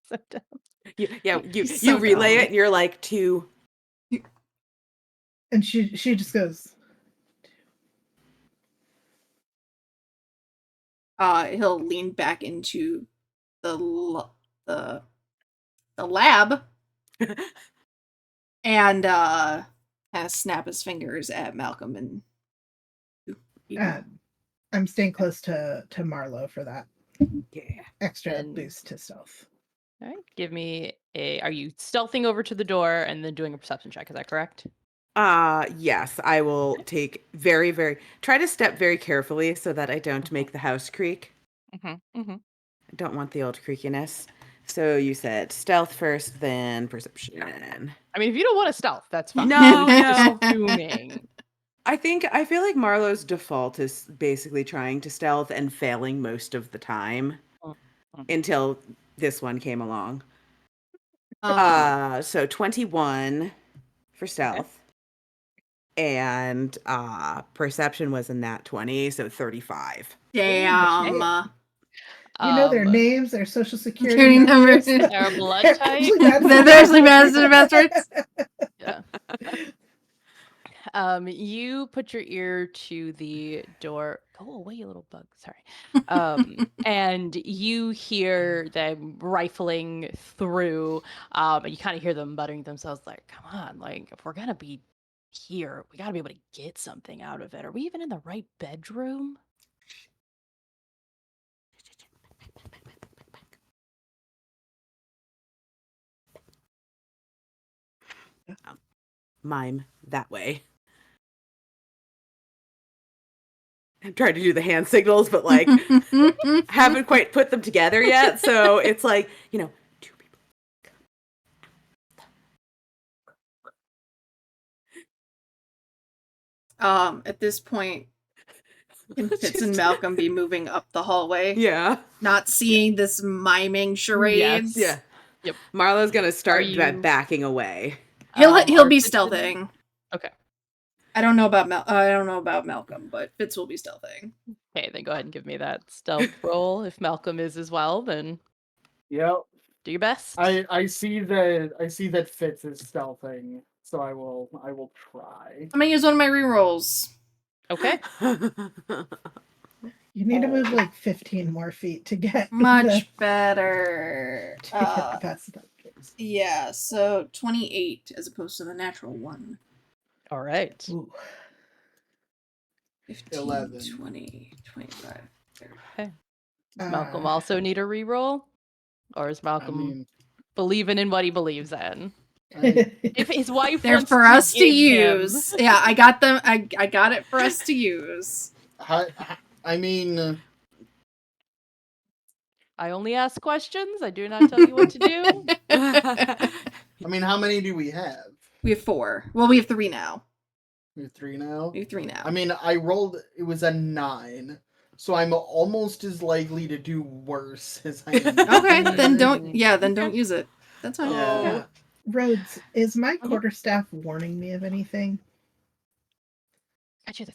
So dumb. You so relay dumb. it and you're like two. And she just goes, He'll lean back into the lab and kind of snap his fingers at Malcolm and I'm staying close to Marlo for that Yeah. extra And- boost to stealth. All right. Give me a. Are you stealthing over to the door and then doing a perception check? Is that correct? Yes, I will take try to step very carefully so that I don't make the house creak. Mm-hmm. I don't want the old creakiness. So you said stealth first, then perception. I mean, if you don't want to stealth, that's fine. No, I was just no. assuming. I feel like Marlo's default is basically trying to stealth and failing most of the time until this one came along. So 21 for stealth. And perception was a nat 20, so 35. damn. You know their names, their social security Security numbers. numbers. Their blood They're type. actually bad They're actually bad traits. Yeah. You put your ear to the door. Go away, you little bug. Sorry. And you hear them rifling through. And you kind of hear them muttering to themselves, like, "Come on, like if we're gonna be here, we gotta be able to get something out of it. Are we even in the right bedroom?" Mime that way. I'm trying to do the hand signals, but like haven't quite put them together yet. So it's like, two people. At this point, can Fitz and Malcolm be moving up the hallway? Yeah. Not seeing this miming charades? Yeah. Yep. Marlo's gonna start you- backing away. He'll Are be Fitz and- stealthing. Okay. I don't know about Malcolm, but Fitz will be stealthing. Okay, then go ahead and give me that stealth roll. If Malcolm is as well, then Yep. do your best. I see that Fitz is stealthing, so I will try. I'm gonna use one of my rerolls. Okay. You need to move like 15 more feet to get Much better. to get past the doctors. Yeah, so 28 as opposed to the natural 1. All right. Ooh. 15, 11. 20, 25, 30. Does Malcolm also need a reroll? Or is I Malcolm mean, believing in what he believes in? I, If his wife They're wants for us to give him- use. Yeah, I got them. I got it for us to use. I mean, I only ask questions. I do not tell you what to do. how many do we have? We have 4. Well, we have 3 now. We have 3 now. We have 3 now. I mean, I rolled. It was a 9, so I'm almost as likely to do worse as I am. Okay, then don't. Yeah, then don't use it. That's fine. Yeah. Rhodes, is my Uh-huh. quarterstaff warning me of anything? Got you.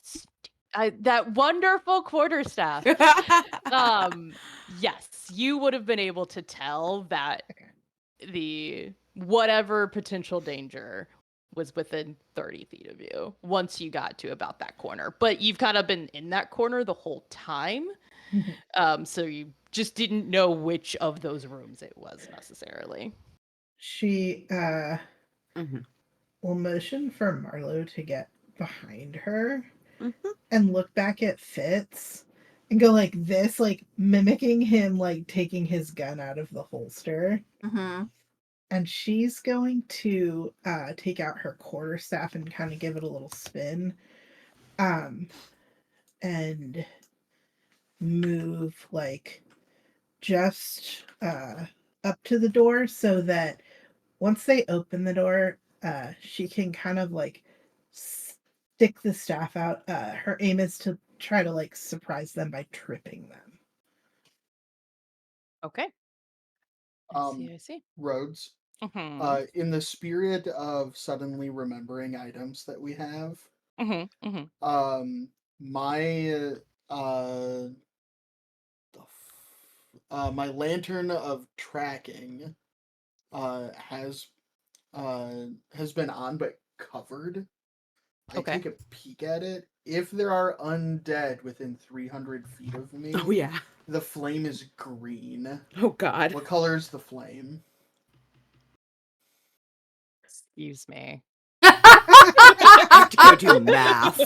That wonderful quarterstaff. Yes, you would have been able to tell that the whatever potential danger was within 30 feet of you once you got to about that corner. But you've kind of been in that corner the whole time. So you just didn't know which of those rooms it was necessarily. She Mhm. will motion for Marlo to get behind her Mhm. and look back at Fitz and go like this, like mimicking him, like taking his gun out of the holster. Mm-hmm. And she's going to take out her quarterstaff and kind of give it a little spin. And move like just up to the door so that once they open the door, she can kind of like stick the staff out. Her aim is to try to like surprise them by tripping them. Okay. I see. Roads. Mm-hmm. In the spirit of suddenly remembering items that we have, Mm-hmm. Mm-hmm. my my lantern of tracking has been on but covered. I Okay. take a peek at it. If there are undead within 300 feet of me, Oh yeah. the flame is green. Oh god. What color is the flame? Excuse me. I have to go do math.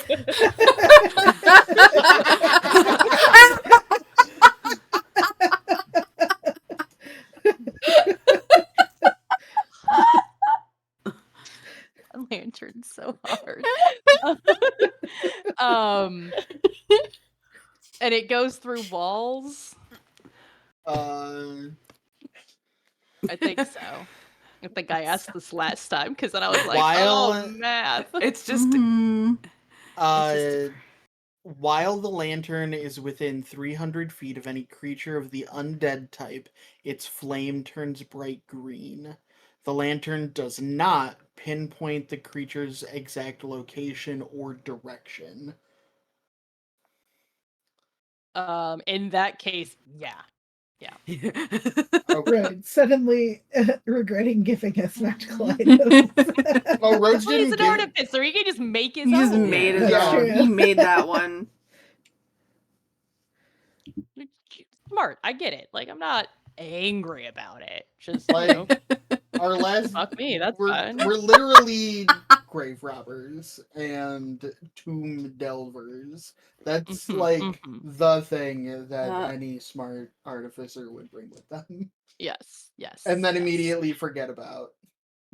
Lantern so hard. um and it goes through walls. Uh, I think so. I think I asked this last time because then I was like, While- oh, math. It's just Mhm. While the lantern is within 300 feet of any creature of the undead type, its flame turns bright green. The lantern does not pinpoint the creature's exact location or direction. In that case, yeah. Okay. Right, suddenly regretting giving us magical items. Oh, Rhodes Well, he's didn't an give... artificer. He can just make his He just own. made his That's own. true. He made that one. smart. I get it. Like, I'm not angry about it. Just, Like, our last fuck me, that's we're fine. we're literally grave robbers and tomb delvers. That's Mhm, like mhm. the thing that Uh, any smart artificer would bring with them. Yes, yes. And then yes. immediately forget about.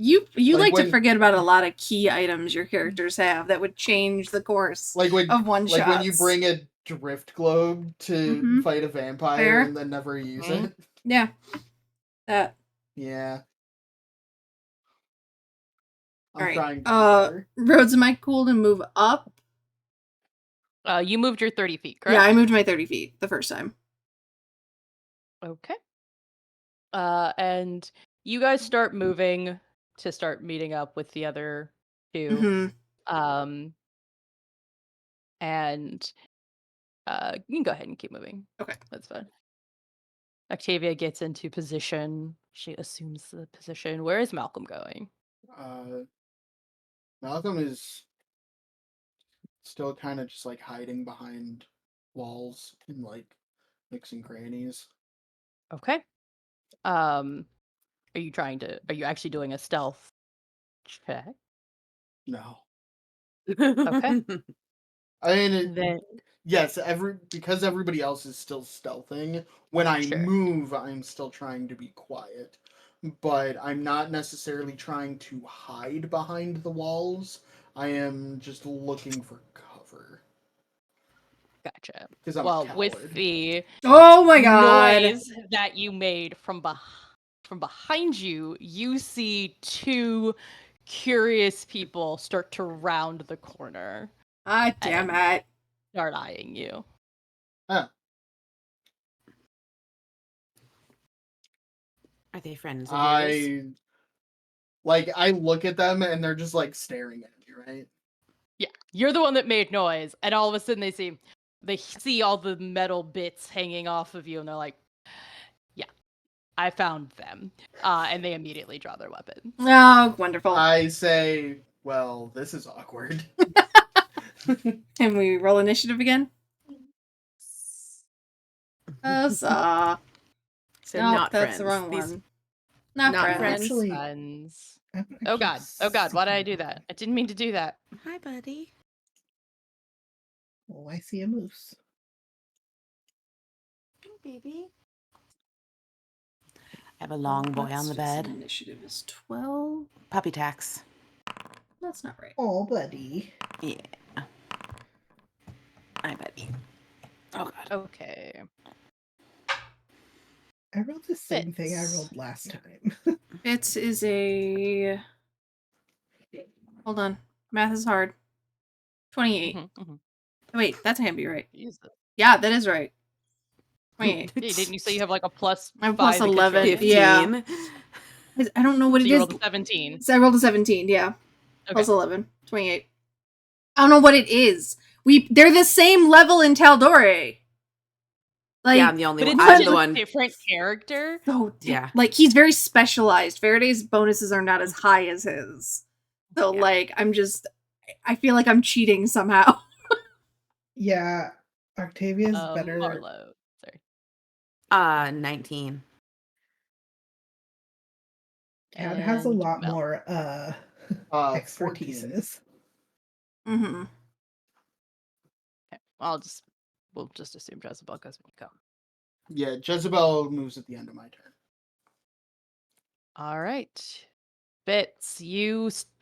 you Like like to when forget about a lot of key items your characters have that would change the course like when of one like when you shots. bring a drift globe to Mhm. fight a vampire Fair. and then never use Mhm. it. Yeah. That. Yeah. I'm All right. trying to do better. Rhodes, am I cool to move up? You moved your 30 feet, Yeah, I correct? moved my 30 feet the first time. Okay. And you guys start moving to start meeting up with the other 2. Mm-hmm. And you can go ahead and keep moving. Okay. That's fine. Octavia gets into position. She assumes the position. Where is Malcolm going? Malcolm is still kind of just like hiding behind walls and like nooks and crannies. Okay. Are you actually doing a stealth check? No. Okay. I mean, Then yes, because everybody else is still stealthing. When I Sure. move, I'm still trying to be quiet, but I'm not necessarily trying to hide behind the walls. I am just looking for cover gotcha. because I'm a Well, with coward. the Oh my god. noise that you made from behind you, you see 2 curious people start to round the corner Ah, damn and it. start eyeing you. Ah, Are they friends of yours? I look at them and they're just like staring at me, right? Yeah, you're the one that made noise, and all of a sudden they see all the metal bits hanging off of you, and they're like, "Yeah, I found them," and they immediately draw their weapons. Oh, wonderful. I say, well, this is awkward. Can we roll initiative again? Saw. So Nope, not that's the friends. wrong These one. Not, not friends. friends. Actually, Friends. I'm Oh actually god, oh god, why did I do seeing- that? I didn't mean to do that. Hi, buddy. Oh, I see a moose. Hey, baby. I have a long boy on the bed. Initiative is 12. Puppy tax. That's not right. Oh, buddy. Yeah. Hi, buddy. Oh god. Okay. I rolled the same thing I Fits. rolled last time. Fitz is a. Hold on. Math is hard. 28. Mhm, mhm. Wait, that can't be right. Jesus. Yeah, that is right. 28. Hey, didn't you say you have like a plus I have 5 plus in 11. control? Yeah. 15. I don't know what So it you is. rolled a 17. So I rolled a 17, yeah. Okay. Plus 11. 28. I don't know what it is. They're the same level in Taldore. Like, Yeah, I'm the only But one. it's I'm just the a one. different character. so Yeah. like he's very specialized. Faraday's bonuses are not as high as his. So Yeah. like I feel like I'm cheating somehow. Yeah, Octavia's better. Marlo. Sorry. 19. Cat has a And lot Mel. more 14. expertises. Mm-hmm. Okay. We'll just assume Jezebel goes when you come. Yeah, Jezebel moves at the end of my turn. All right. Bits,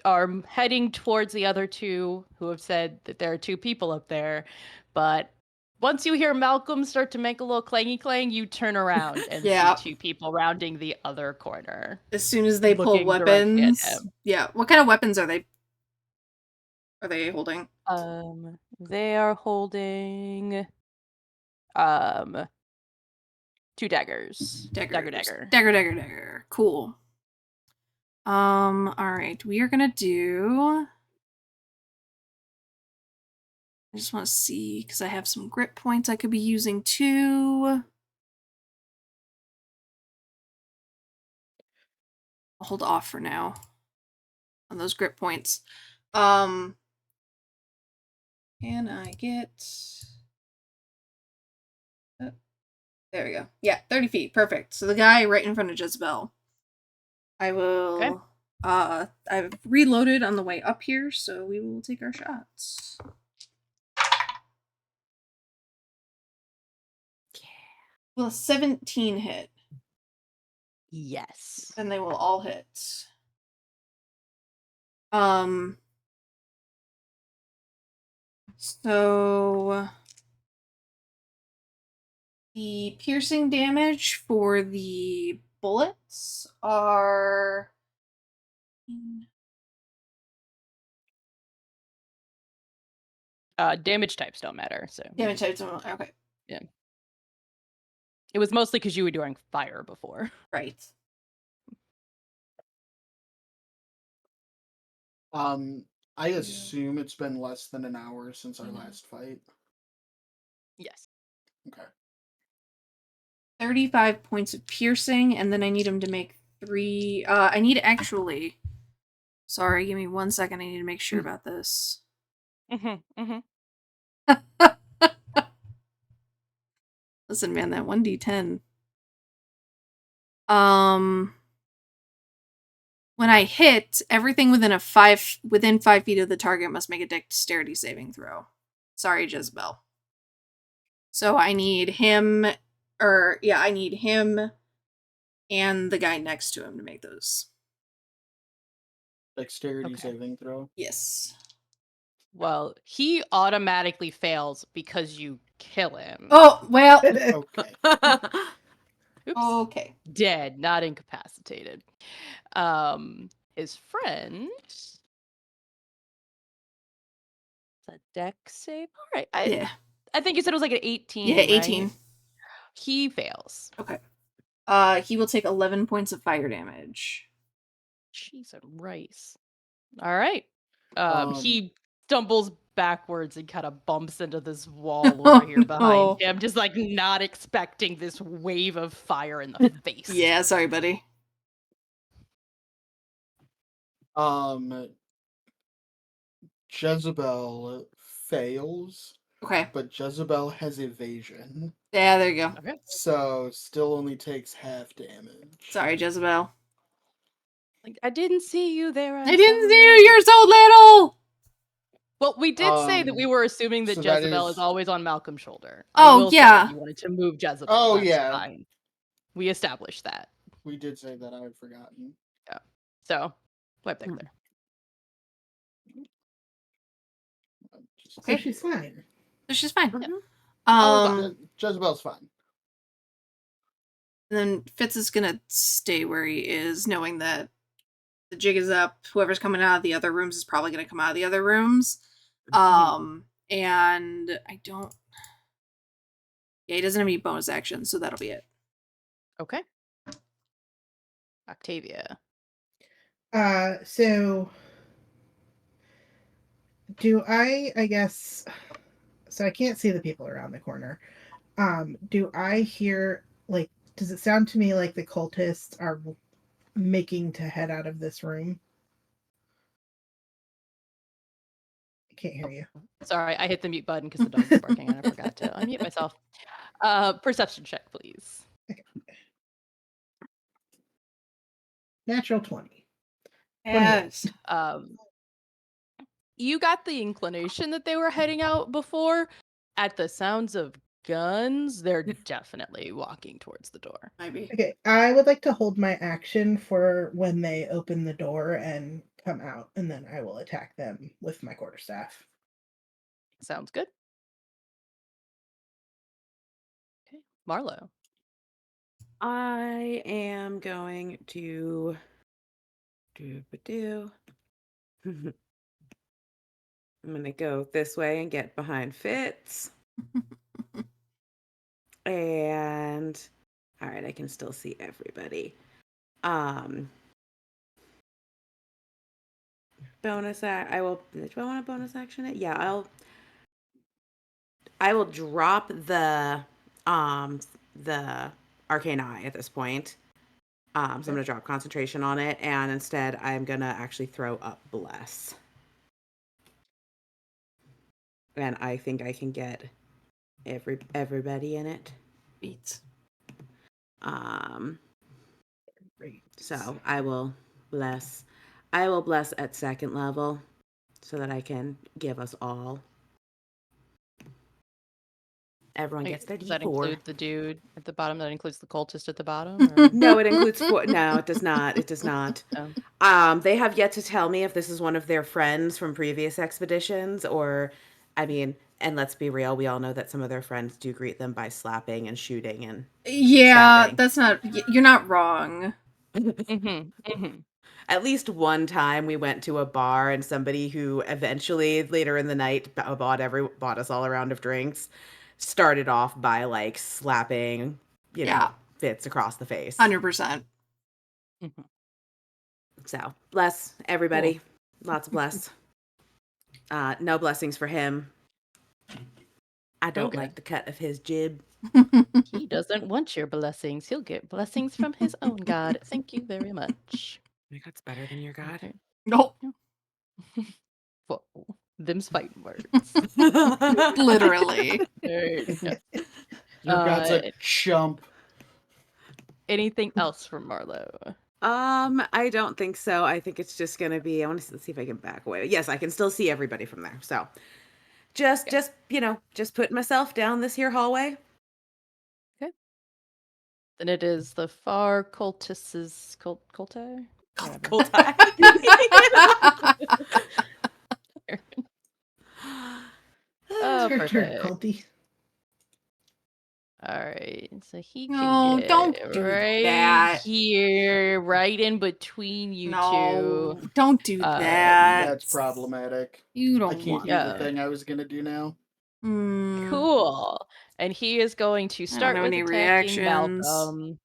are heading towards the other 2 who have said that there are 2 people up there, but once you hear Malcolm start to make a little clangy clang, you turn around and Yeah. see 2 people rounding the other corner. As soon as they pull Looking directly at weapons. him. Yeah. What kind of weapons are they holding? They are holding 2 daggers. Dagger. Dagger. Cool. Alright. We are gonna do. I just want to see, because I have some grip points I could be using too. I'll hold off for now on those grip points. Can I get There we go. Yeah, 30 feet. Perfect. So the guy right in front of Jezebel. I will. Okay. I've reloaded on the way up here, so we will take our shots. Will 17 hit? Yes. Then they will all hit. So the piercing damage for the bullets are Damage types don't matter, so damage types. Okay, it was mostly because you were doing fire before. right. I assume it's been less than an hour since our Mhm. last fight. Yes. Okay. 35 points of piercing, and then I need him to make 3. I need actually. Sorry, give me 1 second. I need to make sure about this. Listen, man, that 1d10. When I hit, everything within 5 feet of the target must make a dexterity saving throw. Sorry, Jezebel. So I need him, I need him and the guy next to him to make those. Dexterity Okay. saving throw. Yes. Well, he automatically fails because you kill him. Oh, well. Okay. Oops. Okay. Dead, not incapacitated. His friend. It's a dex save. All right. Yeah. I think you said it was like an 18. Yeah, 18. Right? He fails. Okay. He will take 11 points of fire damage. Cheese and rice. All right. He stumbles backwards and kind of bumps into this wall over here behind him, just like not expecting this wave of fire in the face. Yeah, sorry, buddy. Jezebel fails, Okay. but Jezebel has evasion. Yeah, there you go. Okay. So still only takes half damage. Sorry, Jezebel. Like, I didn't see you there. I didn't see you. You're so little. Well, we did say that we were assuming that so that Jezebel is is- always on Malcolm's shoulder. Oh, I will yeah. say you wanted to move Jezebel. Oh, That's yeah. fine. We established that. We did say that. I had forgotten. Yeah. So, wipe that clear. So she's fine. So she's fine. Yeah. Jezebel's fine. Then Fitz is gonna stay where he is, knowing that the jig is up. Whoever's coming out of the other rooms is probably gonna come out of the other rooms. And I don't. Yeah, he doesn't have any bonus actions, so that'll be it. Okay. Octavia. So do I guess so I can't see the people around the corner. Do I hear, like, does it sound to me like the cultists are making to head out of this room? I can't hear you. Sorry, I hit the mute button because the dog was barking and I forgot to unmute myself. Perception check, please. Okay. Natural 20. Yes. You got the inclination that they were heading out before. At the sounds of guns, they're definitely walking towards the door. Maybe. Okay, I would like to hold my action for when they open the door and come out, and then I will attack them with my quarterstaff. Sounds good. Okay, Marlo. I am going to do. I'm gonna go this way and get behind Fitz. And all right, I can still see everybody. Bonus I will. Do I want a bonus action it? Yeah, I will drop the arcane eye at this point. So I'm gonna drop concentration on it, and instead I'm gonna actually throw up bless. And I think I can get everybody in it. Beats. Great. So I will bless. I will bless at second level so that I can give us all. Everyone gets their Does that D4. include the dude at the bottom? That includes the cultist at the bottom? Or? No, it includes four. No, it does not. It does not. They have yet to tell me if this is one of their friends from previous expeditions, or, I mean, and let's be real, we all know that some of their friends do greet them by slapping and shooting and Yeah, stabbing. that's not. You're not wrong. At least one time we went to a bar and somebody who eventually later in the night bought us all a round of drinks started off by like slapping, Yeah. Fitz across the face. 100%. So bless everybody. Lots of bless. No blessings for him. I don't Okay. like the cut of his jib. He doesn't want your blessings. He'll get blessings from his own god. Thank you very much. My God's better than your God. Okay. No, Whoa. Them's fighting words. literally. Alright. Your god's a chump. Anything else from Marlowe? I don't think so. I think it's just gonna be. I want to see if I can back away. Yes, I can still see everybody from there. So, just putting myself down this here hallway. Okay. Then it is the far cultists. Culti? Whatever. Oh, It's your turn, perfect. Culty. All right, so he can No, get don't do right that. here, right in between you No, two. don't do Um, that. That's problematic. You I don't can't want. do the Yeah. thing I was gonna do now. Cool. And he is going to I don't start have with any attacking reactions. Malcolm.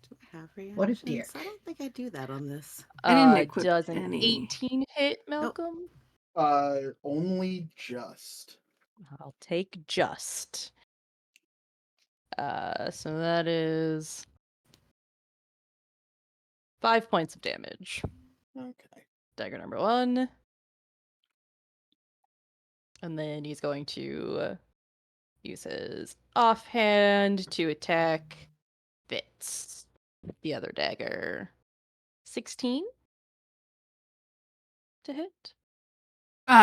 Do I have reactions? What a dick. I don't think I do that on this. I didn't equip Does an any. 18 hit Malcolm? Only just. I'll take just. So that is 5 points of damage. Okay. Dagger number 1. And then he's going to use his offhand to attack Fitz. The other dagger. 16 to hit.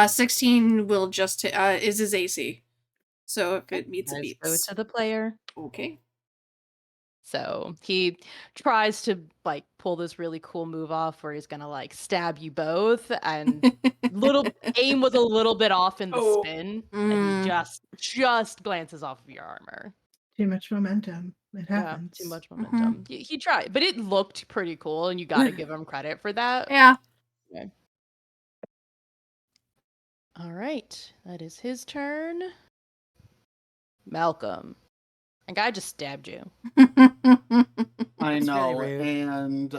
16 will just is his AC. So if it meets, it Let's go beats. to the player. Okay. So he tries to like pull this really cool move off where he's gonna like stab you both, and little aim was a little bit off in the spin, and he just glances off of your armor. Too much momentum. It Yeah, happens. too much momentum. He tried, but it looked pretty cool, and you got to give him credit for that. Yeah. Okay. All right, that is his turn. Malcolm, a guy just stabbed you. I It's really know, rude. and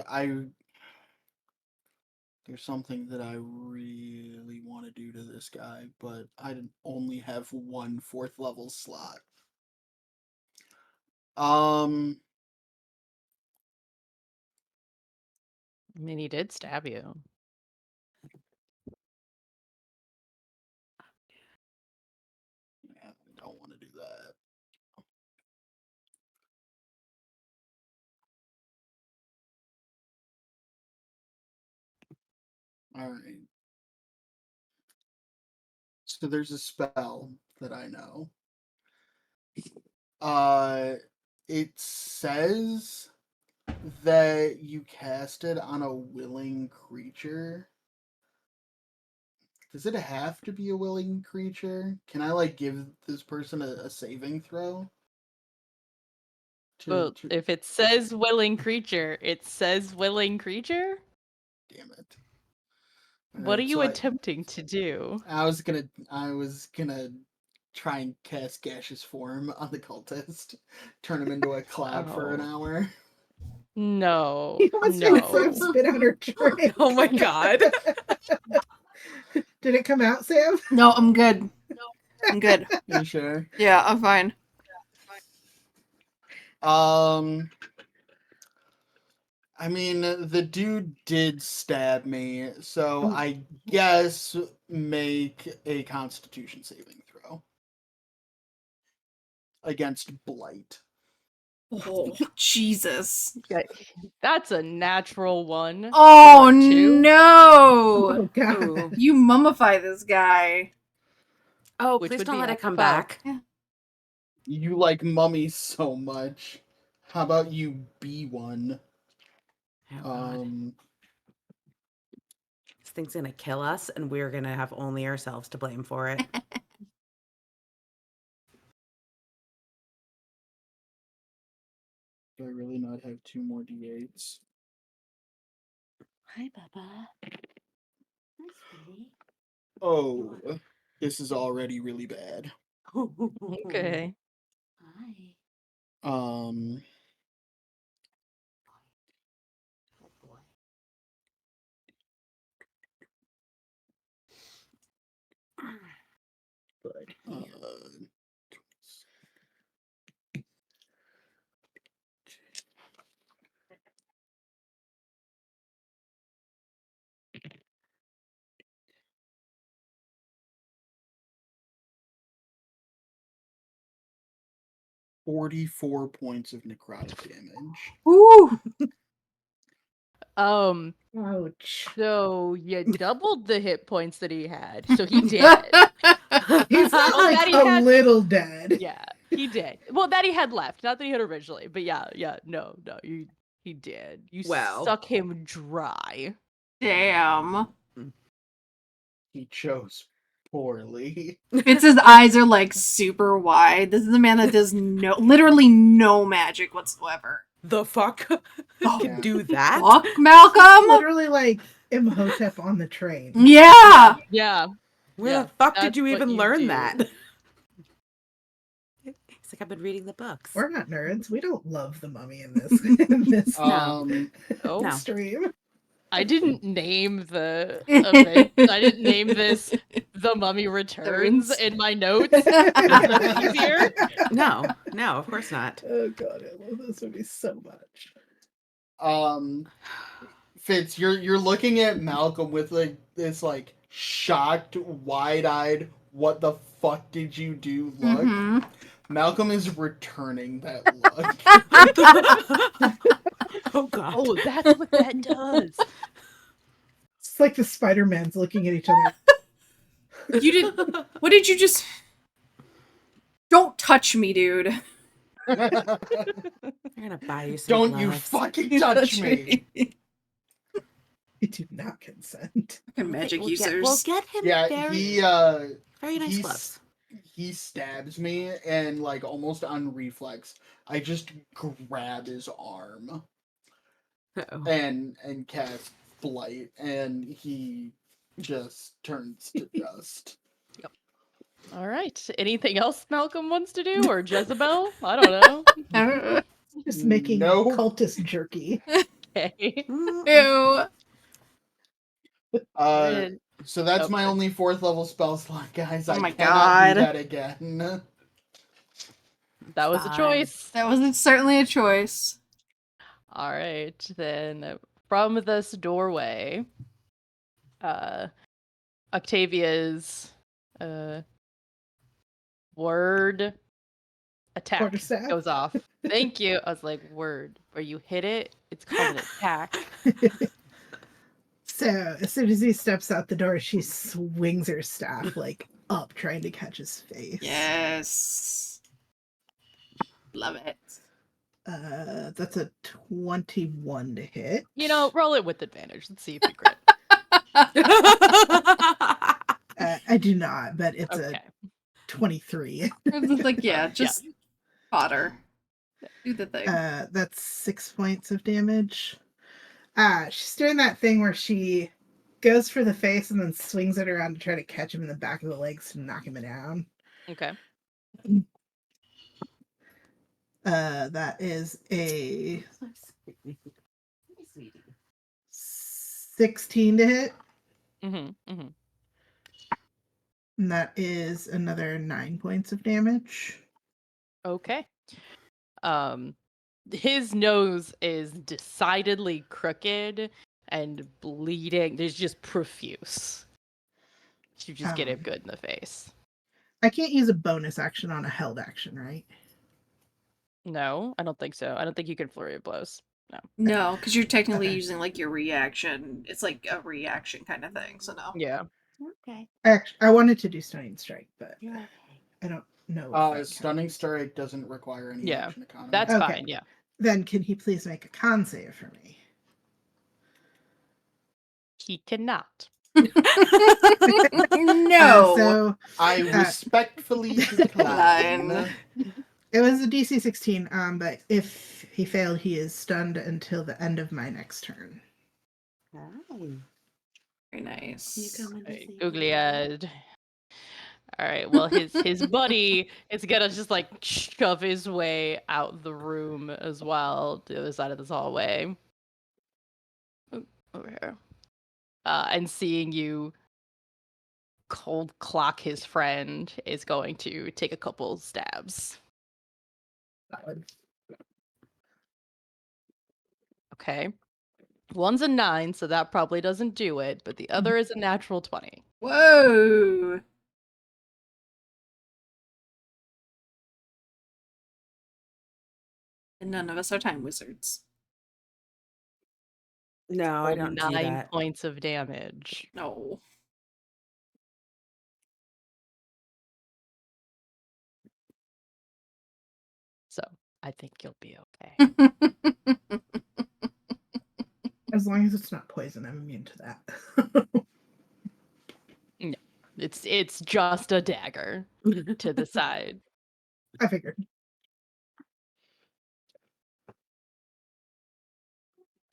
there's something that I really want to do to this guy, but I only have one 4th level slot. I mean, he did stab you. Yeah, I don't want to do that. All right. So there's a spell that I know. It says that you cast it on a willing creature. Does it have to be a willing creature? Can I like give this person a saving throw? Well, if it says willing creature, it says willing creature? Damn it. What are Alright, you attempting to do? I was gonna try and cast gaseous form on the cultist. Turn him into a cloud for an Oh. hour. No. He wants me to Sam No. spit out her drink. Oh my God. Did it come out, Sam? No, I'm good. I'm good. You sure? Yeah, I'm fine. I mean, the dude did stab me, so I guess make a Constitution saving throw. against blight. Oh, Jesus. Yeah, that's a natural one. Oh, for 2. no. Oh god. Ooh. You mummify this guy. Oh, Which please would don't be let a it come 12. back. You like mummies so much. How about you be one? Oh, God. This thing's gonna kill us, and we're gonna have only ourselves to blame for it. Do I really not have 2 more d8s? Hi, Bubba. Hi, sweetie. Oh, this is already really bad. Okay. Hi. Um, Good boy. but uh, 44 points of necrotic damage. Ooh. Ouch. So you doubled the hit points that he had. So he did. He's not Oh, like that he a had- little dead. Yeah, he did. Well, that he had left, not that he had originally, but yeah, no, he did. You Well. suck him dry. Damn. He chose poorly. Fitz's eyes are like super wide. This is a man that does literally no magic whatsoever. The fuck? Oh, Can do that? Fuck, He's Malcolm? literally like Imhotep on the train. Yeah. Yeah. Where Yeah, the fuck did that's you what even you learn do. that? It's like I've been reading the books. We're not nerds. We don't love the mummy in this Um, Oh, No. stream. I didn't name the event. I didn't name this "The Mummy Returns" in my notes. That's easier. No, of course not. Oh god, I love this movie so much. Fitz, you're looking at Malcolm with like this like shocked, wide-eyed, what the fuck did you do look. Mhm. Malcolm is returning that look. Oh god. Oh, that's what that does. It's like the Spider-Mans looking at each other. You did. What did you just. Don't touch me, dude. I'm gonna buy you some Don't you gloves. fucking touch me. I do not consent. Fucking magic We'll users. get him Yeah, very nice he gloves. he stabs me and like almost on reflex, I just grab his arm Uh-oh. and cast blight, and he just turns to dust. All right. Anything else Malcolm wants to do, or Jezebel? I don't know. Just making No. cultist jerky. Okay. Ew. So that's my Okay. only 4th level spell slot, guys. Oh I my cannot God. do that again. That was a Fine. choice. That was certainly a choice. All right, then from this doorway, Octavia's word attack Quarterstaff? goes off. Thank you. I was like, word. Where you hit it, it's called an attack. So as soon as he steps out the door, she swings her staff like up, trying to catch his face. Yes. Love it. That's a 21 to hit. You know, roll it with advantage. Let's see if you crit. I do not, but it's Okay. a 23. It's like, yeah, just fodder. Do the thing. That's 6 points of damage. She's doing that thing where she goes for the face and then swings it around to try to catch him in the back of the legs to knock him down. Okay. That is a 16 to hit, Mm-hmm. and that is another 9 points of damage. Okay. His nose is decidedly crooked and bleeding. There's just profuse. You just get him good in the face. I can't use a bonus action on a held action, right? No, I don't think so. I don't think you can flurry of blows. No. No, because you're technically Okay. using like your reaction. It's like a reaction kind of thing. So no. Yeah. Okay. Actually, I wanted to do Stunning Strike, but You're okay. I don't know if that Stunning counts. strike doesn't require any Yeah. action economy. That's Okay. fine. Yeah. Then can he please make a con save for me? He cannot. No. So I respectfully decline. Line. it was a DC 16, but if he failed, he is stunned until the end of my next turn. Oh. Very nice. You come in to Right, see googly me. eyed. All right. Well, his buddy is gonna just like shove his way out the room as well to the other side of this hallway. Over here. And seeing you cold clock his friend is going to take a couple stabs. Solid. Okay. One's a 9, so that probably doesn't do it, but the other is a natural 20. Whoa. And none of us are time wizards. No, I Roll don't do 9 that. points of damage. No. So I think you'll be okay. As long as it's not poison, I'm immune to that. No, it's just a dagger to the side. I figured.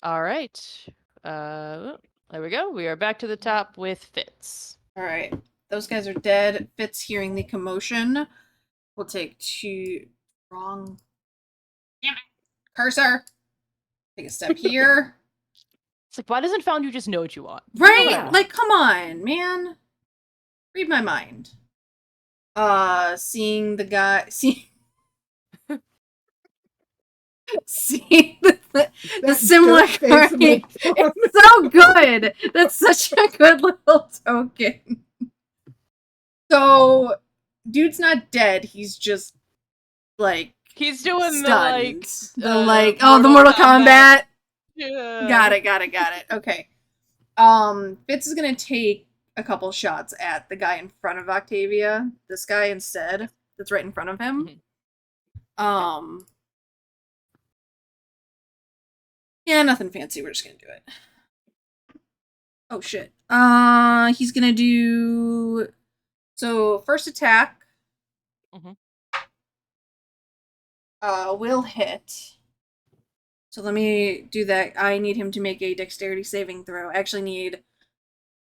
All right. There we go. We are back to the top with Fitz. All right. Those guys are dead. Fitz hearing the commotion. We'll take two. Wrong. Damn it. Cursor. Take a step here. It's like, why doesn't Found You just know what you want? Right? Yeah. Like, come on, man. Read my mind. Seeing the guy. See the That similar joke face card. makes It's so good. That's such a good little token. So, dude's not dead. He's just like He's doing stunned. the The Mortal Kombat. Yeah. Got it. Okay. Fitz is gonna take a couple shots at the guy in front of Octavia. This guy instead, that's right in front of him. Yeah, nothing fancy. We're just gonna do it. Oh shit. He's gonna do. So first attack. Mhm. Will hit. So let me do that. I need him to make a dexterity saving throw. I actually need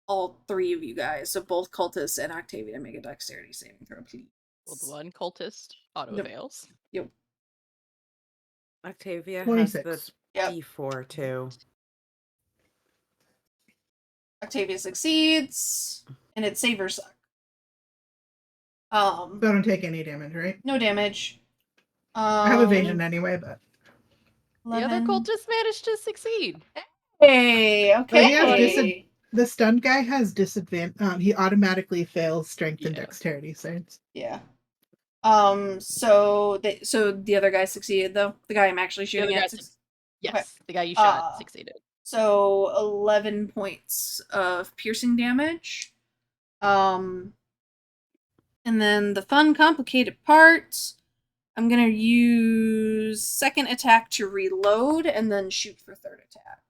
all three of you guys, so both cultists and Octavia, to make a dexterity saving throw, please. Well, the one cultist auto fails. Yep. Octavia has 26. the Yep. D4 too. Octavia succeeds, and it's save or suck. So I don't take any damage, right? No damage. I have evasion anyway, but The other 11. cultist managed to succeed. Hey, Oh, he has okay. the stunned guy has disadvantage. He automatically fails strength and Yeah. dexterity saves. Yeah. So the other guy succeeded though. The guy I'm actually The other shooting guy at. Yes, Okay. the guy you shot succeeded. So 11 points of piercing damage. And then the fun, complicated part. I'm gonna use second attack to reload, and then shoot for third attack.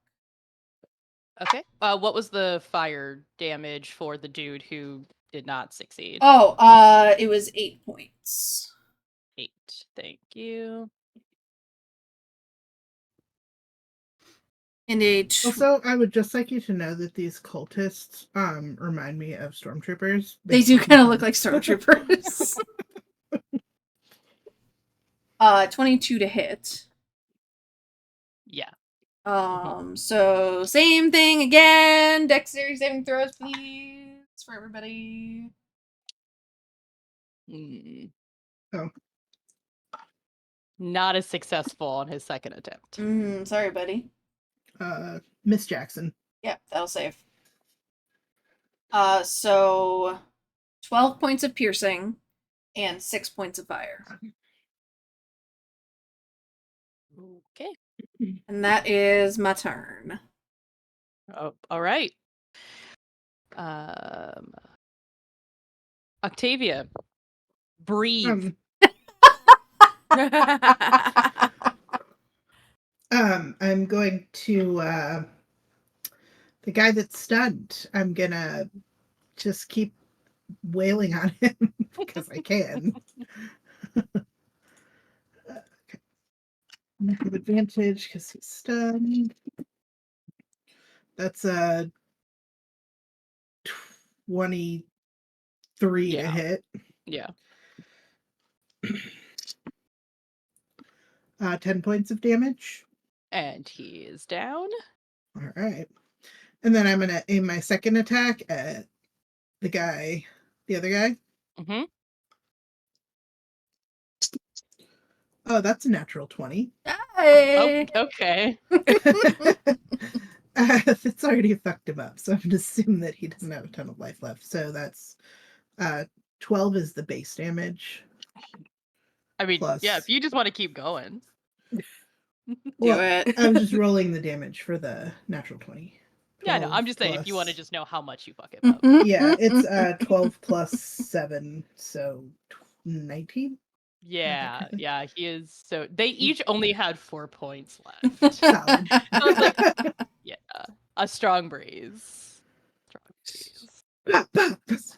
Okay. What was the fire damage for the dude who did not succeed? Oh, it was 8 points. 8. Thank you. And a Also, I would just like you to know that these cultists remind me of stormtroopers. they do kind of look like stormtroopers. 22 to hit. Yeah. So same thing again. Dexterity saving throws, please, for everybody. Oh. Not as successful on his second attempt. Sorry, buddy. Miss Jackson. Yeah, that'll save. So 12 points of piercing and 6 points of fire. Okay. And that is my turn. Oh, all right. Um, Octavia, breathe. Um, I'm going to the guy that's stunned. I'm gonna just keep wailing on him because I can. Okay. Have advantage because he's stunned. That's a 23 to Yeah. hit. Yeah. 10 points of damage. And he is down. All right. And then I'm gonna aim my second attack at the other guy. Mm-hmm. Oh, that's a natural 20. Oh, Hey! okay. It's already fucked him up, so I'm gonna assume that he doesn't have a ton of life left. So that's 12 is the base damage. I mean, yeah, if Plus, you just want to keep going. Do well, it. I was just rolling the damage for the natural 20. Yeah, no, I'm 12 just saying if you want to plus, just know how much you fuck him up. yeah, it's 12 plus 7, so 19. Yeah, Correctly. yeah, he is. So they each only had 4 points left. Solid. So it's like, yeah, a strong breeze. Strong breeze.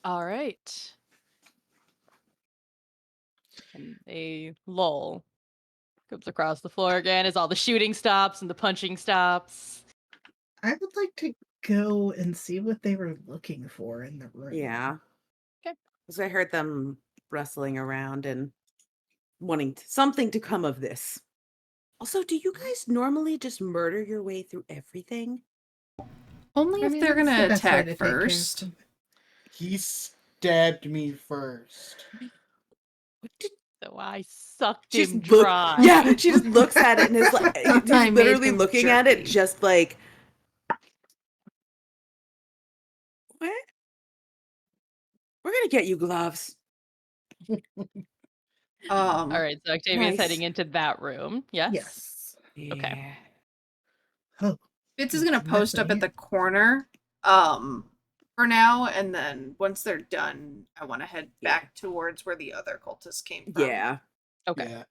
All right. And a lull comes across the floor again as all the shooting stops and the punching stops. I would like to go and see what they were looking for in the room. Yeah. Okay. Because I heard them rustling around and wanting something to come of this. Also, do you guys normally just murder your way through everything? Only I if mean, they're that's the gonna best way attack to take care of first. something. He stabbed me first. What did So I sucked she just him look? dry. Yeah, she just looks at it and is like, I he's made literally him looking at it, jerky. just like, what? We're gonna get you gloves. All right, so Octavia's Nice. heading into that room. Yes? Yes. Okay. Yeah. Oh, Fitz is gonna looks post up at messy. the corner, um, for now, and then once they're done, I want to head Yeah. back towards where the other cultists came from. Yeah. Okay. Yeah.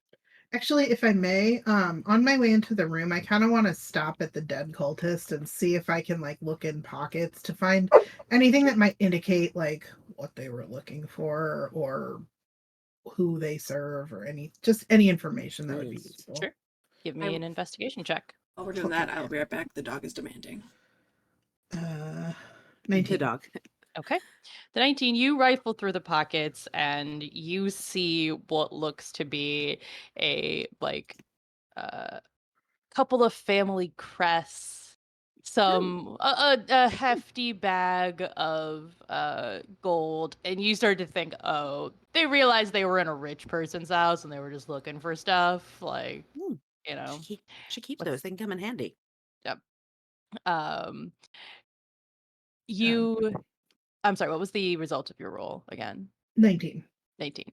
Actually, if I may, on my way into the room, I kind of want to stop at the dead cultist and see if I can like look in pockets to find anything that might indicate like what they were looking for or who they serve or any information that would be useful. Sure. Give me an investigation check. While we're doing that, I'll be right back. The dog is demanding. Uh, The 19. dog. Okay. The 19, you rifle through the pockets and you see what looks to be a couple of family crests, a hefty bag of gold, and you start to think, oh, they realized they were in a rich person's house and they were just looking for stuff, like, Hmm. you know, Should keep what's those. They can come in handy. yep. Um, Um, you, I'm sorry, what was the result of your roll again? 19. 19.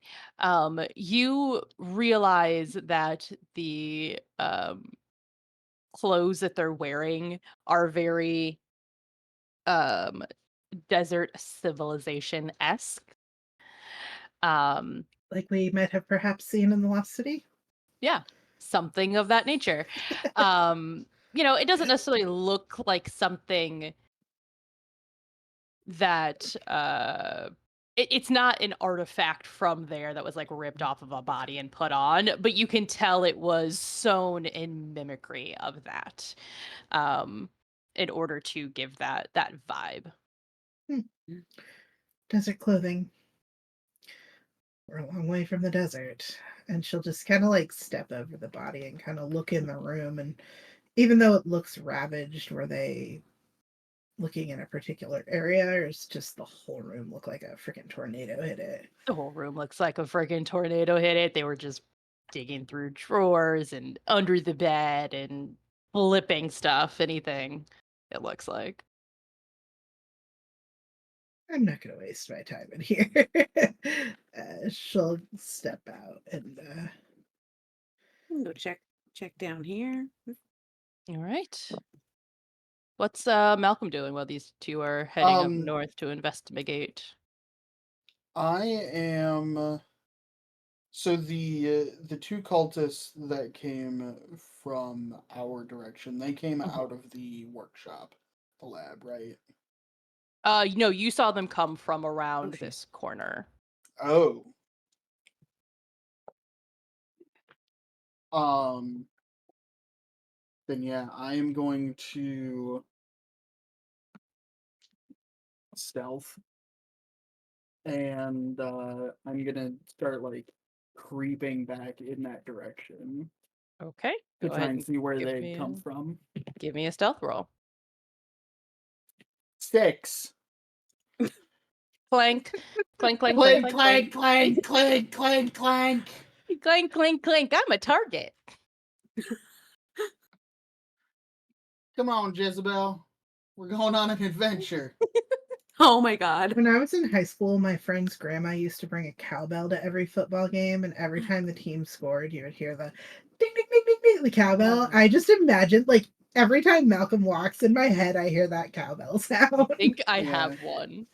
You realize that the clothes that they're wearing are very um desert civilization-esque. Um Like we might have perhaps seen in the Lost City. yeah, something of that nature. It doesn't necessarily look like something that it's not an artifact from there that was like ripped off of a body and put on, but you can tell it was sewn in mimicry of that, um in order to give that vibe. Desert clothing. We're a long way from the desert. And she'll just kind of like step over the body and kind of look in the room. And even though it looks ravaged, were they looking in a particular area or is just the whole room look like a freaking tornado hit it? The whole room looks like a freaking tornado hit it. They were just digging through drawers and under the bed and flipping stuff, anything it looks like. I'm not going to waste my time in here. She'll step out and Go check down here. All right. What's Malcolm doing while these two are heading up north to investigate? I am. So the two cultists that came from our direction, they came out of the workshop, the lab, right? You saw them come from around jeez. this corner. Oh. Then yeah, I am going to stealth, and I'm gonna start like creeping back in that direction Okay. to Go try ahead and and see where they come from. give me a stealth roll. 6. Clank, clank, clank, clank, Clank, clank, clank, clank, clank, clank, clank, clank. clank, clank, clank. I'm a target. Come on, Jezebel. We're going on an adventure. Oh my god. When I was in high school, my friend's grandma used to bring a cowbell to every football game, and every time the team scored, you would hear the ding, ding, ding, ding, ding, the cowbell. I just imagined, like, every time Malcolm walks in my head, I hear that cowbell sound. I think I have one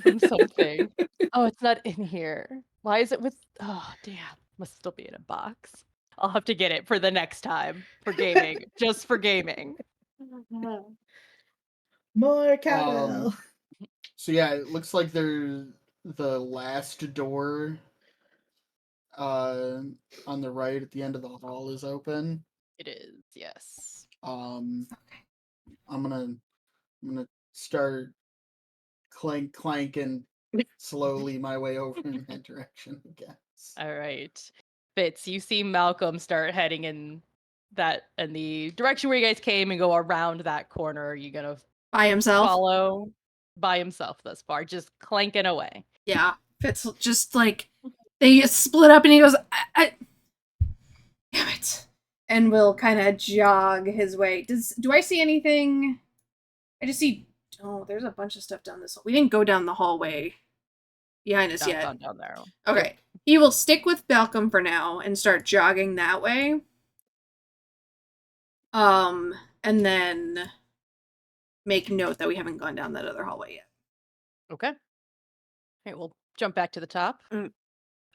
from something. Oh, it's not in here. Why is it with? Oh, damn. Must still be in a box. I'll have to get it for the next time for gaming, just for gaming. More cowbell. So yeah, it looks like the last door on the right at the end of the hall is open. It is, yes. I'm gonna start clanking slowly my way over in that direction, I guess. All right. Fitz, you see Malcolm start heading in the direction where you guys came and go around that corner. Are you gonna By himself. follow by himself thus far, just clanking away? Yeah. Fitz just like they get split up and he goes, damn it. And will kind of jog his way. Do I see anything? I just see there's a bunch of stuff down this. We didn't go down the hallway behind us Not yet. gone down there. Okay. Nope. He will stick with Malcolm for now and start jogging that way. And then make note that we haven't gone down that other hallway yet. Okay. All right, we'll jump back to the top. Mm.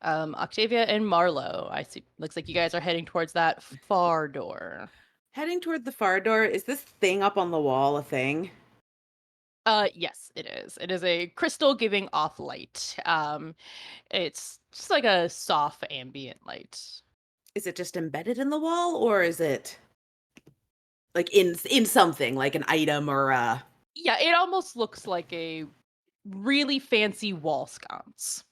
Octavia and Marlowe. I see. Looks like you guys are heading towards that far door. Heading toward the far door. Is this thing up on the wall a thing? Yes, it is. It is a crystal giving off light. It's just like a soft ambient light. Is it just embedded in the wall, or is it like in something, like an item or a? Yeah, it almost looks like a really fancy wall sconce.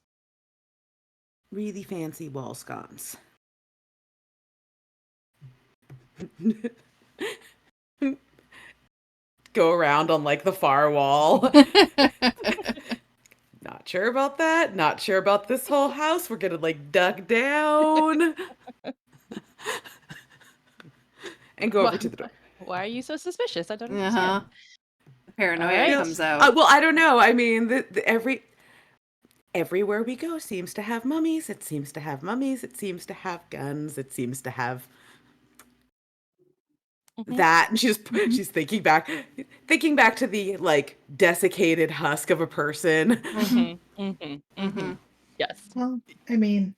Really fancy wall sconce. Go around on like the far wall. Not sure about that. Not sure about this whole house. We're gonna like duck down and go over to the door. Why are you so suspicious? I don't understand. Paranoia Alright. comes out. Well, I don't know. I mean, everywhere we go seems to have mummies. It seems to have mummies. It seems to have guns. It seems to have that. And she's thinking back to the like desiccated husk of a person. Yes. Well, I mean,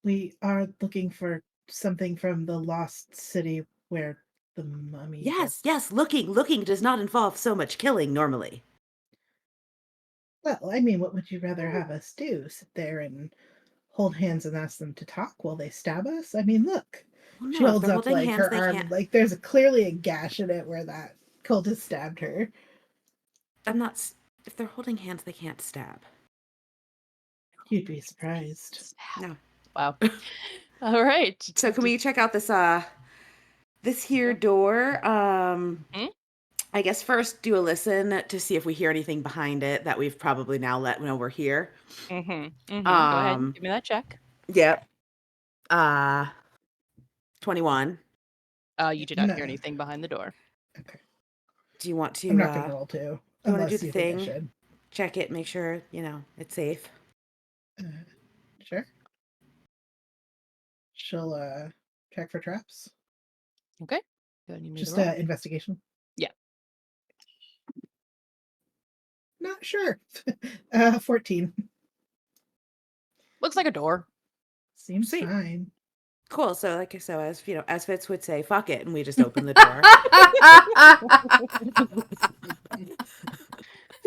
we are looking for something from the lost city where the mummy. Yes. Looking does not involve so much killing normally. Well, I mean, what would you rather have us do? Sit there and hold hands and ask them to talk while they stab us? I mean, look. Well, no, She if holds they're up holding like hands, her they arm, can't. like there's clearly a gash in it where that cultist stabbed her. I'm not. If they're holding hands, they can't stab. You'd be surprised. No. Wow. All right. So can we check out this here door? I guess first do a listen to see if we hear anything behind it that we've probably now let know we're here. Go ahead. Give me that check. Yep. 21. You did not hear No. anything behind the door. Okay. Do you want to I'm not gonna roll too. you want to Unless do the you think I thing? should. Check it, make sure, it's safe. Sure. she'll check for traps. Okay. Go ahead and give me the Just roll. investigation. Yeah. Not sure. 14. Looks like a door. Seems Sweet. fine. Cool. So as Fitz would say, fuck it, and we just open the door.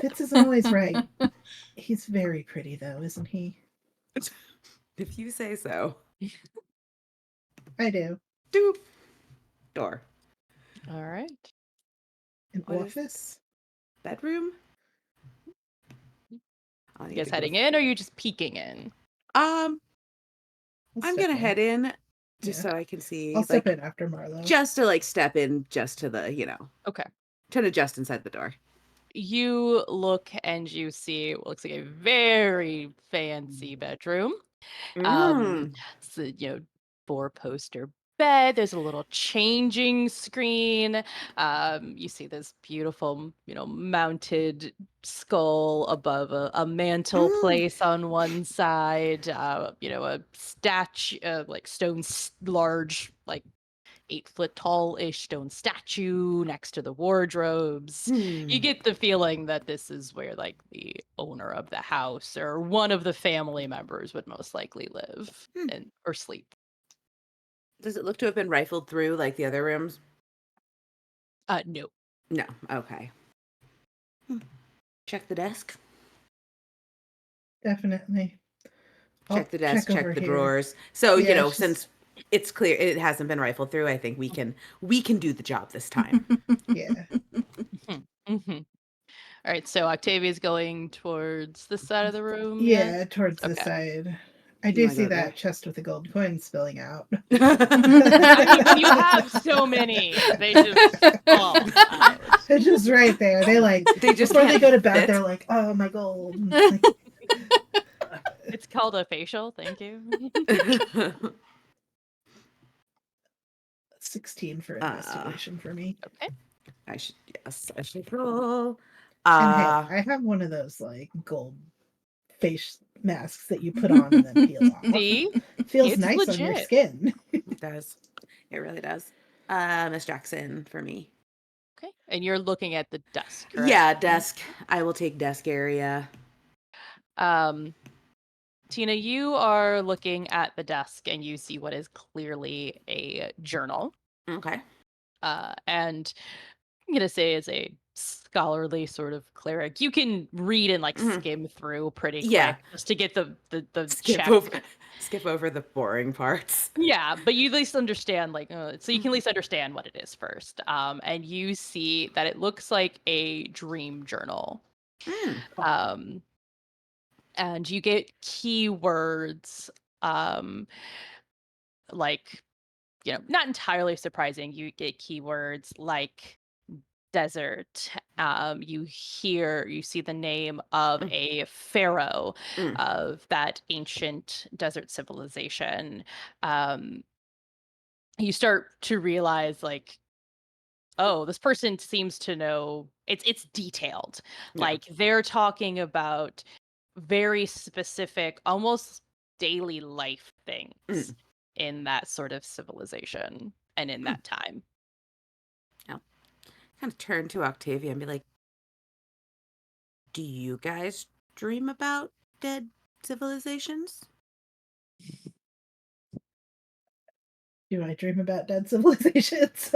Fitz isn't always right. He's very pretty though, isn't he? If you say so. I do. Doop. Door. All right. An What is- office? Bedroom? I'll You need guys to go heading in, or are you just peeking in? I'm I'll gonna step in. head in just Yeah. so I can see. I'll step in after Marlo. Just to step in just to the, Okay. to adjust inside the door. You look and you see what looks like a very fancy bedroom. Mm. So, four-poster bed. There's a little changing screen. You see this beautiful, mounted skull above a mantle place on one side. A statue, like large, like 8 foot tall-ish stone statue next to the wardrobes. You get the feeling that this is where like the owner of the house or one of the family members would most likely live or sleep. Does it look to have been rifled through like the other rooms? No. No. Okay. Check the desk. Definitely. Check the desk. Check over the here. drawers. So Yeah, it's since it's clear it hasn't been rifled through, I think we can do the job this time. Yeah. Mm-hmm. All right, so Octavia's going towards this side of the room. Yeah, towards this Okay. side. I You do wanna see go there? that chest with the gold coin spilling out. I mean, when you have so many, they just fall out. It's just right there. They They just before they can't go to bed, fit. they're like, "Oh, my gold." Like, It's called a facial. Thank you. 16 for investigation for me. Okay. I should roll. And hey, I have one of those like gold face masks that you put on and then peel off. See? Feels It's nice on your legit. skin. It does. It really does. Miss Jackson for me. Okay. And you're looking at the desk, correct? Yeah, desk. I will take desk area. Tina, you are looking at the desk and you see what is clearly a journal. Okay. And I'm going to say as a scholarly sort of cleric, you can read and skim through pretty quick just to get the skip over the boring parts. Yeah, but you at least understand so you can at least understand what it is first. And you see that it looks like a dream journal. And you get keywords like not entirely surprising. You get keywords like desert. You see the name of a pharaoh of that ancient desert civilization. You start to realize oh, this person seems to know. It's detailed. Like they're talking about very specific, almost daily life things in that sort of civilization and in that time. I'll kind of turn to Octavia and be like, do you guys dream about dead civilizations? Do I dream about dead civilizations?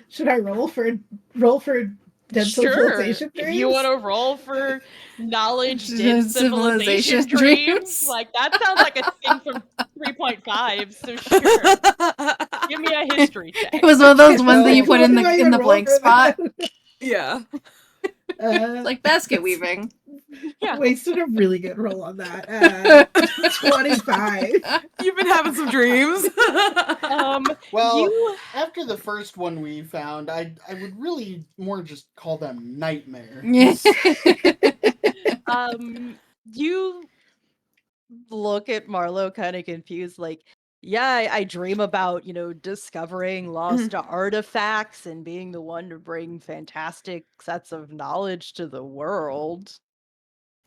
Should I roll for dead civilization dreams? If you want to roll for knowledge Dead dead civilization civilization dreams, dreams. like that sounds like a thing from 3.5. So sure, give me a history check. It was one of those ones that you put What in do I the even roll blank for spot. that? Yeah. Like basket weaving. Yeah. Wasted a really good roll on that. 25. You've been having some dreams. Well, after the first one we found, I would really more just call them nightmares. You look at Marlo kind of confused, like, yeah, I dream about, discovering lost artifacts and being the one to bring fantastic sets of knowledge to the world.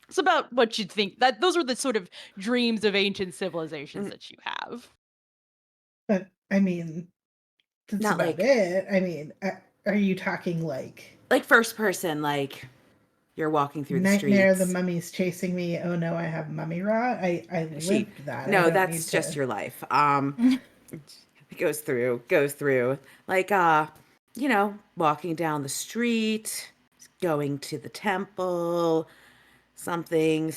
It's about what you'd think that those are the sort of dreams of ancient civilizations that you have. But I mean, that's Not about like it. I mean, are you talking like first person, like you're walking through the nightmare? The streets. mummy's chasing me. Oh no, I have mummy rot. I She lived that. I no, don't need that's just to. your life. It goes through. Like walking down the street, going to the temple, something.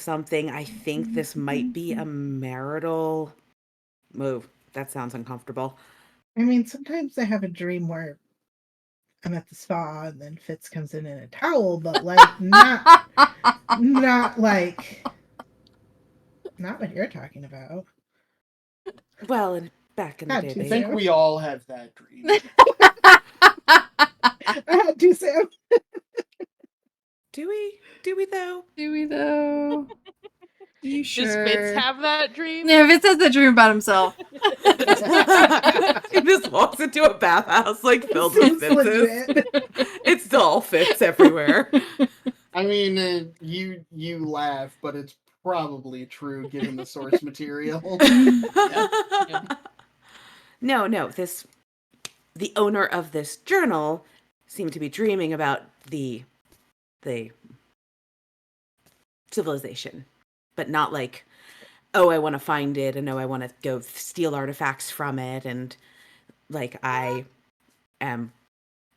I think this might be a marital move. That sounds uncomfortable. I mean, sometimes I have a dream where I'm at the spa and then Fitz comes in a towel, but like not like not what you're talking about. Well, and back in the Had day, to, I they think Sam. we all have that dream. I had to, Sam. do we? Do we though? Do we though? You Does Fitz sure? have that dream? Yeah, if it says the dream about himself. He just walks into a bathhouse like filled with Seems Fitzes. legit. It's all Fitz everywhere. I mean, you laugh, but it's probably true given the source material. Yeah. No, the owner of this journal seemed to be dreaming about the civilization, but not like, oh, I want to find it and oh, I want to go steal artifacts from it, and like I am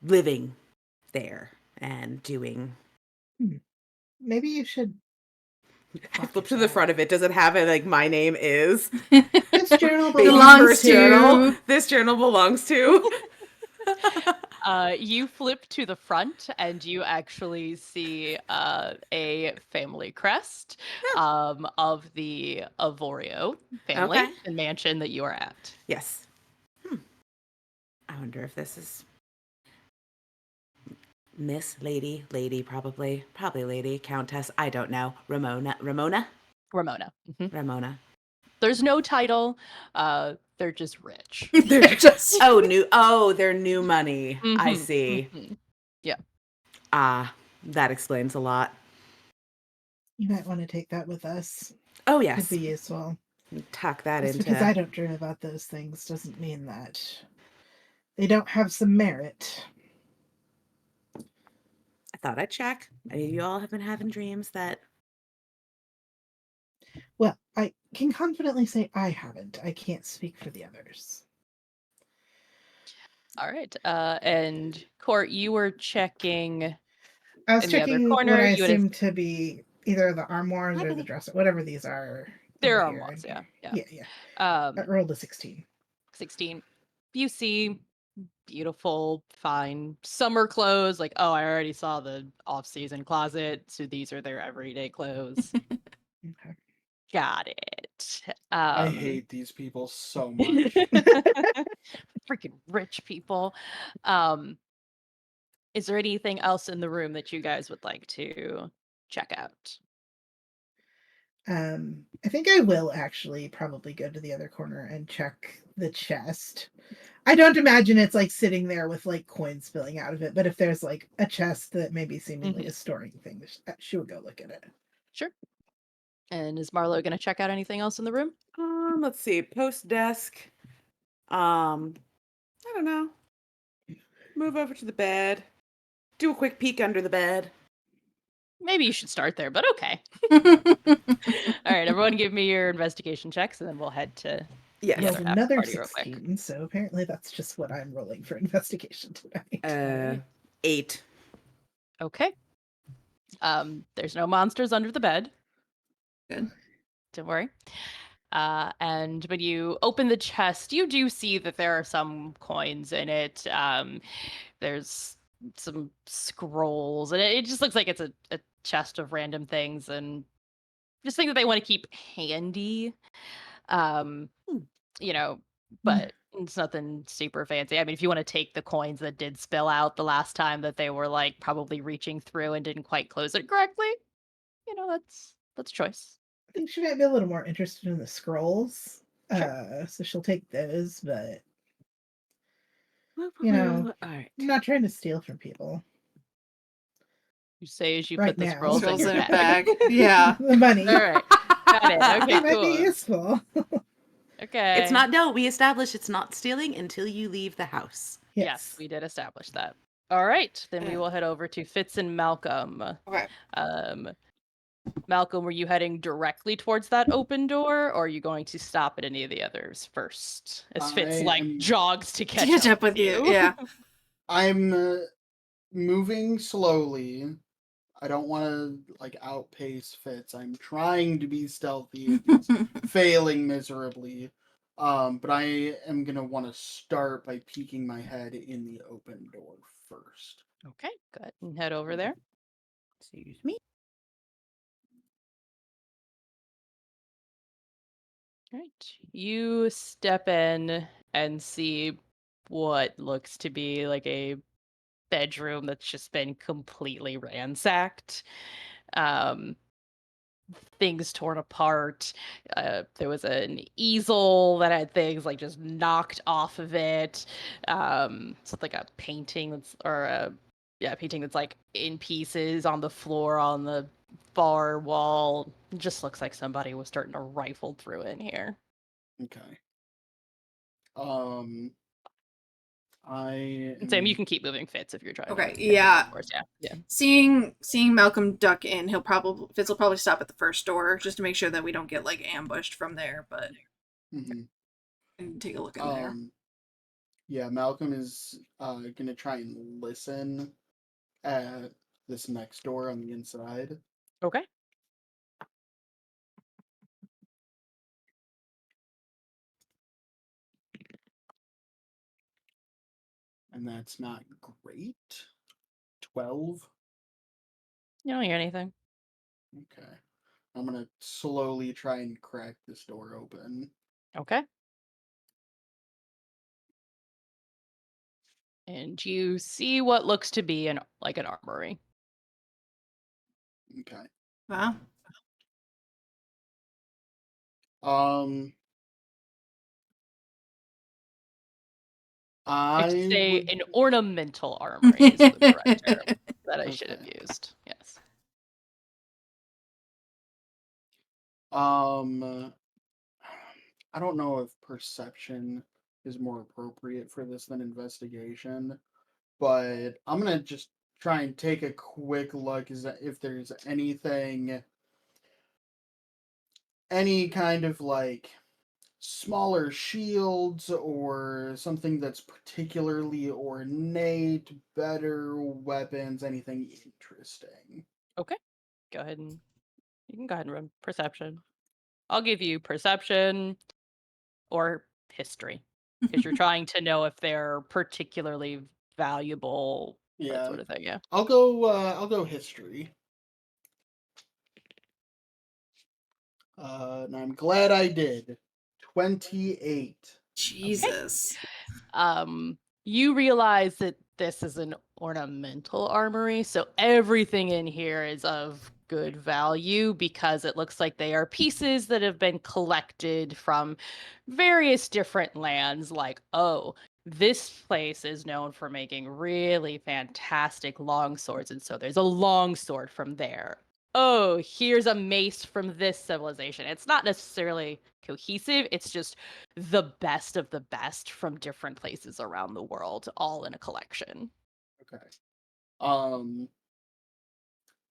living there and doing. Maybe you should I flip to the front of it. Does it have it like my name is This journal Baby Belongs first to- journal? This journal belongs to. You flip to the front and you actually see a family crest of the Avorio family Okay. and mansion that you are at. Yes. I wonder if this is Miss Lady, probably Lady, Countess. I don't know. Ramona. Ramona. Ramona. There's no title. They're just rich. They're just They're new money. I Mhm, see. mhm. Yeah. That explains a lot. You might want to take that with us. Oh Could yes. be useful. Tuck that Just into. because I don't dream about those things doesn't mean that they don't have some merit. I thought I'd check. Any of you all have been having dreams that. Well, I can confidently say I haven't. I can't speak for the others. All right. And Court, you were checking I was in the other checking what corner. I You had assume to be either the armoires or the dresser, whatever these are. there over are here. mods, yeah. Yeah. Yeah. I rolled a 16. 16. You see beautiful, fine summer clothes. Like, oh, I already saw the off-season closet, so these are their everyday clothes. Okay. Got it. I hate these people so much. Freaking rich people. Um, is there anything else in the room that you guys would like to check out? I think I will actually probably go to the other corner and check the chest. I don't imagine it's like sitting there with like coins spilling out of it, but if there's like a chest that maybe seemingly is storing things, she would go look at it. Sure. And is Marlo going to check out anything else in the room? Let's see. Post desk. I don't know. Move over to the bed. Do a quick peek under the bed. Maybe you should start there, but okay. All right, everyone give me your investigation checks and then we'll head to Yes. the Rolled other another party real quick. 16, so apparently that's just what I'm rolling for investigation tonight. 8. Okay. There's no monsters under the bed. Good. Don't worry. And when you open the chest, you do see that there are some coins in it. There's some scrolls, and it just looks like it's a chest of random things, and just think that they want to keep handy. Um, you know, but it's nothing super fancy. I mean, if you want to take the coins that did spill out the last time that they were like probably reaching through and didn't quite close it correctly, that's choice. I think she might be a little more interested in the scrolls. Sure. So she'll take those, but All right. I'm not trying to steal from people. You say as you Right put the now. scrolls in Scrolls your in a bag. bag. Yeah. The money. All right. Got it. Okay, It might cool. be useful. Okay. It's not, no, we established it's not stealing until you leave the house. Yes, we did establish that. All right, then we Yeah. will head over to Fitz and Malcolm. Okay. Malcolm, were you heading directly towards that open door, or are you going to stop at any of the others first? As Fitz I like am jogs to To catch up with you. Yeah. I'm moving slowly. I don't want to like outpace Fitz. I'm trying to be stealthy. It's failing miserably. But I am gonna want to start by peeking my head in the open door first. Okay, good. And head over there. Excuse me. All right. You step in and see what looks to be like a bedroom that's just been completely ransacked. Um, Things torn apart. There was an easel that had things like just knocked off of it. So it's like a painting that's, or a, yeah, painting that's like in pieces on the floor on the far wall. It just looks like somebody was starting to rifle through in here. Okay. Um, I Sam, you am. can keep moving Fitz if you're trying to Okay. head to the Yeah. doors. Yeah, yeah. Seeing Malcolm duck in, Fitz will probably stop at the first door just to make sure that we don't get like ambushed from there, but Mhm. and take a look in there. Yeah, Malcolm is gonna try and listen at this next door on the inside. Okay. And that's not great. 12. You don't hear anything. Okay. I'm gonna slowly try and crack this door open. Okay. And you see what looks to be an like an armory. Okay. Wow. Um, I should I say would. an ornamental armory is the correct term that I should have Okay. used. Yes. Um, I don't know if perception is more appropriate for this than investigation, but I'm gonna just try and take a quick look is that if there's any kind of like smaller shields or something that's particularly ornate, better weapons, anything interesting. Okay. Go ahead and you can go ahead and run perception. I'll give you perception or history because you're trying to know if they're particularly valuable, that Yeah, sort of thing. Yeah. I'll go history. And I'm glad I did. 28. Okay. Jesus. You realize that this is an ornamental armory, so everything in here is of good value because it looks like they are pieces that have been collected from various different lands. Like, oh, this place is known for making really fantastic long swords, and so there's a long sword from there. Oh, here's a mace from this civilization. It's not necessarily cohesive, it's just the best of the best from different places around the world, all in a collection. Okay. Um,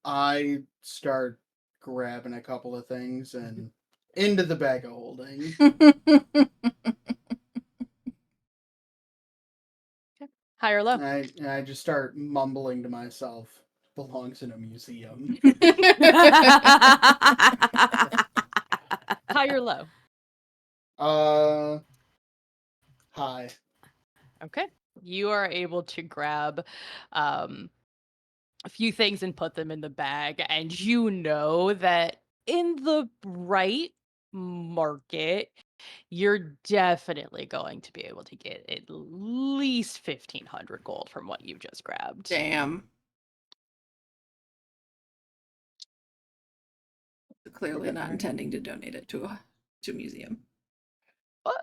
I start grabbing a couple of things and into the bag of holding. Okay. High or low? And I just start mumbling to myself, belongs in a museum. High or low? Uh, hi. Okay. You are able to grab um, a few things and put them in the bag, and you know that in the right market, you're definitely going to be able to get at least 1,500 gold from what you just grabbed. Damn. Clearly Okay. not intending to donate it to a museum. Well,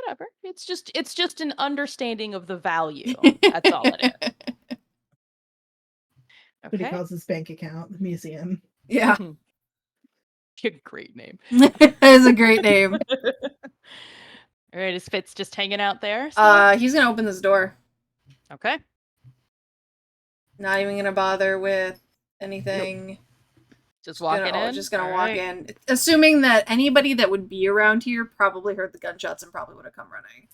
whatever. It's just an understanding of the value. That's all it is. What he Okay. calls his bank account, the museum. Yeah. Good, great name. That is a great name. All right, is Fitz just hanging out there? Still? He's gonna open this door. Okay. Not even gonna bother with anything. Just walking in. Just gonna All walk right. in, assuming that anybody that would be around here probably heard the gunshots and probably would have come running.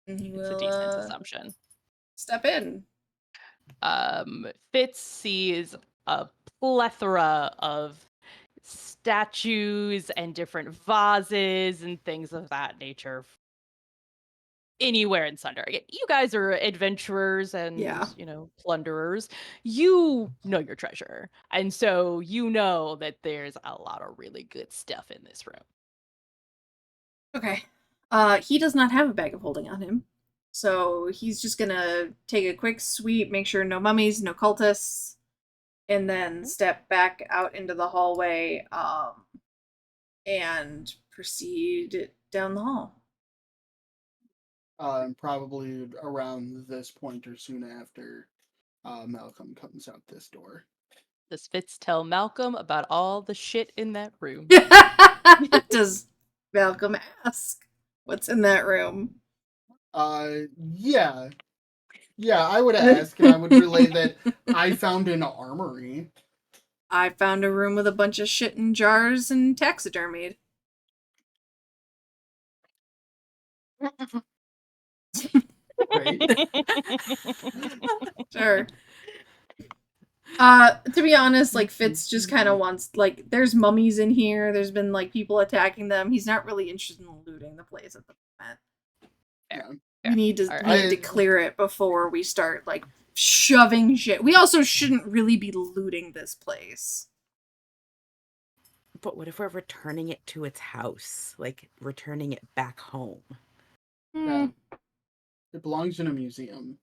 And he It's a will decent assumption. step in. Fitz sees a plethora of statues and different vases and things of that nature anywhere in Sunder. Again, you guys are adventurers and, Yeah. plunderers. You know your treasure. And so you know that there's a lot of really good stuff in this room. Okay. He does not have a bag of holding on him. So he's just gonna take a quick sweep, make sure no mummies, no cultists, and then step back out into the hallway, and proceed down the hall. Probably around this point or soon after, Malcolm comes out this door. Does Fitz tell Malcolm about all the shit in that room? Does Malcolm ask what's in that room? Yeah. Yeah, I would ask, and I would relay that I found an armory. I found a room with a bunch of shit in jars and taxidermied. Right? Sure. To be honest, like Fitz just kind of wants like there's mummies in here. There's been like people attacking them. He's not really interested in looting the place at the moment. Yeah. We need to All we need to clear it before we start like shoving shit. We also shouldn't really be looting this place. But what if we're returning it to its house? Like returning it back home? Yeah. It belongs in a museum.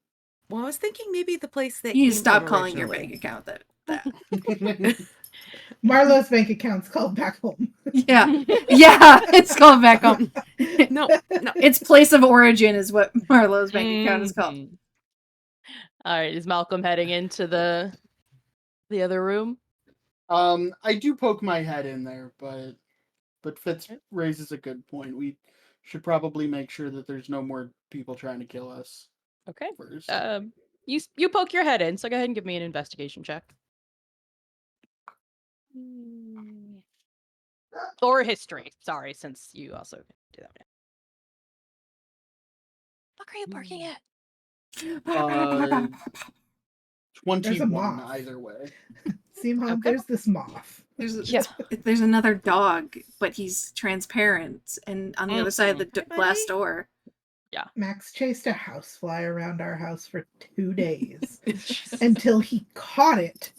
Well, I was thinking maybe the place that You need to came stop from calling your originally. bank account that. Marlowe's bank account's called back home. Yeah. It's called back home. No. Its place of origin is what Marlowe's bank account is called. Mhm. All right, is Malcolm heading into the other room? I do poke my head in there, but Fitz raises a good point. We should probably make sure that there's no more people trying to kill us Okay. first. You poke your head in, so go ahead and give me an investigation check. Or history. Sorry, since you also do that. What are you barking at? Uh, There's a 21 moth. either way. See, Mom, Okay. there's this moth. There's another dog, but he's transparent and on the other side of the Hi, glass buddy. door. Max chased a housefly around our house for 2 days until he caught it.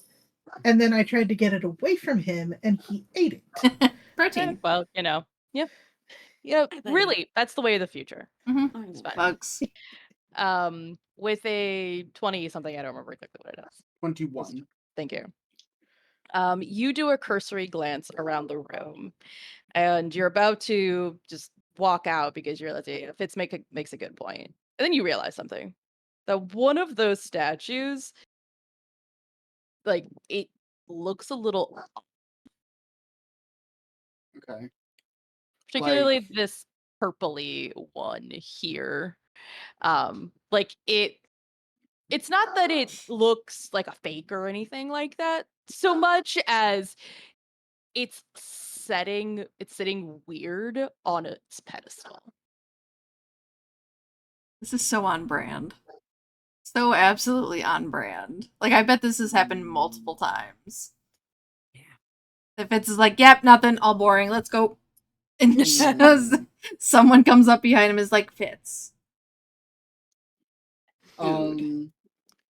And then I tried to get it away from him and he ate it. Protein. Well, yeah. Hi, buddy. Really, that's the way of the future. Mm-hmm. Oh, It's fine. Bugs. With a 20 something, I don't remember exactly what it is. 21. Thank you. You do a cursory glance around the room, and you're about to just walk out because you're, let's say, Fitz makes a good point. And then you realize something. That one of those statues, like, it looks a little, Okay. particularly Like, this purpley one here. Like it's not that it looks like a fake or anything like that, so much as it's sitting weird on its pedestal. This is so on brand. So absolutely on brand. Like I bet this has happened multiple times. Yeah. If it's like, yep, nothing, all boring, let's go. And Mm. someone comes up behind him is like, Fitz. Food.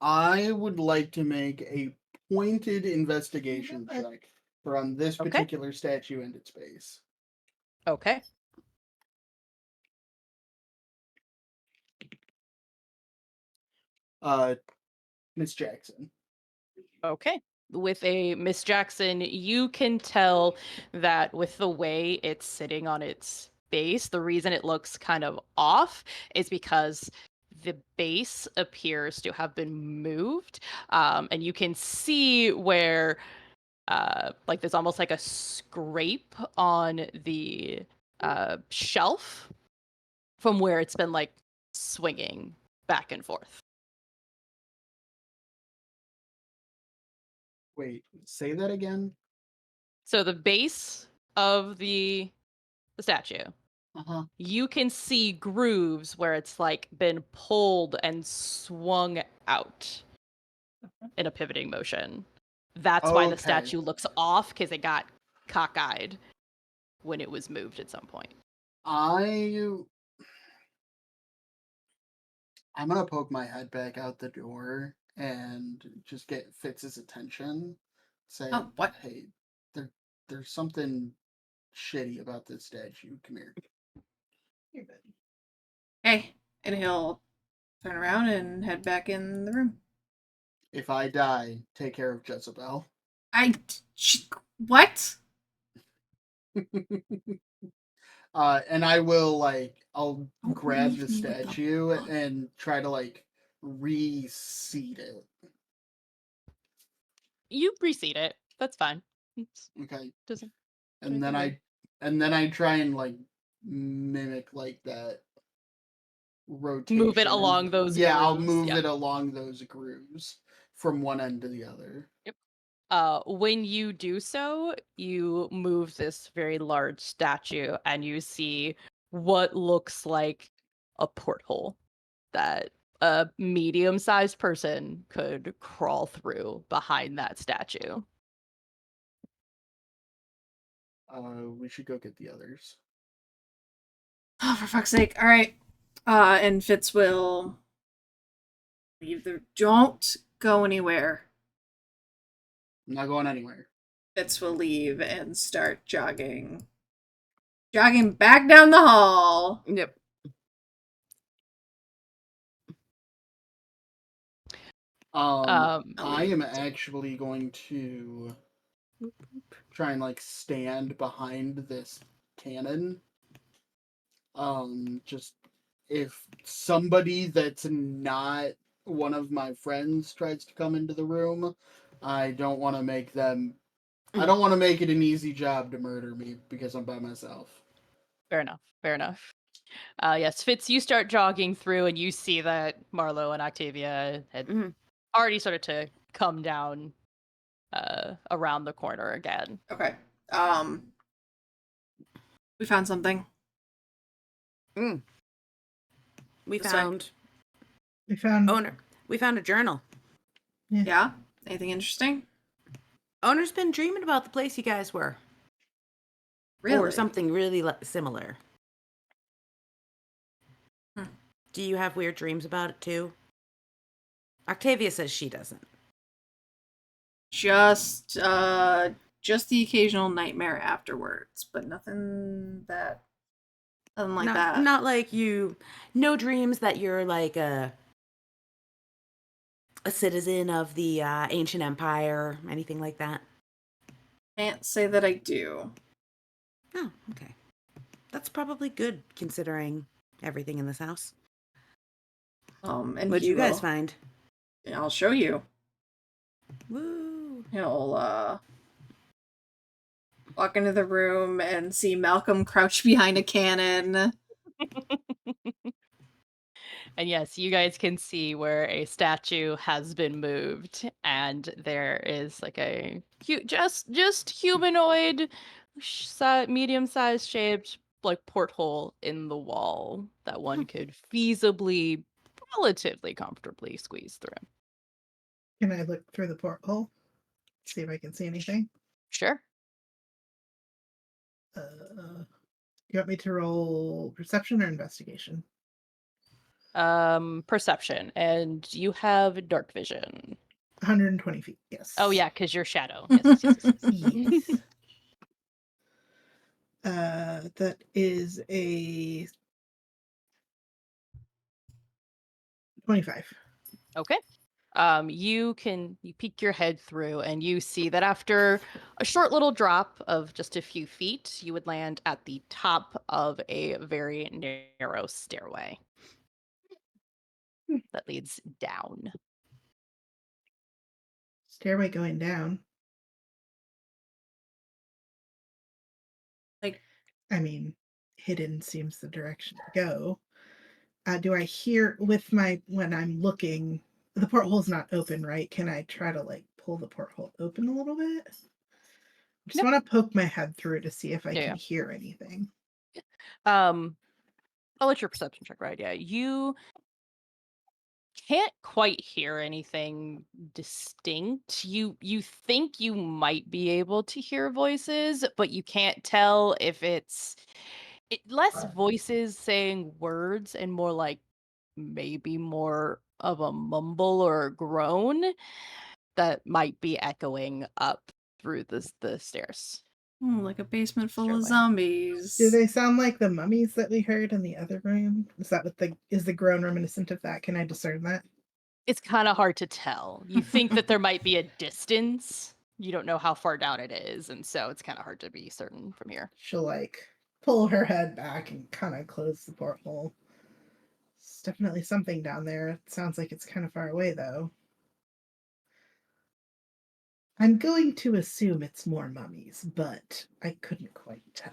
I would like to make a pointed investigation check for on this Okay. particular statue and its base. Okay. Miss Jackson. Okay. With a Miss Jackson, you can tell that with the way it's sitting on its base, the reason it looks kind of off is because the base appears to have been moved. And you can see where like there's almost like a scrape on the shelf from where it's been like swinging back and forth. Wait, say that again? So the base of the statue, Uh-huh. you can see grooves where it's like been pulled and swung out in a pivoting motion. That's why the Okay. statue looks off, because it got cockeyed when it was moved at some point. I'm gonna poke my head back out the door and just get Fitz's attention. Say, Oh, what? hey, there, there's something shitty about this statue. Come here. Here, buddy. Hey, and he'll turn around and head back in the room. If I die, take care of Jezebel. What? And I will I'll Don't grab leave the me with the statue book. and try to reseat it. You reseat it. That's fine. It Okay. doesn't do And then anything weird. I try and mimic that rotation. Move it along those yeah, I'll grooves. move Yep. it along those grooves from one end to the other. When you do so, you move this very large statue and you see what looks like a porthole that a medium-sized person could crawl through behind that statue. We should go get the others. Oh, for fuck's sake. All right. And Fitz will leave the. Don't go anywhere. I'm not going anywhere. Fitz will leave and start jogging. Jogging back down the hall. Yep. I am actually going to try and stand behind this cannon. Just if somebody that's not one of my friends tries to come into the room, I don't want to make them. I don't want to make it an easy job to murder me because I'm by myself. Fair enough. Fair enough. Yes, Fitz, you start jogging through and you see that Marlo and Octavia had Mhm. already started to come down around the corner again. Okay. We found something. Mm. We This way. found We found owner. We found a journal. Yeah? Anything interesting? Owner's been dreaming about the place you guys were, Really? or something really similar. Hmm. Do you have weird dreams about it too? Octavia says she doesn't. Just the occasional nightmare afterwards, but nothing like that. Not like you. No dreams that you're like a citizen of the ancient empire, anything like that. Can't say that I do. Oh, okay. That's probably good considering everything in this house. And What'd he you guys will. find? I'll show you. Woo! He'll walk into the room and see Malcolm crouch behind a cannon. And yes, you guys can see where a statue has been moved, and there is like a just humanoid, medium-sized shaped like porthole in the wall that one could feasibly, relatively comfortably squeeze through. Can I look through the porthole? See if I can see anything. Sure. You want me to roll perception or investigation? Perception, and you have dark vision. 120 feet. Yes. Oh yeah, because you're shadow. Yes. Yes. That is a 25. Okay. You peek your head through and you see that after a short little drop of just a few feet, you would land at the top of a very narrow stairway that leads down. Stairway going down. Like, I mean, hidden seems the direction to go. Do I hear with my when I'm looking? The porthole's not open, right? Can I try to like pull the porthole open a little bit? Just Yep. want to poke my head through to see if I Yeah, can yeah. hear anything. I'll let your perception check, right? Yeah, you can't quite hear anything distinct. You think you might be able to hear voices, but you can't tell if it's less voices saying words and more like maybe more of a mumble or a groan that might be echoing up through the stairs. Like a basement full of Stairway. Do zombies. they sound like the mummies that we heard in the other room? Is that what is the groan reminiscent of that? Can I discern that? It's kind of hard to tell. You think that there might be a distance. You don't know how far down it is, and so it's kind of hard to be certain from here. She'll like pull her head back and kind of close the porthole. It's definitely something down there. It sounds like it's kind of far away though. I'm going to assume it's more mummies, but I couldn't quite tell.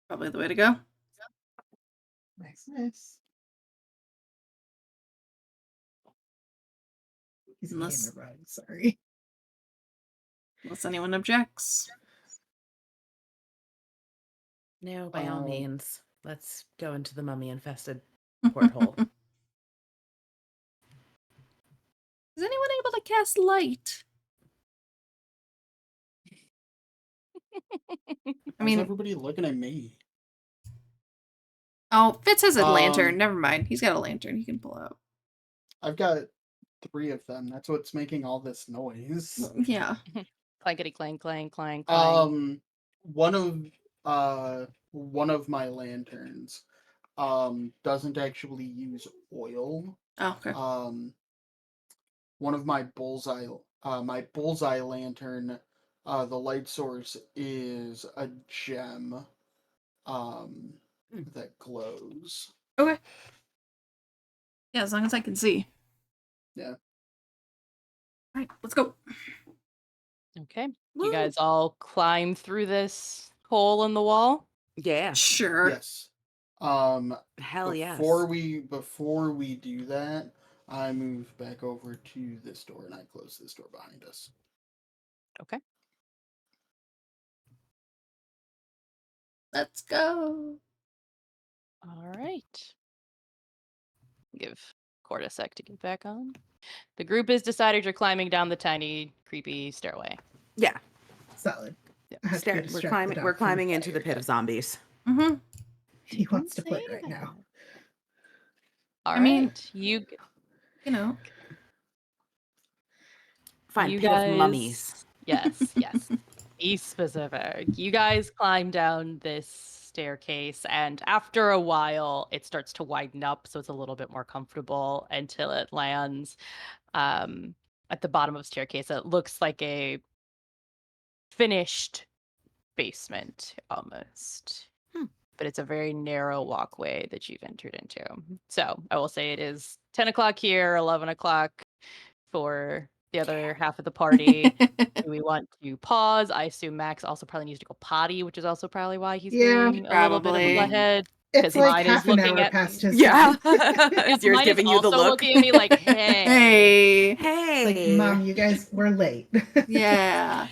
Probably the way to go. Nice. He's a Unless- gamer rug, sorry. Unless anyone objects. No, by all Um, means. Let's go into the mummy-infested porthole. Is anyone able to cast light? I Why's mean, everybody looking at me? oh, Fitz has a lantern. Um, Never mind. He's got a lantern he can pull out. I've got 3 of them. That's what's making all this noise. Yeah. Clankety clang clang clang clang. One of my lanterns doesn't actually use oil. Oh, okay. One of my bullseye lantern, the light source is a gem that glows. Okay. Yeah, as long as I can see. Yeah. All right, let's go. Okay. Woo. You guys all climb through this hole in the wall? Yeah. Sure. Yes. Hell yes. Before we do that, I move back over to this door and I close this door behind us. Okay. Let's go. All right. Give Cord a sec to get back on. The group has decided you're climbing down the tiny, creepy stairway. Yeah. Solid. Yep. I have to go We're distract the climbing. dog We're from climbing the into the fire. pit of zombies. Mm-hmm. He wants to Didn't play say right now. All I mean- right. You Fine. you Pit guys, of mummies. Yes. Be specific. You guys climb down this staircase, and after a while, it starts to widen up, so it's a little bit more comfortable until it lands at the bottom of the staircase. It looks like a finished basement almost. But it's a very narrow walkway that you've entered into. So I will say it is 10 o'clock here, 11 o'clock for the other half of the party. Do we want to pause? I assume Max also probably needs to go potty, which is also probably why he's Yeah, being a little bit of a probably. butthead. It's 'Cause like mine is half an looking hour at past me. his Yeah. time. Is yours Mine giving is you the also look? looking at me like, hey. Hey. Hey. Like, Mom, you guys were late. Yeah.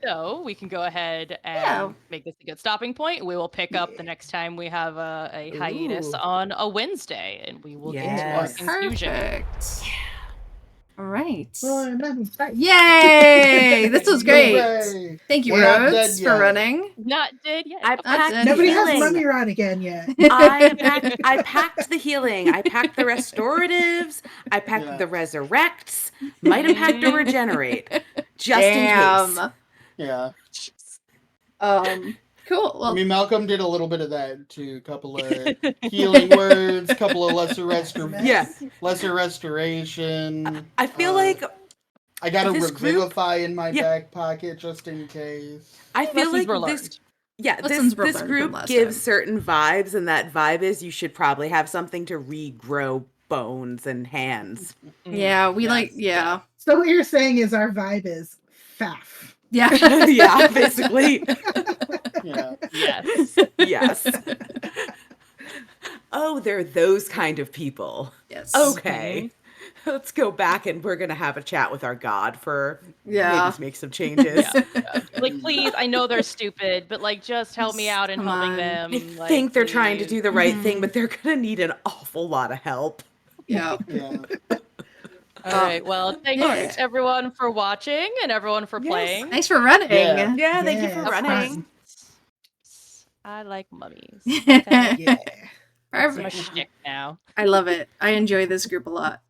So we can go ahead and Yeah. make this a good stopping point. We will pick up the next time we have a hiatus Ooh. on a Wednesday, and we will get to our Yes. conclusion. Perfect. All right. Well, right. Yay! This was great. Hooray! Thank you, We're not dead Rhodes, for yet. running. Not dead yet. I Of Not packed dead Nobody yet. has healing. Mummy Rod again yet. I packed the healing. I packed the restoratives. I packed Yeah. the resurrects. Might have packed a regenerate. Just in case. Damn. Yeah. Cool. Well, I mean, Malcolm did a little bit of that too. A couple of healing words, couple of lesser Yeah. restoration. I feel like I got a this group- revivify in my Yeah. back pocket just in case. I feel Lessons like were this. learned. Yeah, Lessons were this learned from group last gives time. certain vibes, and that vibe is you should probably have something to regrow bones and hands. yeah, we Yes. like, yeah. So what you're saying is our vibe is faff. Yeah. Yeah, basically. Yeah. Yes. Yes. they're those kind of people. Yes. Okay. Let's go back and we're going to have a chat with our god for Yeah. maybe make some changes. Yeah. Like, please, I know they're stupid, but like, just help me Just out in come helping on. them. I Like, think they're trying to please. do the right thing, Mhm. but they're going to need an awful lot of help. Yeah. Yeah. All right. Well, thanks Yeah. everyone for watching and everyone for Yes. playing. Thanks for running. Yeah. Yeah, thank you for Yeah, it's running. fun. I like mummies. Okay. Yeah. It's my Perfect. shtick now. I love it. I enjoy this group a lot.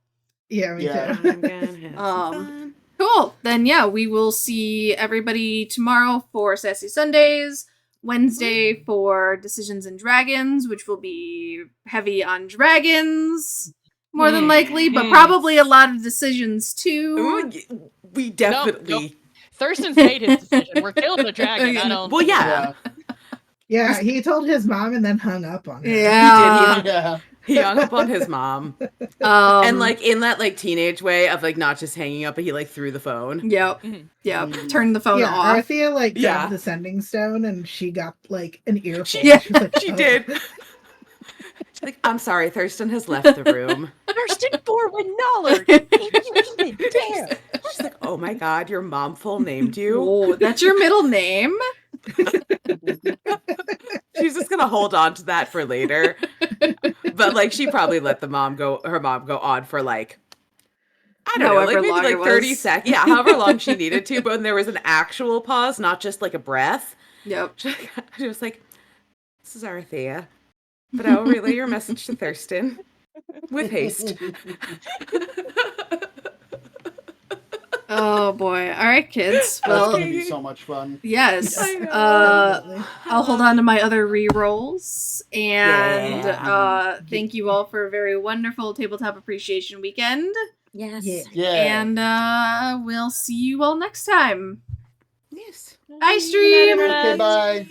Yeah, me Yeah. too. I'm gonna have some fun. Cool. Then yeah, we will see everybody tomorrow for Sassy Sundays. Wednesday for Decisions and Dragons, which will be heavy on dragons, more than likely, but probably a lot of decisions too. Ooh, we definitely. Thurston's made his decision. We're killing the dragon. I don't. Well, think yeah. Yeah, he told his mom and then hung up on her. Yeah. Yeah. He hung up on his mom. And like in that like teenage way of like not just hanging up, but he like threw the phone. Yep. Mhm. Yep. Mhm. Turn the phone Yeah, off. Arthea like Yeah. grabbed the sending stone and she got like an earful. Yeah. She was like, She "Oh." did. She's like, I'm sorry, Thurston has left the room. Thurston forward knowledge. If you even dare. She's like, oh my god, your mom full named you. Oh, that's your middle name? She's just gonna hold on to that for later. But like she probably let her mom go on for like I don't know, However like maybe long like it 30 was. seconds. Yeah, however long she needed to, but when there was an actual pause, not just like a breath. Yep. She was like, this is Arthea. But I will relay your message to Thurston with haste. Oh boy. All right, kids. That's Well, gonna be so much fun. yes. I know. Definitely. I'll hold on to my other re-rolls. And Yeah. thank you all for a very wonderful tabletop appreciation weekend. Yes. Yeah. Yeah. And we'll see you all next time. Yes. Bye, stream. Okay, bye.